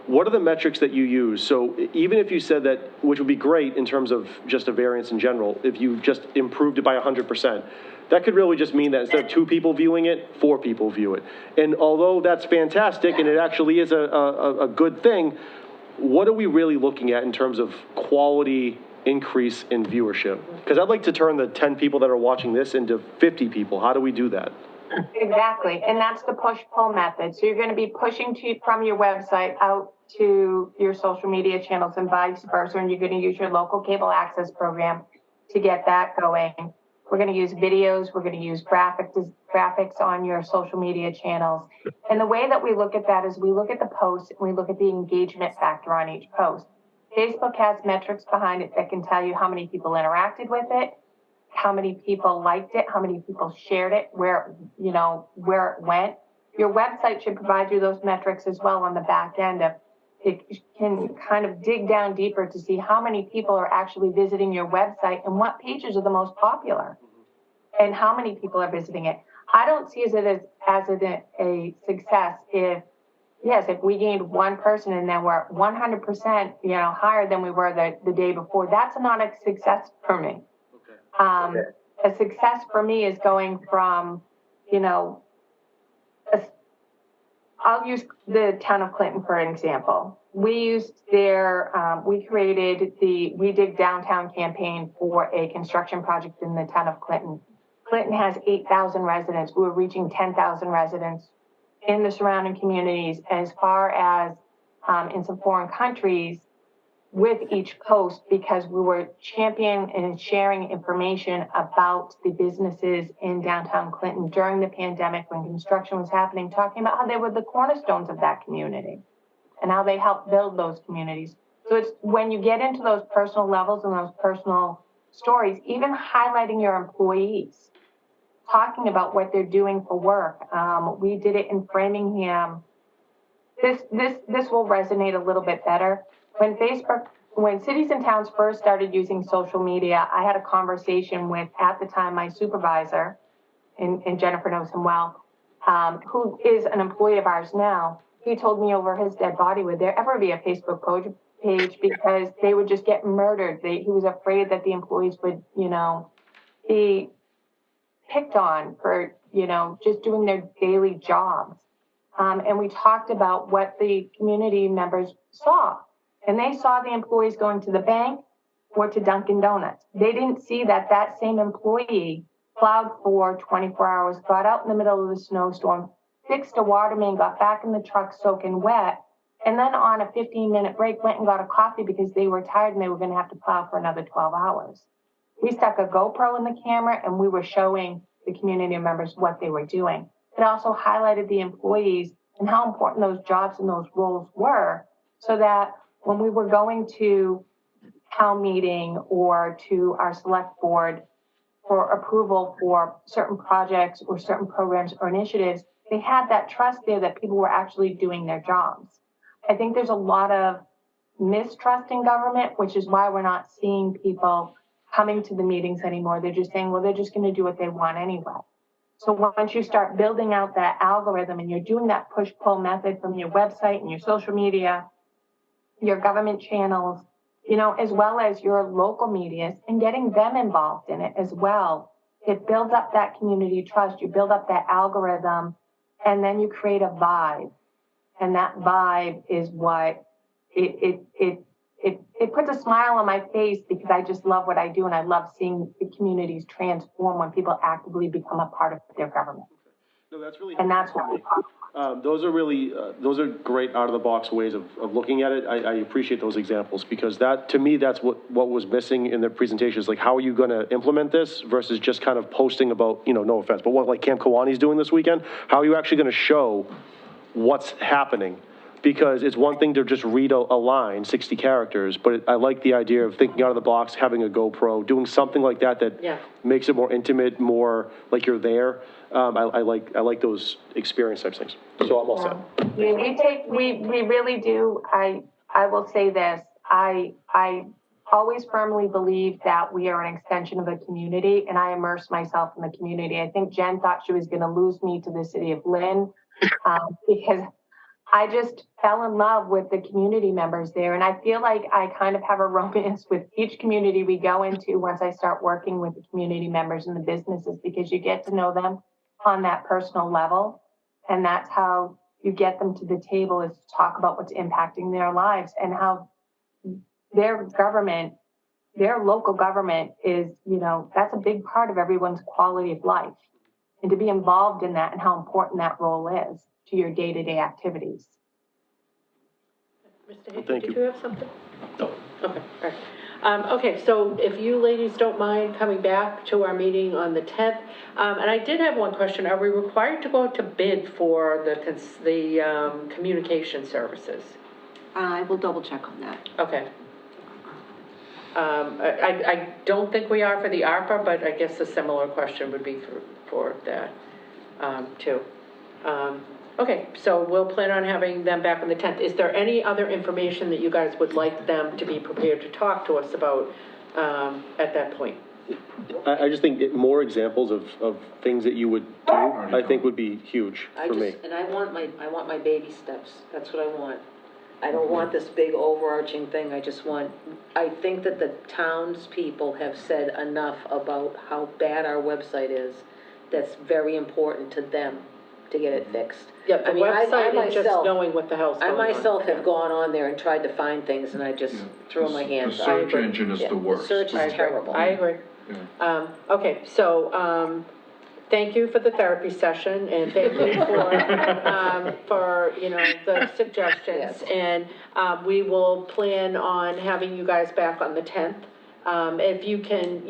What are the metrics that you use? So even if you said that, which would be great in terms of just a variance in general, if you just improved it by 100%, that could really just mean that instead of 2 people viewing it, 4 people view it. And although that's fantastic and it actually is a good thing, what are we really looking at in terms of quality increase in viewership? Because I'd like to turn the 10 people that are watching this into 50 people. How do we do that? Exactly, and that's the push-pull method. So you're going to be pushing from your website out to your social media channels and vice versa, and you're going to use your local cable access program to get that going. We're gonna use videos, we're gonna use graphics on your social media channels. And the way that we look at that is we look at the post and we look at the engagement factor on each post. Facebook has metrics behind it that can tell you how many people interacted with it, how many people liked it, how many people shared it, where it went. Your website should provide you those metrics as well on the back end of it can kind of dig down deeper to see how many people are actually visiting your website and what pages are the most popular and how many people are visiting it. I don't see it as a success if we gained one person and then we're 100%, higher than we were the day before. That's not a success for me. A success for me is going from, I'll use the town of Clinton for an example. We used we created the We Dig Downtown campaign for a construction project in the town of Clinton. Clinton has 8,000 residents. We were reaching 10,000 residents in the surrounding communities as far as in some foreign countries with each post because we were championing and sharing information about the businesses in downtown Clinton during the pandemic when construction was happening, talking about how they were the cornerstones of that community and how they helped build those communities. So it's when you get into those personal levels and those personal stories, even highlighting your employees, talking about what they're doing for work. We did it in Framingham. This will resonate a little bit better. When cities and towns first started using social media, I had a conversation with, at the time, my supervisor, and Jennifer knows him well, who is an employee of ours now. He told me over his dead body, would there ever be a Facebook page because they would just get murdered. He was afraid that the employees would, be picked on for, just doing their daily jobs. And we talked about what the community members saw. And they saw the employees going to the bank or to Dunkin' Donuts. They didn't see that same employee plowed for 24 hours, got out in the middle of the snowstorm, fixed a water main, got back in the truck soaking wet, and then on a 15-minute break went and got a coffee because they were tired and they were going to have to plow for another 12 hours. We stuck a GoPro in the camera and we were showing the community members what they were doing. It also highlighted the employees and how important those jobs and those roles were so that when we were going to town meeting or to our select board for approval for certain projects or certain programs or initiatives, they had that trust there that people were actually doing their jobs. I think there's a lot of mistrust in government, which is why we're not seeing people coming to the meetings anymore. They're just saying, well, they're just going to do what they want anyway. So once you start building out that algorithm and you're doing that push-pull method from your website and your social media, your government channels, as well as your local medias and getting them involved in it as well. It builds up that community trust. You build up that algorithm and then you create a vibe. And that vibe is what it puts a smile on my face because I just love what I do and I love seeing the communities transform when people actively become a part of their government. No, that's really and that's what we those are great out-of-the-box ways of looking at it. I appreciate those examples because that, to me, that's what was missing in the presentation is like, how are you going to implement this versus just kind of posting about, no offense, but what like Camp Kawani's doing this weekend? How are you actually going to show what's happening? Because it's one thing to just read a line, 60 characters, but I like the idea of thinking out of the box, having a GoPro, doing something like that makes it more intimate, more like you're there. I like those experience types things. So I'm all set. We really do. I will say this. I always firmly believe that we are an extension of the community, and I immerse myself in the community. I think Jen thought she was going to lose me to the city of Lynn because I just fell in love with the community members there. And I feel like I kind of have a romance with each community we go into once I start working with the community members and the businesses, because you get to know them on that personal level. And that's how you get them to the table, is to talk about what's impacting their lives and how their government, their local government is, that's a big part of everyone's quality of life. And to be involved in that and how important that role is to your day-to-day activities. Mr. Hickey, Thank did you. you have something? No. Okay, all right. Okay, so if you ladies don't mind coming back to our meeting on the 10th, and I did have one question, are we required to go out to bid for the communication services? I will double check on that. Okay. I don't think we are for the ARPA, but I guess a similar question would be for that, too. Okay, so we'll plan on having them back on the 10th. Is there any other information that you guys would like them to be prepared to talk to us about at that point? I just think more examples of things that you would do, I think would be huge for me. And I want my baby steps, that's what I want. I don't want this big overarching thing, I think that the townspeople have said enough about how bad our website is, that's very important to them to get it fixed. Yeah, the I mean, website and just myself- knowing what the hell's going on. I myself have gone on there and tried to find things, and I just throw my hands The up. search engine is the worst. The search is terrible. I agree. Okay, so, thank you for the therapy session, and thank you for, the suggestions. Yes. And, we will plan on having you guys back on the 10th. If you can,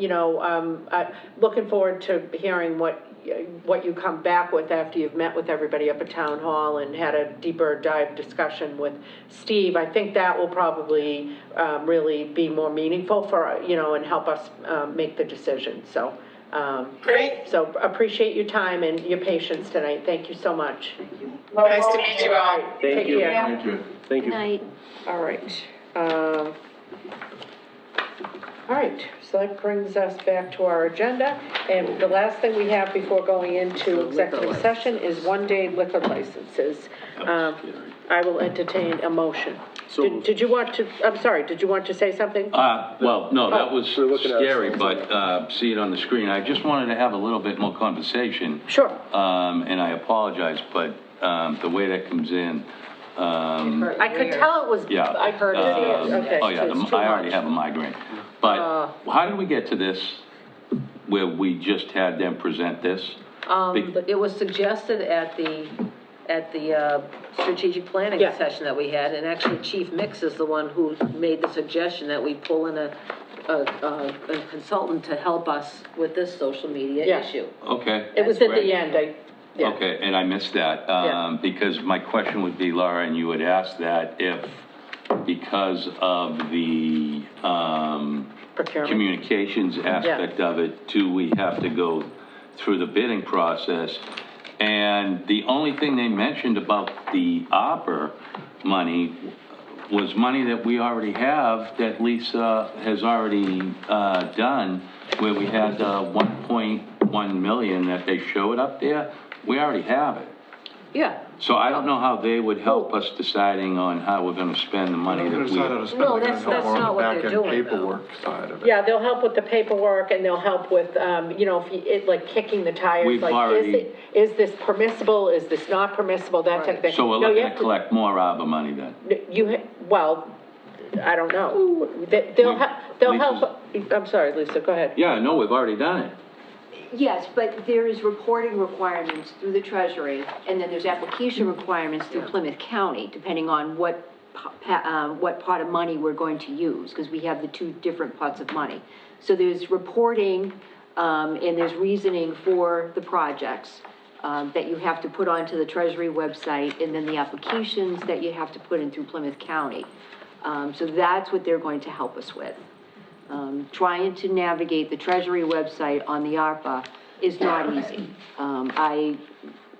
looking forward to hearing what you come back with after you've met with everybody up at Town Hall and had a deeper dive discussion with Steve. I think that will probably really be more meaningful for, and help us make the decision. So, Great. so appreciate your time and your patience tonight. Thank you so much. Nice to meet you all. Take care. Thank you. Thank you. Good night. All right. All right, so that brings us back to our agenda, and the last thing we have before going into executive session is one-day liquor licenses. I will entertain a motion. Did you want to, I'm sorry, did you want to say something? Well, no, that was We're looking at scary, ourselves. but, see it on the screen. I just wanted to have a little bit more conversation. Sure. And I apologize, but, the way that comes in, I could tell it was, yeah. I heard it, okay. Oh, yeah, it's too I already much. have a migraine. But how did we get to this, where we just had them present this? It was suggested at the strategic planning Yeah. session that we had, and actually Chief Mix is the one who made the suggestion that we pull in a consultant to help us with this social media Yeah. issue. Okay. It was at the end, yeah. Okay, and I missed that, Yeah. because my question would be, Laura, and you had asked that if, because of the, Procurement. communications aspect of it, do we have to go through the bidding process? And the only thing they mentioned about the ARPA money was money that we already have, that Lisa has already, done, where we had, 1.1 million that they showed up there. We already have it. Yeah. So I don't know how they would help us deciding on how we're gonna spend the money I'm that gonna we. decide how to spend No, it, that's help not on what the they're back end doing, though. paperwork side of it. Yeah, they'll help with the paperwork, and they'll help with, like kicking the tires, We've like, already- is this permissible, is this not permissible, that type of thing. So we're No, you looking have to collect more ARPA money then? Well, I don't know. They'll help, I'm sorry, Lisa, go ahead. Yeah, no, we've already done it. Yes, but there is reporting requirements through the Treasury, and then there's application requirements through Plymouth County, depending on what pot of money we're going to use, because we have the two different pots of money. So there's reporting, and there's reasoning for the projects, that you have to put onto the Treasury website, and then the applications that you have to put in through Plymouth County. So that's what they're going to help us with. Trying to navigate the Treasury website on the ARPA is not easy. I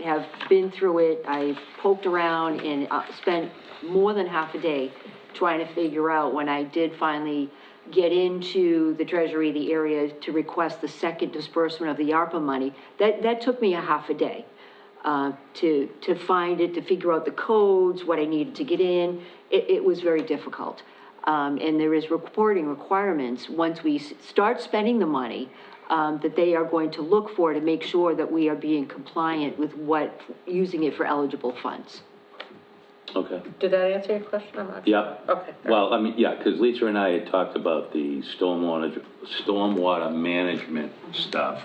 have been through it, I poked around and spent more than half a day trying to figure out, when I did finally get into the Treasury, the area to request the second disbursement of the ARPA money, that took me a half a day. To find it, to figure out the codes, what I needed to get in, it was very difficult. And there is reporting requirements, once we start spending the money, that they are going to look for to make sure that we are being compliant with using it for eligible funds. Okay. Did that answer your question? I'm not sure. Yeah. Okay. Well, I mean, yeah, because Lisa and I had talked about the stormwater management stuff,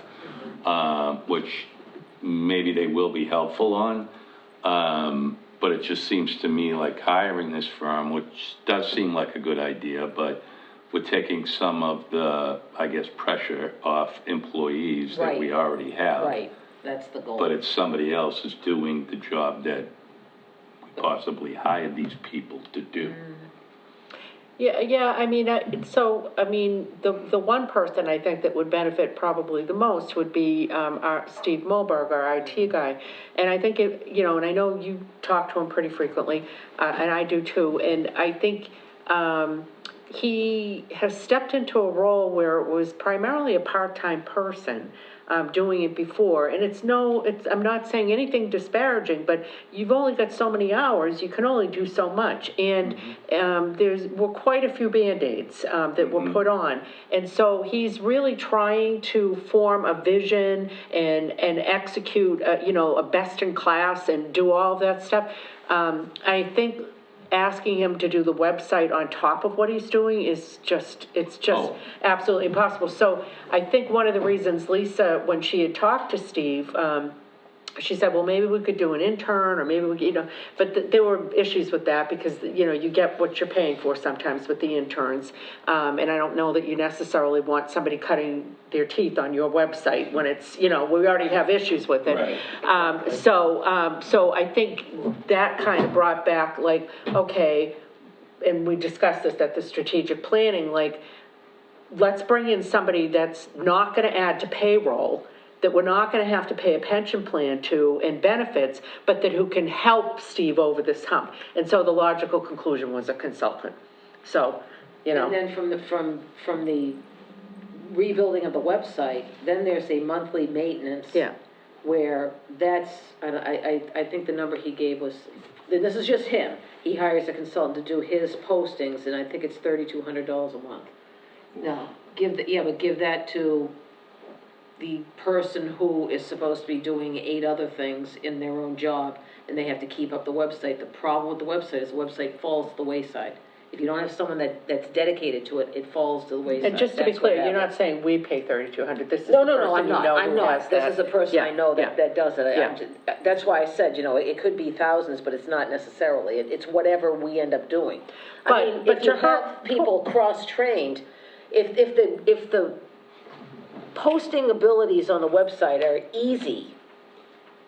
which maybe they will be helpful on. But it just seems to me like hiring this firm, which does seem like a good idea, but we're taking some of the, I guess, pressure off employees that we Right. already have. Right, that's the goal. But it's somebody else is doing the job that we possibly hired these people to do. Yeah, I mean, the one person I think that would benefit probably the most would be, our Steve Mulberg, our IT guy. And I think and I know you talk to him pretty frequently, and I do too, and I think, he has stepped into a role where it was primarily a part-time person, doing it before, and I'm not saying anything disparaging, but you've only got so many hours, you can only do so much, and, were quite a few Band-Aids, that were put on, and so he's really trying to form a vision and execute, a best-in-class and do all of that stuff. I think asking him to do the website on top of what he's doing is just absolutely impossible. So I think one of the reasons Lisa, when she had talked to Steve, she said, well, maybe we could do an intern, or maybe we could, but there were issues with that because, you get what you're paying for sometimes with the interns. And I don't know that you necessarily want somebody cutting their teeth on your website when it's, we already have issues with it. Right. So I think that kind of brought back, like, okay, and we discussed this at the strategic planning, like, let's bring in somebody that's not gonna add to payroll, that we're not gonna have to pay a pension plan to and benefits, but that who can help Steve over this hump. And so the logical conclusion was a consultant. So, And then from the rebuilding of the website, then there's a monthly maintenance. Yeah. Where I think the number he gave was, and this is just him, he hires a consultant to do his postings, and I think it's $3,200 a month. Now, give that to the person who is supposed to be doing 8 other things in their own job, and they have to keep up the website. The problem with the website is the website falls to the wayside. If you don't have someone that's dedicated to it, it falls to the wayside. And just to be That's what clear, you're happens. not saying we pay $3,200, this is the No, person I'm you not, know I'm who not, has this that. is the person Yeah, I know yeah. that does it. Yeah. That's why I said, it could be thousands, but it's not necessarily, it's whatever we end up doing. But If you to her- have people cross-trained, if the posting abilities on the website are easy,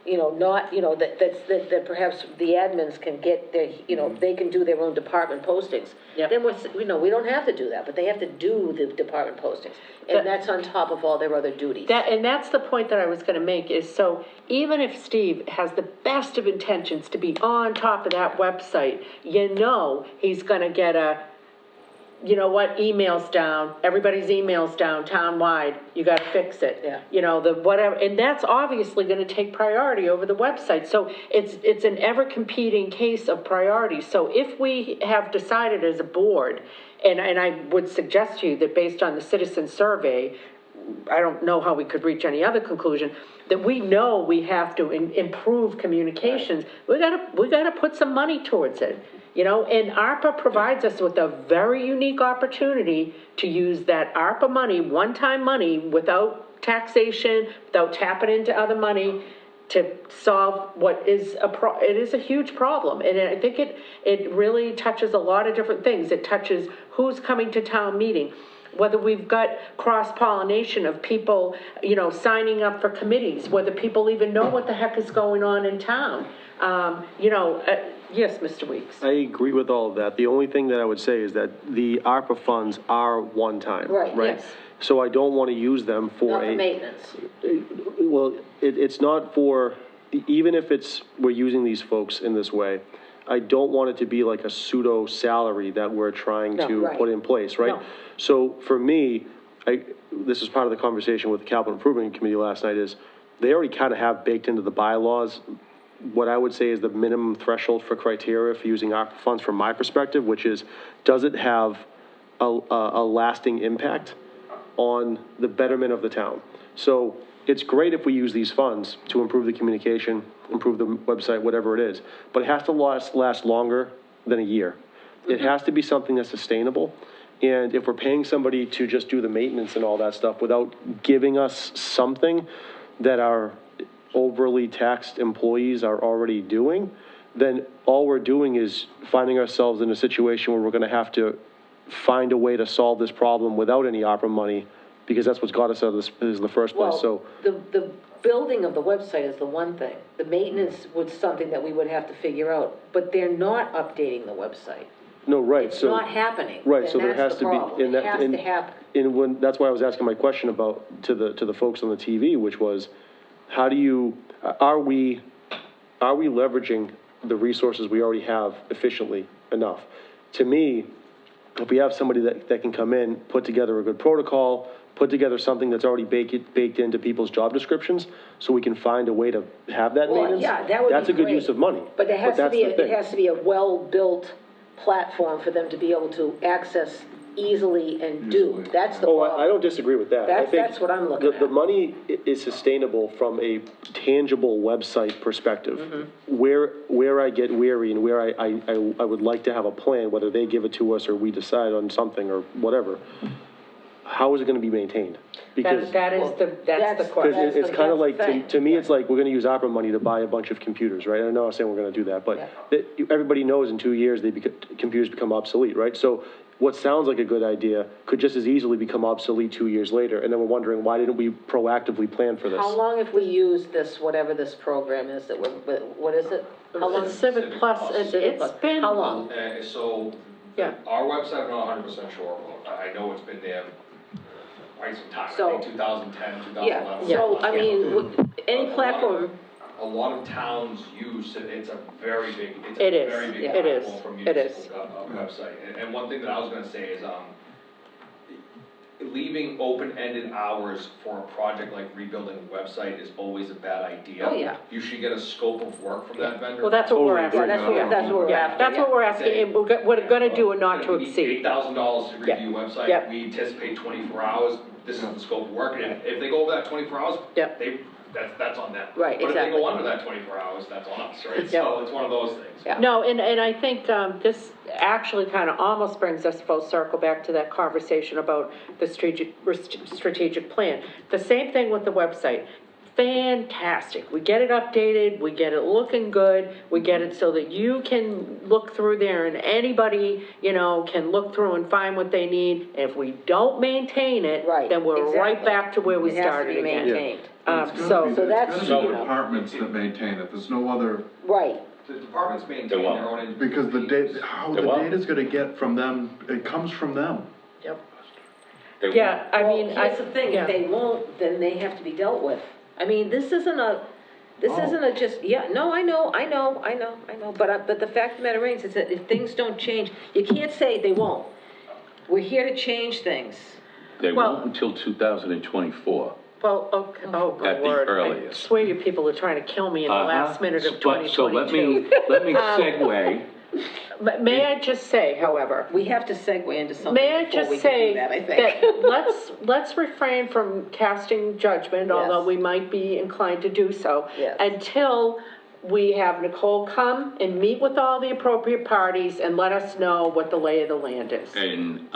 that perhaps the admins can get their, they can do their own department postings. Yep. Then we don't have to do that, but they have to do the department postings. And that's on top of all their other duties. And that's the point that I was gonna make, is so even if Steve has the best of intentions to be on top of that website, he's gonna get emails down, everybody's emails down townwide, you gotta fix it. Yeah. The whatever, and that's obviously gonna take priority over the website, so it's an ever-competing case of priority. So if we have decided as a board, and I would suggest to you that based on the citizen survey, I don't know how we could reach any other conclusion, that we know we have to improve communications, we gotta put some money towards it. And ARPA provides us with a very unique opportunity to use that ARPA money, one-time money, without taxation, without tapping into other money, to solve what is it is a huge problem. And I think it really touches a lot of different things. It touches who's coming to town meeting, whether we've got cross-pollination of people, signing up for committees, whether people even know what the heck is going on in town. Yes, Mr. Weeks. I agree with all of that. The only thing that I would say is that the ARPA funds are one time. Right, yes. So I don't want to use them for Not for maintenance. Well, it's not for, even if we're using these folks in this way, I don't want it to be like a pseudo salary that we're trying to put in place, right? No. So for me, this is part of the conversation with the Capital Improvement Committee last night, is they already kind of have baked into the bylaws what I would say is the minimum threshold for criteria for using ARPA funds from my perspective, which is, does it have a lasting impact on the betterment of the town? So it's great if we use these funds to improve the communication, improve the website, whatever it is, but it has to last longer than a year. It has to be something that's sustainable. And if we're paying somebody to just do the maintenance and all that stuff without giving us something that our overly taxed employees are already doing, then all we're doing is finding ourselves in a situation where we're going to have to find a way to solve this problem without any opera money, because that's what's got us out of this, in the first place, so. The building of the website is the one thing. The maintenance was something that we would have to figure out, but they're not updating the website. No, right, It's so. not happening. Right, and so there that's has the to be. problem. And It that- has and- to happen. And when, that's why I was asking my question about, to the folks on the TV, which was, how do you, are we leveraging the resources we already have efficiently enough? To me, if we have somebody that can come in, put together a good protocol, put together something that's already baked into people's job descriptions, so we can find a way to have that Well, maintenance. yeah, that would be That's a good great. use of money. But there has to that's be, the it thing. has to be a well-built platform for them to be able to access easily and do. That's the Oh, problem. I don't disagree with that. I That's- think that's what I'm looking the at. money is sustainable from a tangible website perspective. Mm-hmm. Where I get weary and where I would like to have a plan, whether they give it to us or we decide on something or whatever, how is it gonna be maintained? Because, That's the because question. it's kind of like, thing. to me, it's like, we're gonna use opera money to buy a bunch of computers, right? I know I'm saying we're gonna do that, but everybody knows in 2 years, computers become obsolete, right? So what sounds like a good idea could just as easily become obsolete 2 years later, and then we're wondering, why didn't we proactively plan for this? How long have we used this, whatever this program is that what is it? How long? Civic Plus, Civic Plus. it's been. How long? So, Yeah. our website, I'm not 100% sure about. I know it's been there quite some time, So- I think 2010, 2011. Yeah, so, I mean, any platform, A lot of towns use it, it's a very big, it's It a is, very big yeah. It is, platform for it is. municipal website. And one thing that I was gonna say is, leaving open-ended hours for a project like rebuilding a website is always a bad idea. Oh, yeah. You should get a scope of work from that vendor. Well, that's what we're Totally asking. agree. that's what we're Yeah, after. that's what we're asking, and we're gonna do a not to exceed. $8,000 to Yeah. review a website. Yep. We anticipate 24 hours. This is the scope of work. And if they go over that 24 hours, Yep. that's on them. Right, But if they exactly. go under that 24 hours, that's on us, right? So it's one of those things. Yeah. No, and I think this actually kind of almost brings us full circle back to that conversation about the strategic plan. The same thing with the website. Fantastic. We get it updated, we get it looking good, we get it so that you can look through there and anybody, can look through and find what they need. If we don't maintain it, Right, then we're right exactly. back to where we It has to started be again. maintained. So that's, It's gonna be the departments that maintain it, there's no other, Right, The departments maintain They their won't. own. because the data, how the They won't. data's gonna get from them, it comes from them. yep. They Yeah, I well, mean, here's the thing, yeah. if they won't, then they have to be dealt with. I mean, this isn't a just, no, I know, but the fact of the matter is that if things don't change, you can't say they won't. We're here to change things. They Well- won't until 2024. Well, okay, oh, At good the word. I earliest. swear you people are trying to kill me in the last minute of But- So let 2022. me segue. May I just say, however, We have to segue into something may I before we just can say do that, I think. that let's refrain from casting judgment, although Yes. we might be inclined to do so, Yes. until we have Nicole come and meet with all the appropriate parties and let us know what the lay of the land is. And,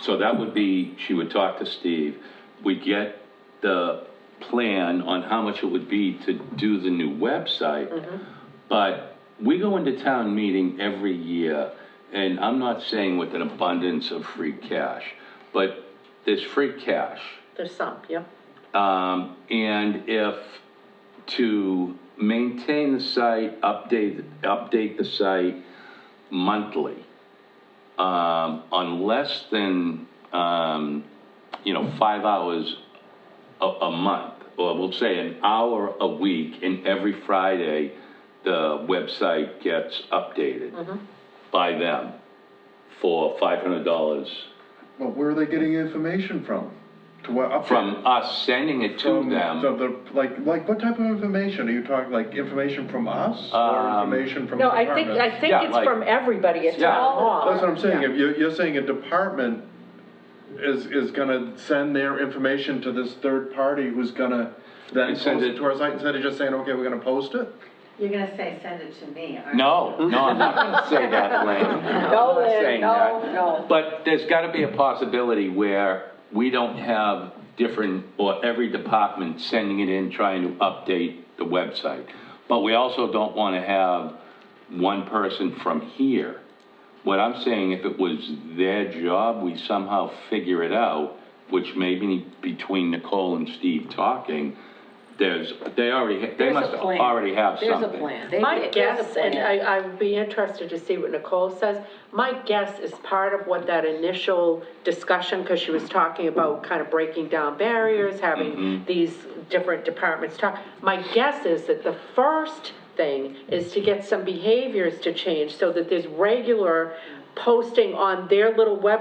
so that would be, she would talk to Steve, we get the plan on how much it would be to do the new website. But we go into town meeting every year, and I'm not saying with an abundance of free cash, but there's free cash. There's some, yep. And if to maintain the site, update the site monthly, on less than, 5 hours a month, or we'll say an hour a week, and every Friday, the website gets updated by them for $500. Well, where are they getting information from? To what, update? From us sending it to So them. like what type of information? Are you talking, like, information from us, or information from No, departments? I think Yeah, it's like- from everybody at Yeah. town hall. That's what I'm saying, if you're saying a department is gonna send their information to this third party who's gonna then And post send it it- to our site instead of just saying, okay, we're gonna post it? You're gonna say, send it to me, aren't you? No, I'm not gonna say that, Lynn. I'm No, not Lynn, saying no, that. no. But there's gotta be a possibility where we don't have different, or every department sending it in, trying to update the website. But we also don't wanna have one person from here What I'm saying, if it was their job, we somehow figure it out, which maybe between Nicole and Steve talking, they There's a must plan. already have something. There's a plan. My There's a guess, and plan. I would be interested to see what Nicole says, my guess is part of what that initial discussion, because she was talking about kind of breaking down barriers, having these different departments talk. My guess is that the first thing is to get some behaviors to change so that there's regular posting on their little web,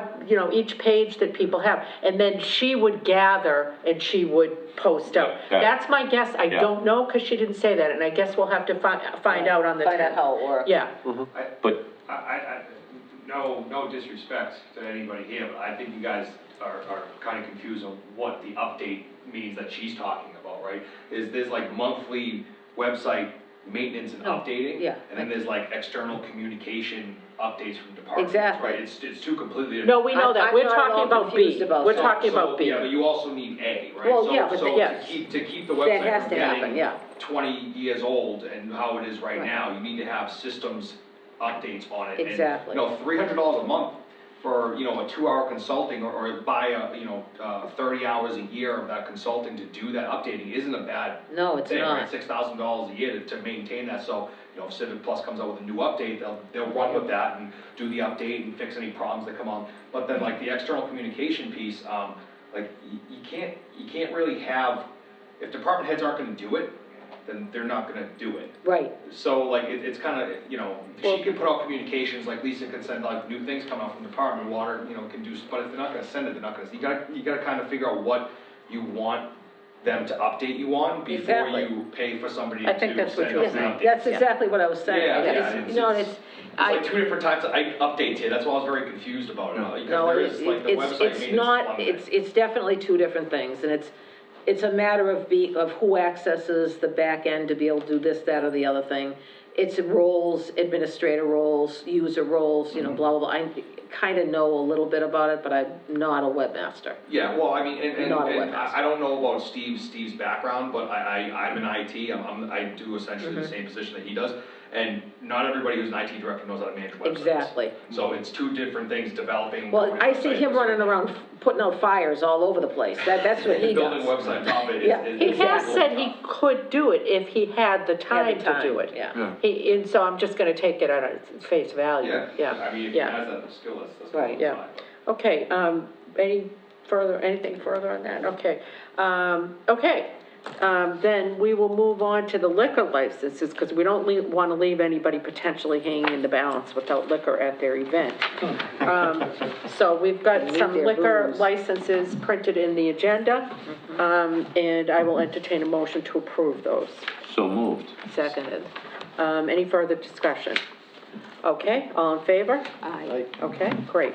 each page that people have. And then she would gather and she would post out. Yeah. That's my guess. I don't know because she didn't say that. And I guess we'll have to find out on the 10th. Find out how it works. Yeah. But No disrespect to anybody here, but I think you guys are kind of confused on what the update means that she's talking about, right? There's like monthly website maintenance and updating. yeah. And then there's like external communication updates from departments, Exactly. right? It's two completely different. No, we know that. I'm We're not at all talking about B. confused about We're that. talking about B. Yeah, but you also need A, right? Well, So- yeah, but so yes. to keep the That website has from to happen, getting yeah. 20 years old and how it is right Right. now, you need to have systems updates on it. Exactly. And, $300 a month for, a 2-hour consulting or buy 30 hours a year of that consulting to do that updating isn't a bad No, it's thing, right? not. $6,000 a year to maintain that. So, if Civic Plus comes out with a new update, they'll run with that and do the update and fix any problems that come on. But then like the external communication piece, you can't really have, if department heads aren't gonna do it, then they're not gonna do it. Right. So like, it's kind of, she can put out communications, like Lisa can send like new things coming out from department, water, can do, but if they're not gonna send it, they're not gonna, you gotta kind of figure out what you want them to update you on before Exactly. you pay for somebody I to think that's what send you're out an saying. update. That's exactly what I was saying. Yeah, It's- it's, It's like 2 different types of updates here, that's why I was very confused about it, because no, there is like the website it's maintenance not, one thing. it's definitely two different things, and it's a matter of who accesses the back end to be able to do this, that, or the other thing. It's roles, administrator roles, user roles, blah, blah, blah. I kind of know a little bit about it, but I'm not a webmaster. Yeah, well, I mean, and Not a and webmaster. I don't know about Steve's background, but I'm in IT, I do essentially Mm-hmm. the same position that he does, and not everybody who's an IT director knows how to manage websites. Exactly. So it's two different things, developing. Well, I see websites, him running around putting out fires all over the place. That's what he Building does. website on top of it Yeah, is. He has Exactly. said he could do it if he had the time to do it. Yeah. And so I'm just gonna take it at its face value. I mean, if he Yeah. has that skill, that's Right. Yeah. Okay, anything further on that? Okay. Then we will move on to the liquor licenses, because we don't want to leave anybody potentially hanging in the balance without liquor at their event. So we've got Need some their liquor booze. licenses printed in the agenda, and I will entertain a motion to approve those. So moved. Seconded. Any further discussion? Okay, all in favor? Aye. Okay, great.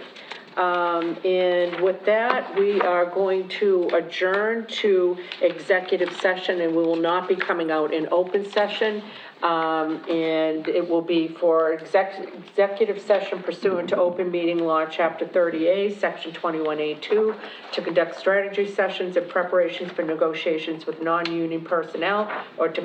And with that, we are going to adjourn to executive session, and we will not be coming out in open session. And it will be for executive session pursuant to open meeting law, chapter 30A, section 21A2, to conduct strategy sessions and preparations for negotiations with non-union personnel, or to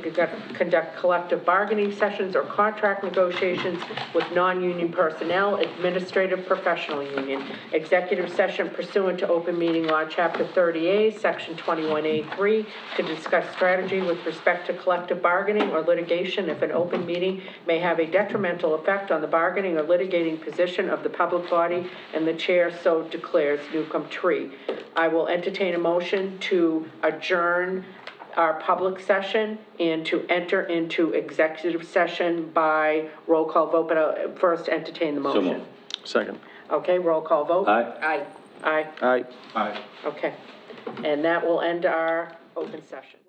conduct collective bargaining sessions or contract negotiations with non-union personnel, administrative, professional union. Executive session pursuant to open meeting law, chapter 30A, section 21A3, to discuss strategy with respect to collective bargaining or litigation if an open meeting may have a detrimental effect on the bargaining or litigating position of the public body, and the chair so declares. Newcomb Tree. I will entertain a motion to adjourn our public session and to enter into executive session by roll call vote, but I'll first entertain the So motion. moved. Second. Okay, roll call vote? Aye. Aye. Aye, Aye. Aye. okay. And that will end our open session.